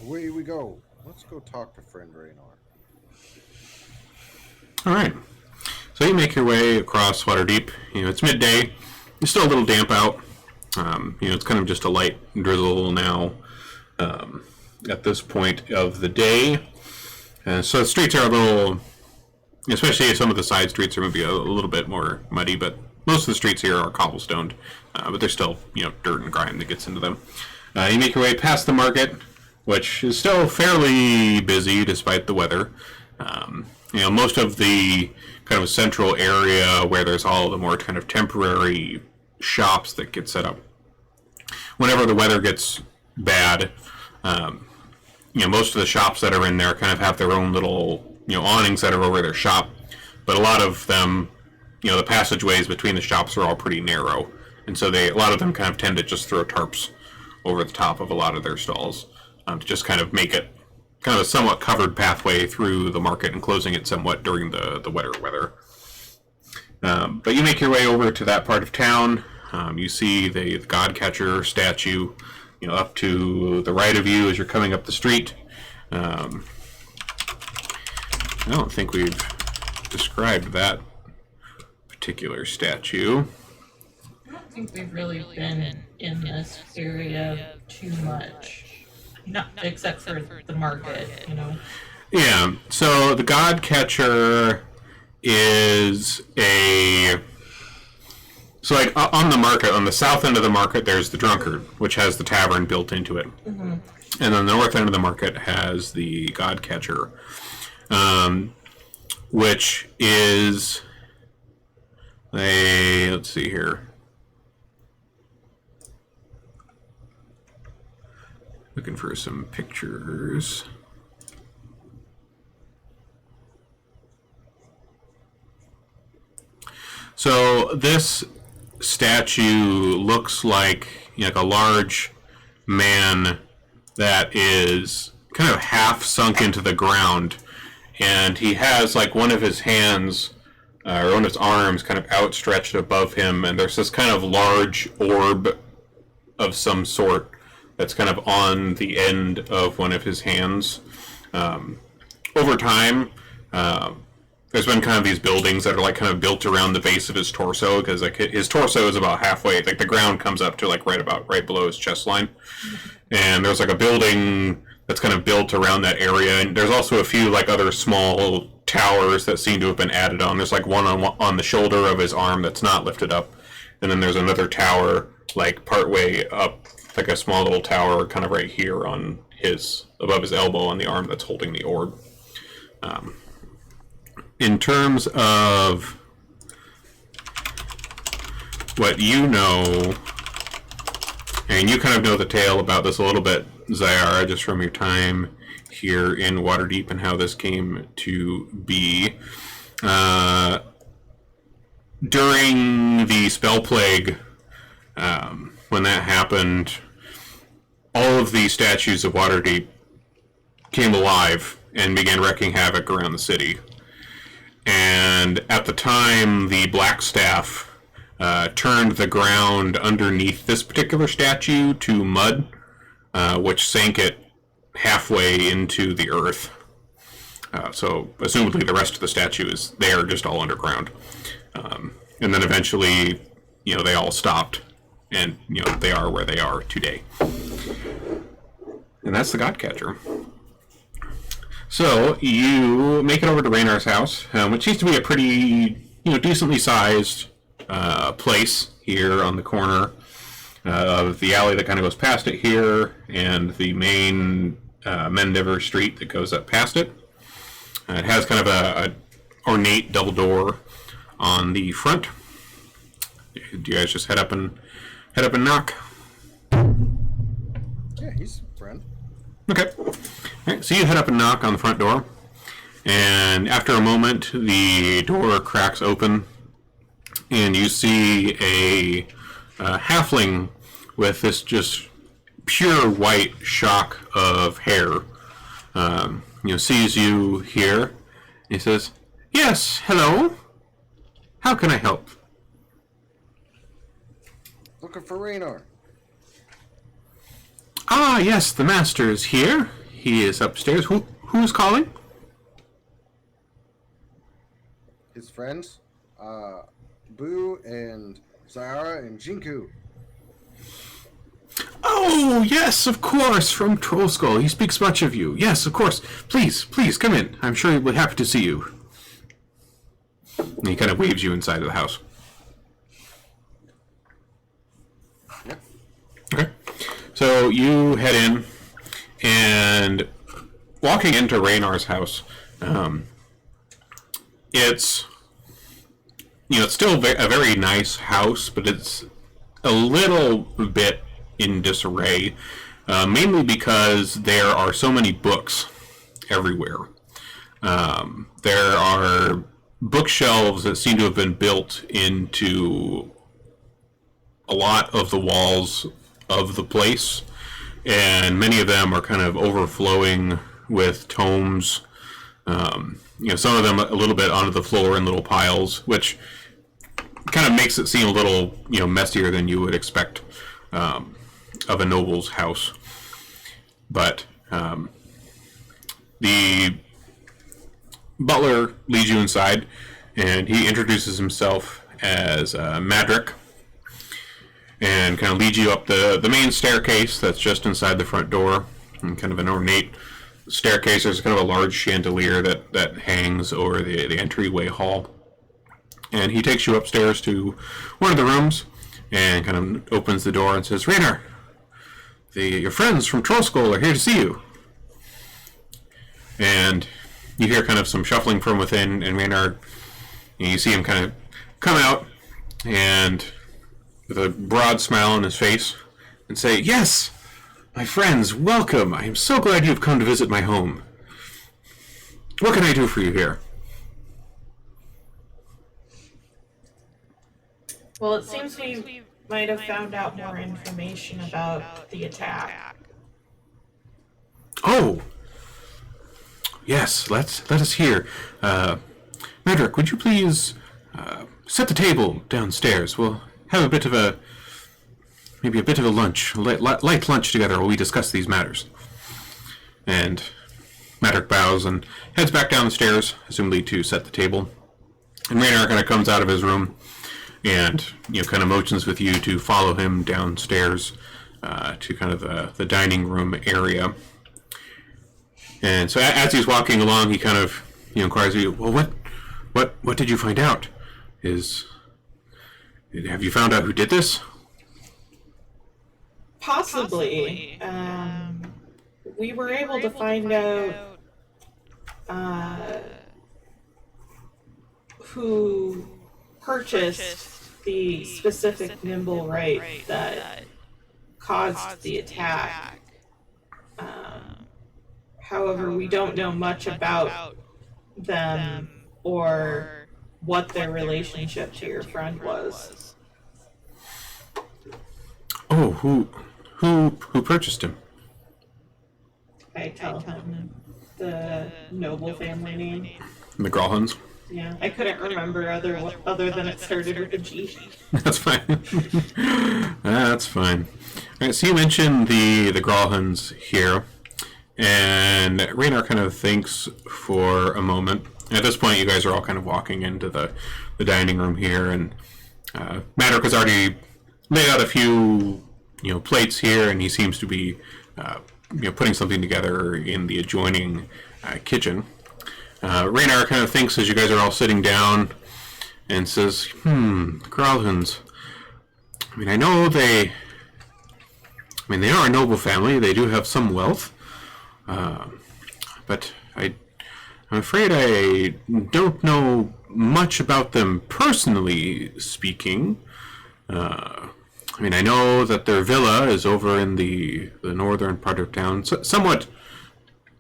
Away we go. Let's go talk to friend Raynar. All right. So you make your way across Waterdeep. You know, it's midday. It's still a little damp out. You know, it's kind of just a light drizzle now at this point of the day. So the streets are a little, especially some of the side streets are maybe a little bit more muddy, but most of the streets here are cobblestoned, but there's still, you know, dirt and grime that gets into them. You make your way past the market, which is still fairly busy despite the weather. You know, most of the kind of central area where there's all the more kind of temporary shops that get set up. Whenever the weather gets bad, you know, most of the shops that are in there kind of have their own little, you know, awnings that are over their shop. But a lot of them, you know, the passageways between the shops are all pretty narrow. And so a lot of them kind of tend to just throw tarps over the top of a lot of their stalls to just kind of make it kind of a somewhat covered pathway through the market and closing it somewhat during the wetter weather. But you make your way over to that part of town. You see the Godcatcher statue, up to the right of you as you're coming up the street. I don't think we've described that particular statue. I don't think we've really been in this area too much. Not except for the market, Yeah, so the Godcatcher is so like on the market, on the south end of the market, there's the Drunkard, which has the tavern built into it. Mm-hmm. And on the north end of the market has the Godcatcher, which is let's see here. Looking for some pictures. So this statue looks like a large man that is kind of half sunk into the ground, and he has like one of his hands or one of his arms kind of outstretched above him, and there's this kind of large orb of some sort that's kind of on the end of one of his hands. Over time, there's been kind of these buildings that are like kind of built around the base of his torso, because like his torso is about halfway, like the ground comes up to like right below his chest line, and there's like a building that's kind of built around that area, and there's also a few like other small towers that seem to have been added on. There's like one on the shoulder of his arm that's not lifted up, and then there's another tower like partway up, like a small little tower kind of right here on above his elbow on the arm that's holding the orb. In terms of what you know, and you kind of know the tale about this a little bit, Zyara, just from your time here in Waterdeep and how this came to be. During the Spell Plague, when that happened, all of the statues of Waterdeep came alive and began wreaking havoc around the city. And at the time, the Blackstaff turned the ground underneath this particular statue to mud, which sank it halfway into the earth. So, assumably, the rest of the statue is there, just all underground. And then eventually, they all stopped, and, they are where they are today. And that's the Godcatcher. So, you make it over to Raynar's house, which seems to be a pretty, decently sized place here on the corner of the alley that kind of goes past it here, and the main Mendiver Street that goes up past it. It has kind of a ornate double door on the front. Do you guys just head up and knock? Yeah, he's a friend. Okay. All right, so you head up and knock on the front door, and after a moment, the door cracks open, and you see a halfling with this just pure white shock of hair. Sees you here. He says, "Yes, hello. How can I help?" Looking for Raynar. "Ah, yes, the master is here. He is upstairs. Who's calling?" His friends, Boo and Zara and Jinku. "Oh, yes, of course, from Trollskull. He speaks much of you. Yes, of course. Please, come in. I'm sure he'll be happy to see you." And he kind of waves you inside of the house. Yep. Okay. So you head in, and walking into Raynar's house, it's still a very nice house, but it's a little bit in disarray, mainly because there are so many books everywhere. There are bookshelves that seem to have been built into a lot of the walls of the place, and many of them are kind of overflowing with tomes. Some of them a little bit onto the floor in little piles, which kind of makes it seem a little, messier than you would expect of a noble's house. But the butler leads you inside, and he introduces himself as Madrick, and kind of leads you up the main staircase that's just inside the front door, and kind of an ornate staircase. There's kind of a large chandelier that hangs over the entryway hall. And he takes you upstairs to one of the rooms and kind of opens the door and says, Raynor, your friends from Trollskull are here to see you. And you hear kind of some shuffling from within, and Raynor, you see him kind of come out and with a broad smile on his face and say, Yes, my friends, welcome. I am so glad you've come to visit my home. What can I do for you here? Well, it seems we might have found out more information about the attack. Oh! Yes, let us hear. Madrick, would you please set the table downstairs? We'll have a bit of a lunch, light lunch together while we discuss these matters. And Madrick bows and heads back down the stairs, assumably to set the table. And Raynor kind of comes out of his room and kind of motions with you to follow him downstairs to kind of the dining room area. And so as he's walking along, he kind of inquires of you, well, what did you find out? Have you found out who did this? Possibly. We were able to find out who purchased the specific nimble right that caused the attack. However, we don't know much about them or what their relationship to your friend was. Oh, who purchased him? I tell him the noble family name. The Grallhans? Yeah, I couldn't remember other than it started with a G. That's fine. That's fine. All right, so you mentioned the Grallhans here, and Raynor kind of thinks for a moment. At this point, you guys are all kind of walking into the dining room here, and Madrick has already laid out a few plates here, and he seems to be putting something together in the adjoining kitchen. Raynor kind of thinks as you guys are all sitting down and says, Grallhans. I mean, I know they are a noble family. They do have some wealth. But I'm afraid I don't know much about them personally speaking. I know that their villa is over in the northern part of town, somewhat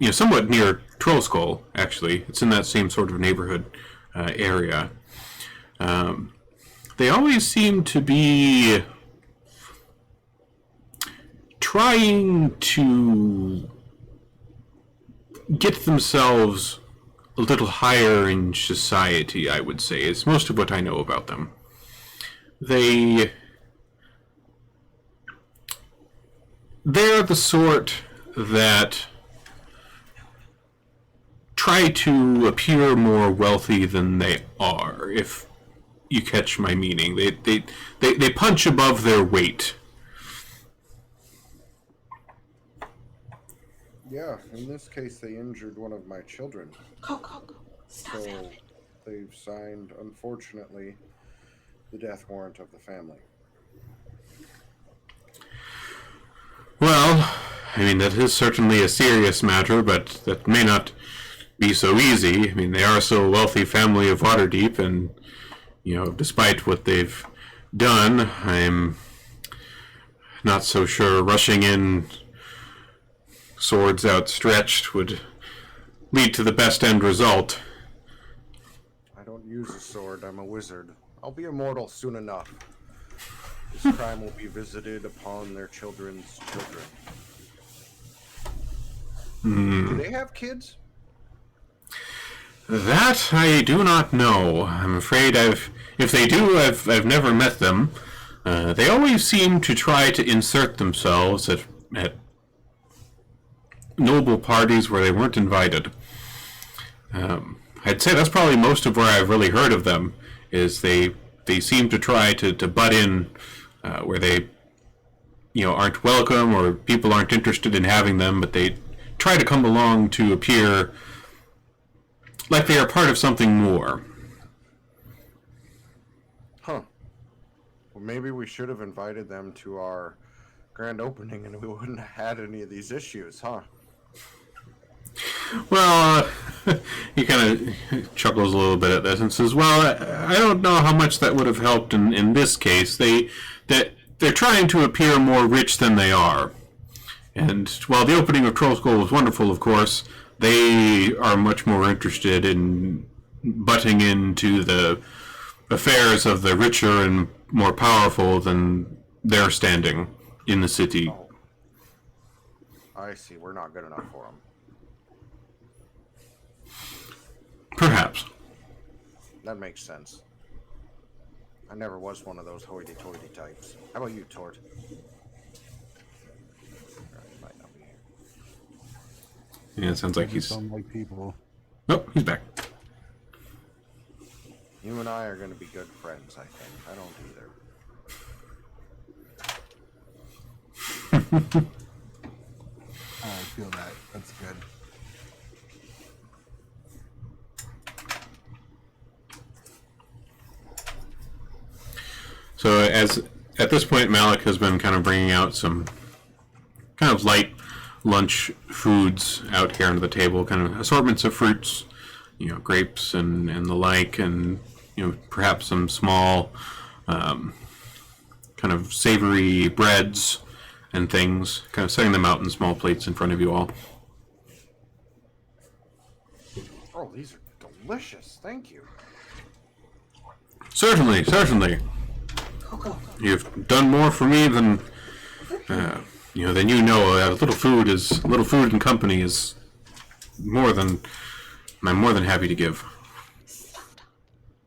near Trollskull, actually. It's in that same sort of neighborhood area. They always seem to be trying to get themselves a little higher in society, I would say. It's most of what I know about them. They're the sort that try to appear more wealthy than they are, if you catch my meaning. They punch above their weight. Yeah, in this case, they injured one of my children. Go. Stop So it. they've signed, unfortunately, the death warrant of the family. Well, that is certainly a serious matter, but that may not be so easy. They are so a wealthy family of Waterdeep, and, despite what they've done, I'm not so sure rushing in swords outstretched would lead to the best end result. I don't use a sword, I'm a wizard. I'll be immortal soon enough. This crime will be visited upon their children's children. Do they have kids? That I do not know. I'm afraid if they do, I've never met them. They always seem to try to insert themselves at noble parties where they weren't invited. I'd say that's probably most of where I've really heard of them, is they seem to try to butt in where they aren't welcome or people aren't interested in having them, but they try to come along to appear like they are part of something more. Huh. Well, maybe we should have invited them to our grand opening and we wouldn't have had any of these issues, huh? Well, he kind of chuckles a little bit at this and says, "Well, I don't know how much that would have helped in this case. They're trying to appear more rich than they are. And while the opening of Troll Skull was wonderful, of course, they are much more interested in butting into the affairs of the richer and more powerful than their standing in the city." Oh, I see. We're not good enough for them. Perhaps. That makes sense. I never was one of those hoity-toity types. How about you, Tort? He might not be here. Yeah, it sounds like Doesn't he's... sound like people. Oh, he's back. You and I are going to be good friends, I think. I don't either. I feel that. That's good. So at this point, Malik has been kind of bringing out some kind of light lunch foods out here onto the table, kind of assortments of fruits, grapes and the like, and perhaps some small kind of savory breads and things, kind of setting them out in small plates in front of you all. Oh, these are delicious. Thank you. Certainly, certainly. You've done more for me than than you know. Little food and company is more than I'm more than happy to give.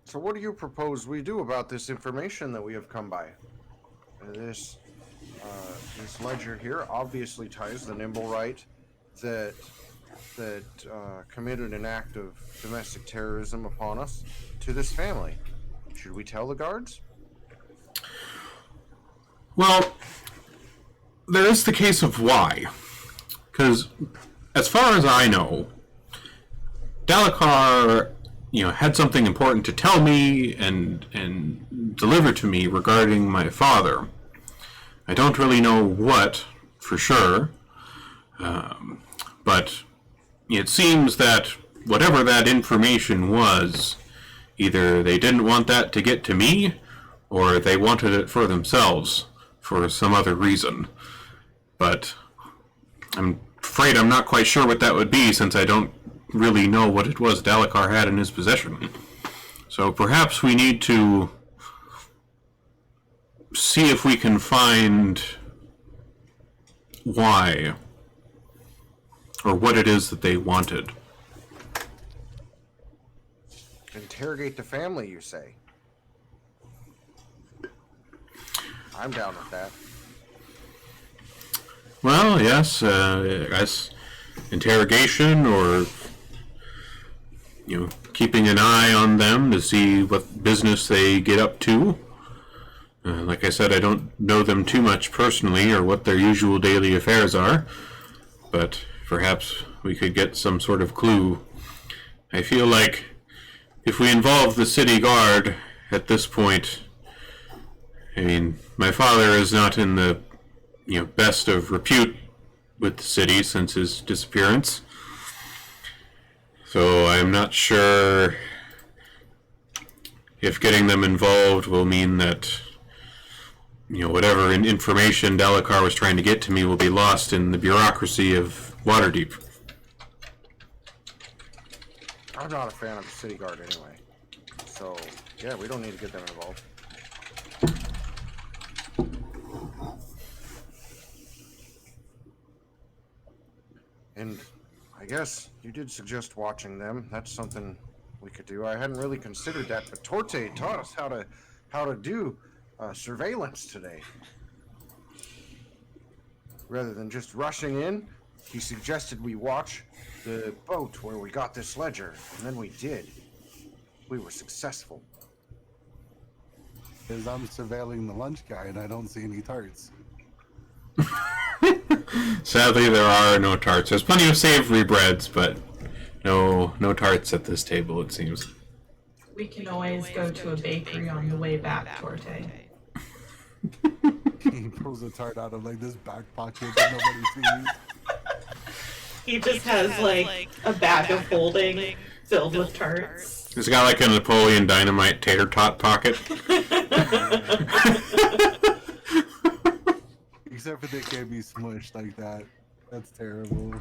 So what do you propose we do about this information that we have come by? This ledger here obviously ties the Nimblewright that committed an act of domestic terrorism upon us to this family. Should we tell the guards? Well, there is the case of why. Because, as far as I know, Dalakar, had something important to tell me and deliver to me regarding my father. I don't really know what, for sure, but it seems that whatever that information was, either they didn't want that to get to me, or they wanted it for themselves, for some other reason. But I'm afraid I'm not quite sure what that would be, since I don't really know what it was Dalakar had in his possession. So perhaps we need to see if we can find why, or what it is that they wanted. Interrogate the family, you say? I'm down with that. Well, yes, I guess interrogation, or keeping an eye on them to see what business they get up to. Like I said, I don't know them too much personally, or what their usual daily affairs are, but perhaps we could get some sort of clue. I feel like if we involve the city guard at this point, my father is not in the best of repute with the city since his disappearance. So I'm not sure if getting them involved will mean that whatever information Dalakar was trying to get to me will be lost in the bureaucracy of Waterdeep. I'm not a fan of the city guard anyway. So, yeah, we don't need to get them involved. And yes, you did suggest watching them. That's something we could do. I hadn't really considered that, but Torte taught us how to do surveillance today. Rather than just rushing in, he suggested we watch the boat where we got this ledger, and then we did. We were successful. Because I'm surveilling the lunch guy and I don't see any tarts. Sadly, there are no tarts. There's plenty of savory breads, but no tarts at this table, it seems. We can always go to a bakery on the way back, Torte. He pulls a tart out of like this back pocket that nobody sees. He just has like a bag of holding filled with tarts. He's got like a Napoleon Dynamite tater tot pocket. Except for they can't be smushed like that. That's terrible.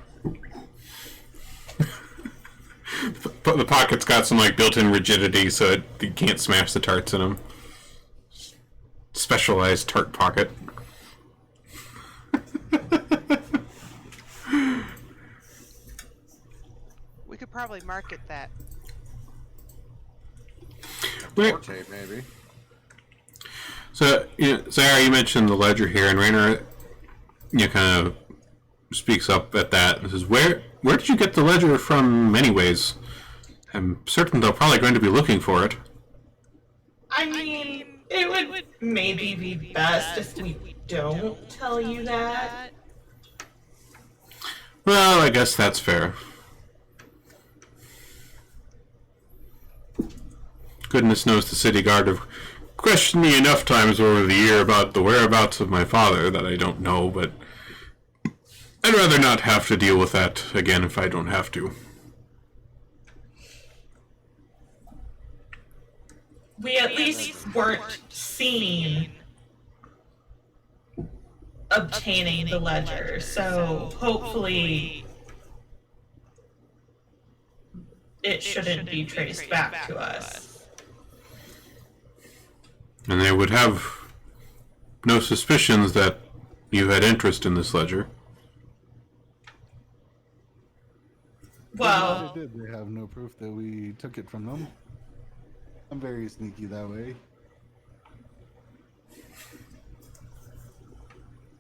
But the pocket's got some like built-in rigidity, so you can't smash the tarts in them. Specialized tart pocket. We could probably market that. Wait. Torte, maybe. So, Sarah, you mentioned the ledger here, and Rainer, kind of speaks up at that and says, "Where did you get the ledger from, anyways? I'm certain they're probably going to be looking for it." I mean, it would maybe be best if we don't tell you that. Well, I guess that's fair. Goodness knows the city guard have questioned me enough times over the year about the whereabouts of my father that I don't know, but I'd rather not have to deal with that again if I don't have to. We at least weren't seen obtaining the ledger, so hopefully it shouldn't be traced back to us. And they would have no suspicions that you had interest in this ledger. Well, They did. They have no proof that we took it from them. I'm very sneaky that way.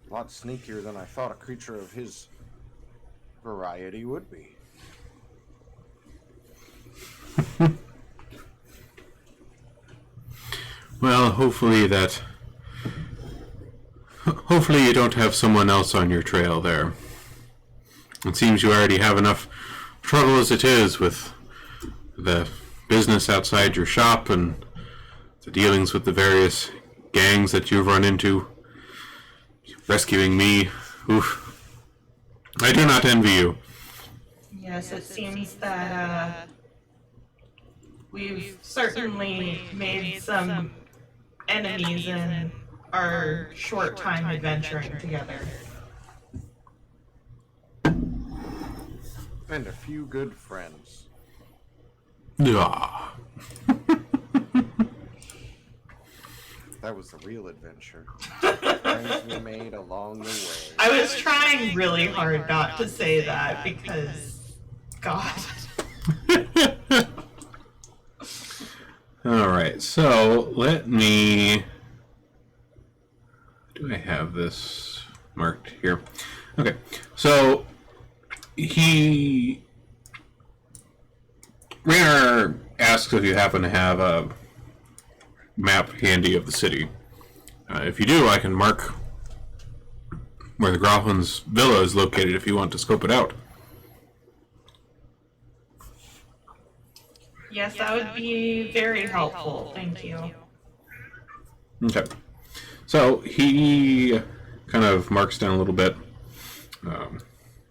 A lot sneakier than I thought a creature of his variety would be. Well, hopefully you don't have someone else on your trail there. It seems you already have enough trouble as it is with the business outside your shop and the dealings with the various gangs that you've run into. Rescuing me. Oof. I do not envy you. yes, it seems that we've certainly made some enemies in our short time adventuring together. And a few good friends. Ah. That was the real adventure. Friends we made along the way. I was trying really hard not to say that because, God. Alright, so let me... Do I have this marked here? Okay, so Rainer asks if you happen to have a map handy of the city. If you do, I can mark where the Groflin's villa is located if you want to scope it out. Yes, that would be very helpful. Thank you. Okay. So he kind of marks down a little bit.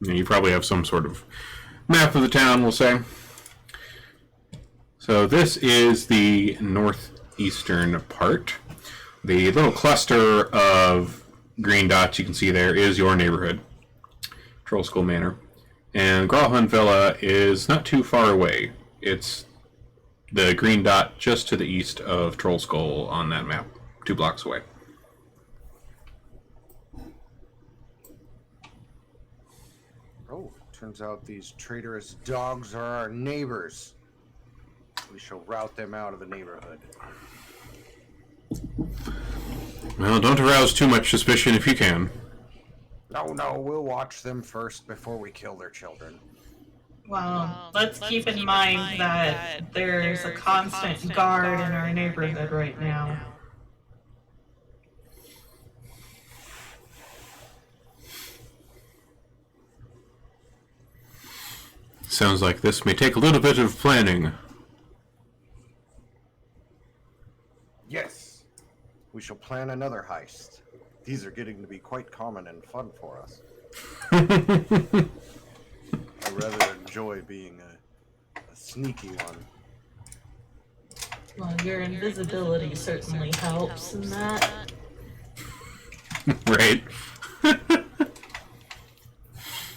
You probably have some sort of map of the town, we'll say. So this is the northeastern part. The little cluster of green dots you can see there is your neighborhood, Troll Skull Manor. And Gralhund Villa is not too far away. It's the green dot just to the east of Troll Skull on that map, 2 blocks away. Oh, Turns out these traitorous dogs are our neighbors. We shall rout them out of the neighborhood. Well, don't arouse too much suspicion if you can. No, we'll watch them first before we kill their children. Well, let's keep in mind that there's a constant guard in our neighborhood right now. Sounds like this may take a little bit of planning. Yes, we shall plan another heist. These are getting to be quite common and fun for us. I rather enjoy being a sneaky one. Well, your invisibility certainly helps in that. Right.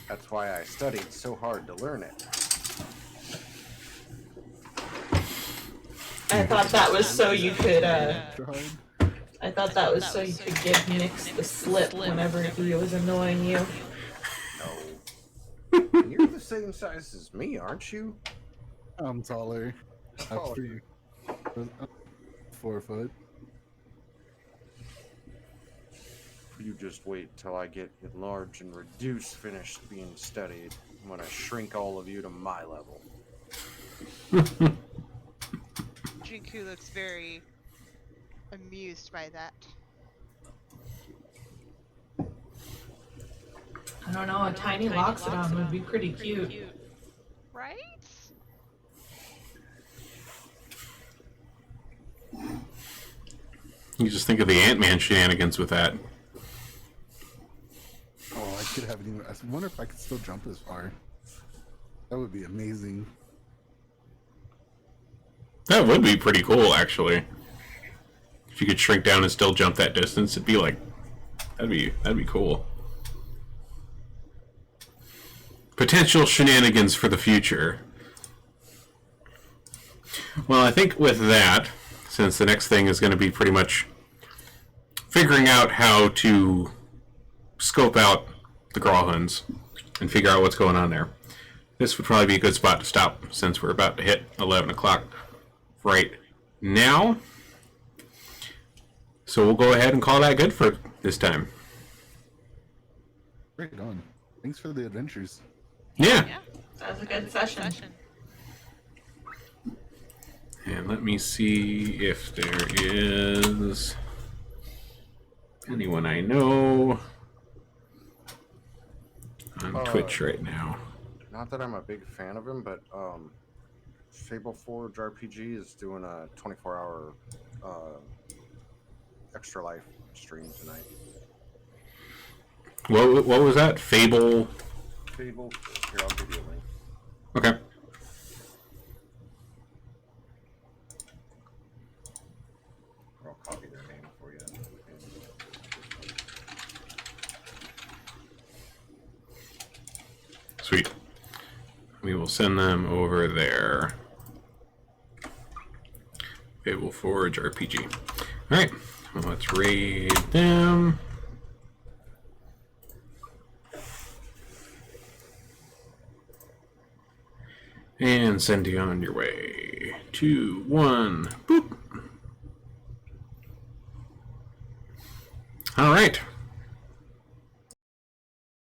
That's why I studied so hard to learn it. I thought that was so you could, Tried. I thought that was so you could give Nix the slip whenever he was annoying you. No. You're the same size as me, aren't you? I'm taller. Oh, That's 4 foot. you just wait till I get enlarged and reduced finished being studied. I'm gonna shrink all of you to my level. Jinku looks very amused by that. I don't know, a tiny Loxodon would be pretty cute. Right? You just think of the Ant-Man shenanigans with that. Oh, I could have it even. I wonder if I could still jump as far. That would be amazing. That would be pretty cool, actually. If you could shrink down and still jump that distance, it'd be like, that'd be cool. Potential shenanigans for the future. Well, I think with that, since the next thing is going to be pretty much figuring out how to scope out the Grawhuns and figure out what's going on there, this would probably be a good spot to stop since we're about to hit 11 o'clock right now. So we'll go ahead and call that good for this time. Right on. Thanks for the adventures. Yeah. That was a good session. And let me see if there is anyone I know on Twitch right now. Not that I'm a big fan of him, but Fable Forge RPG is doing a 24-hour Extra Life stream tonight. What was that? Fable? Fable, here, I'll give you a link. Okay. I'll copy their name for you. Sweet. We will send them over there. Fable Forge RPG. Alright, well, let's raid them. And send you on your way. 2, 1, boop.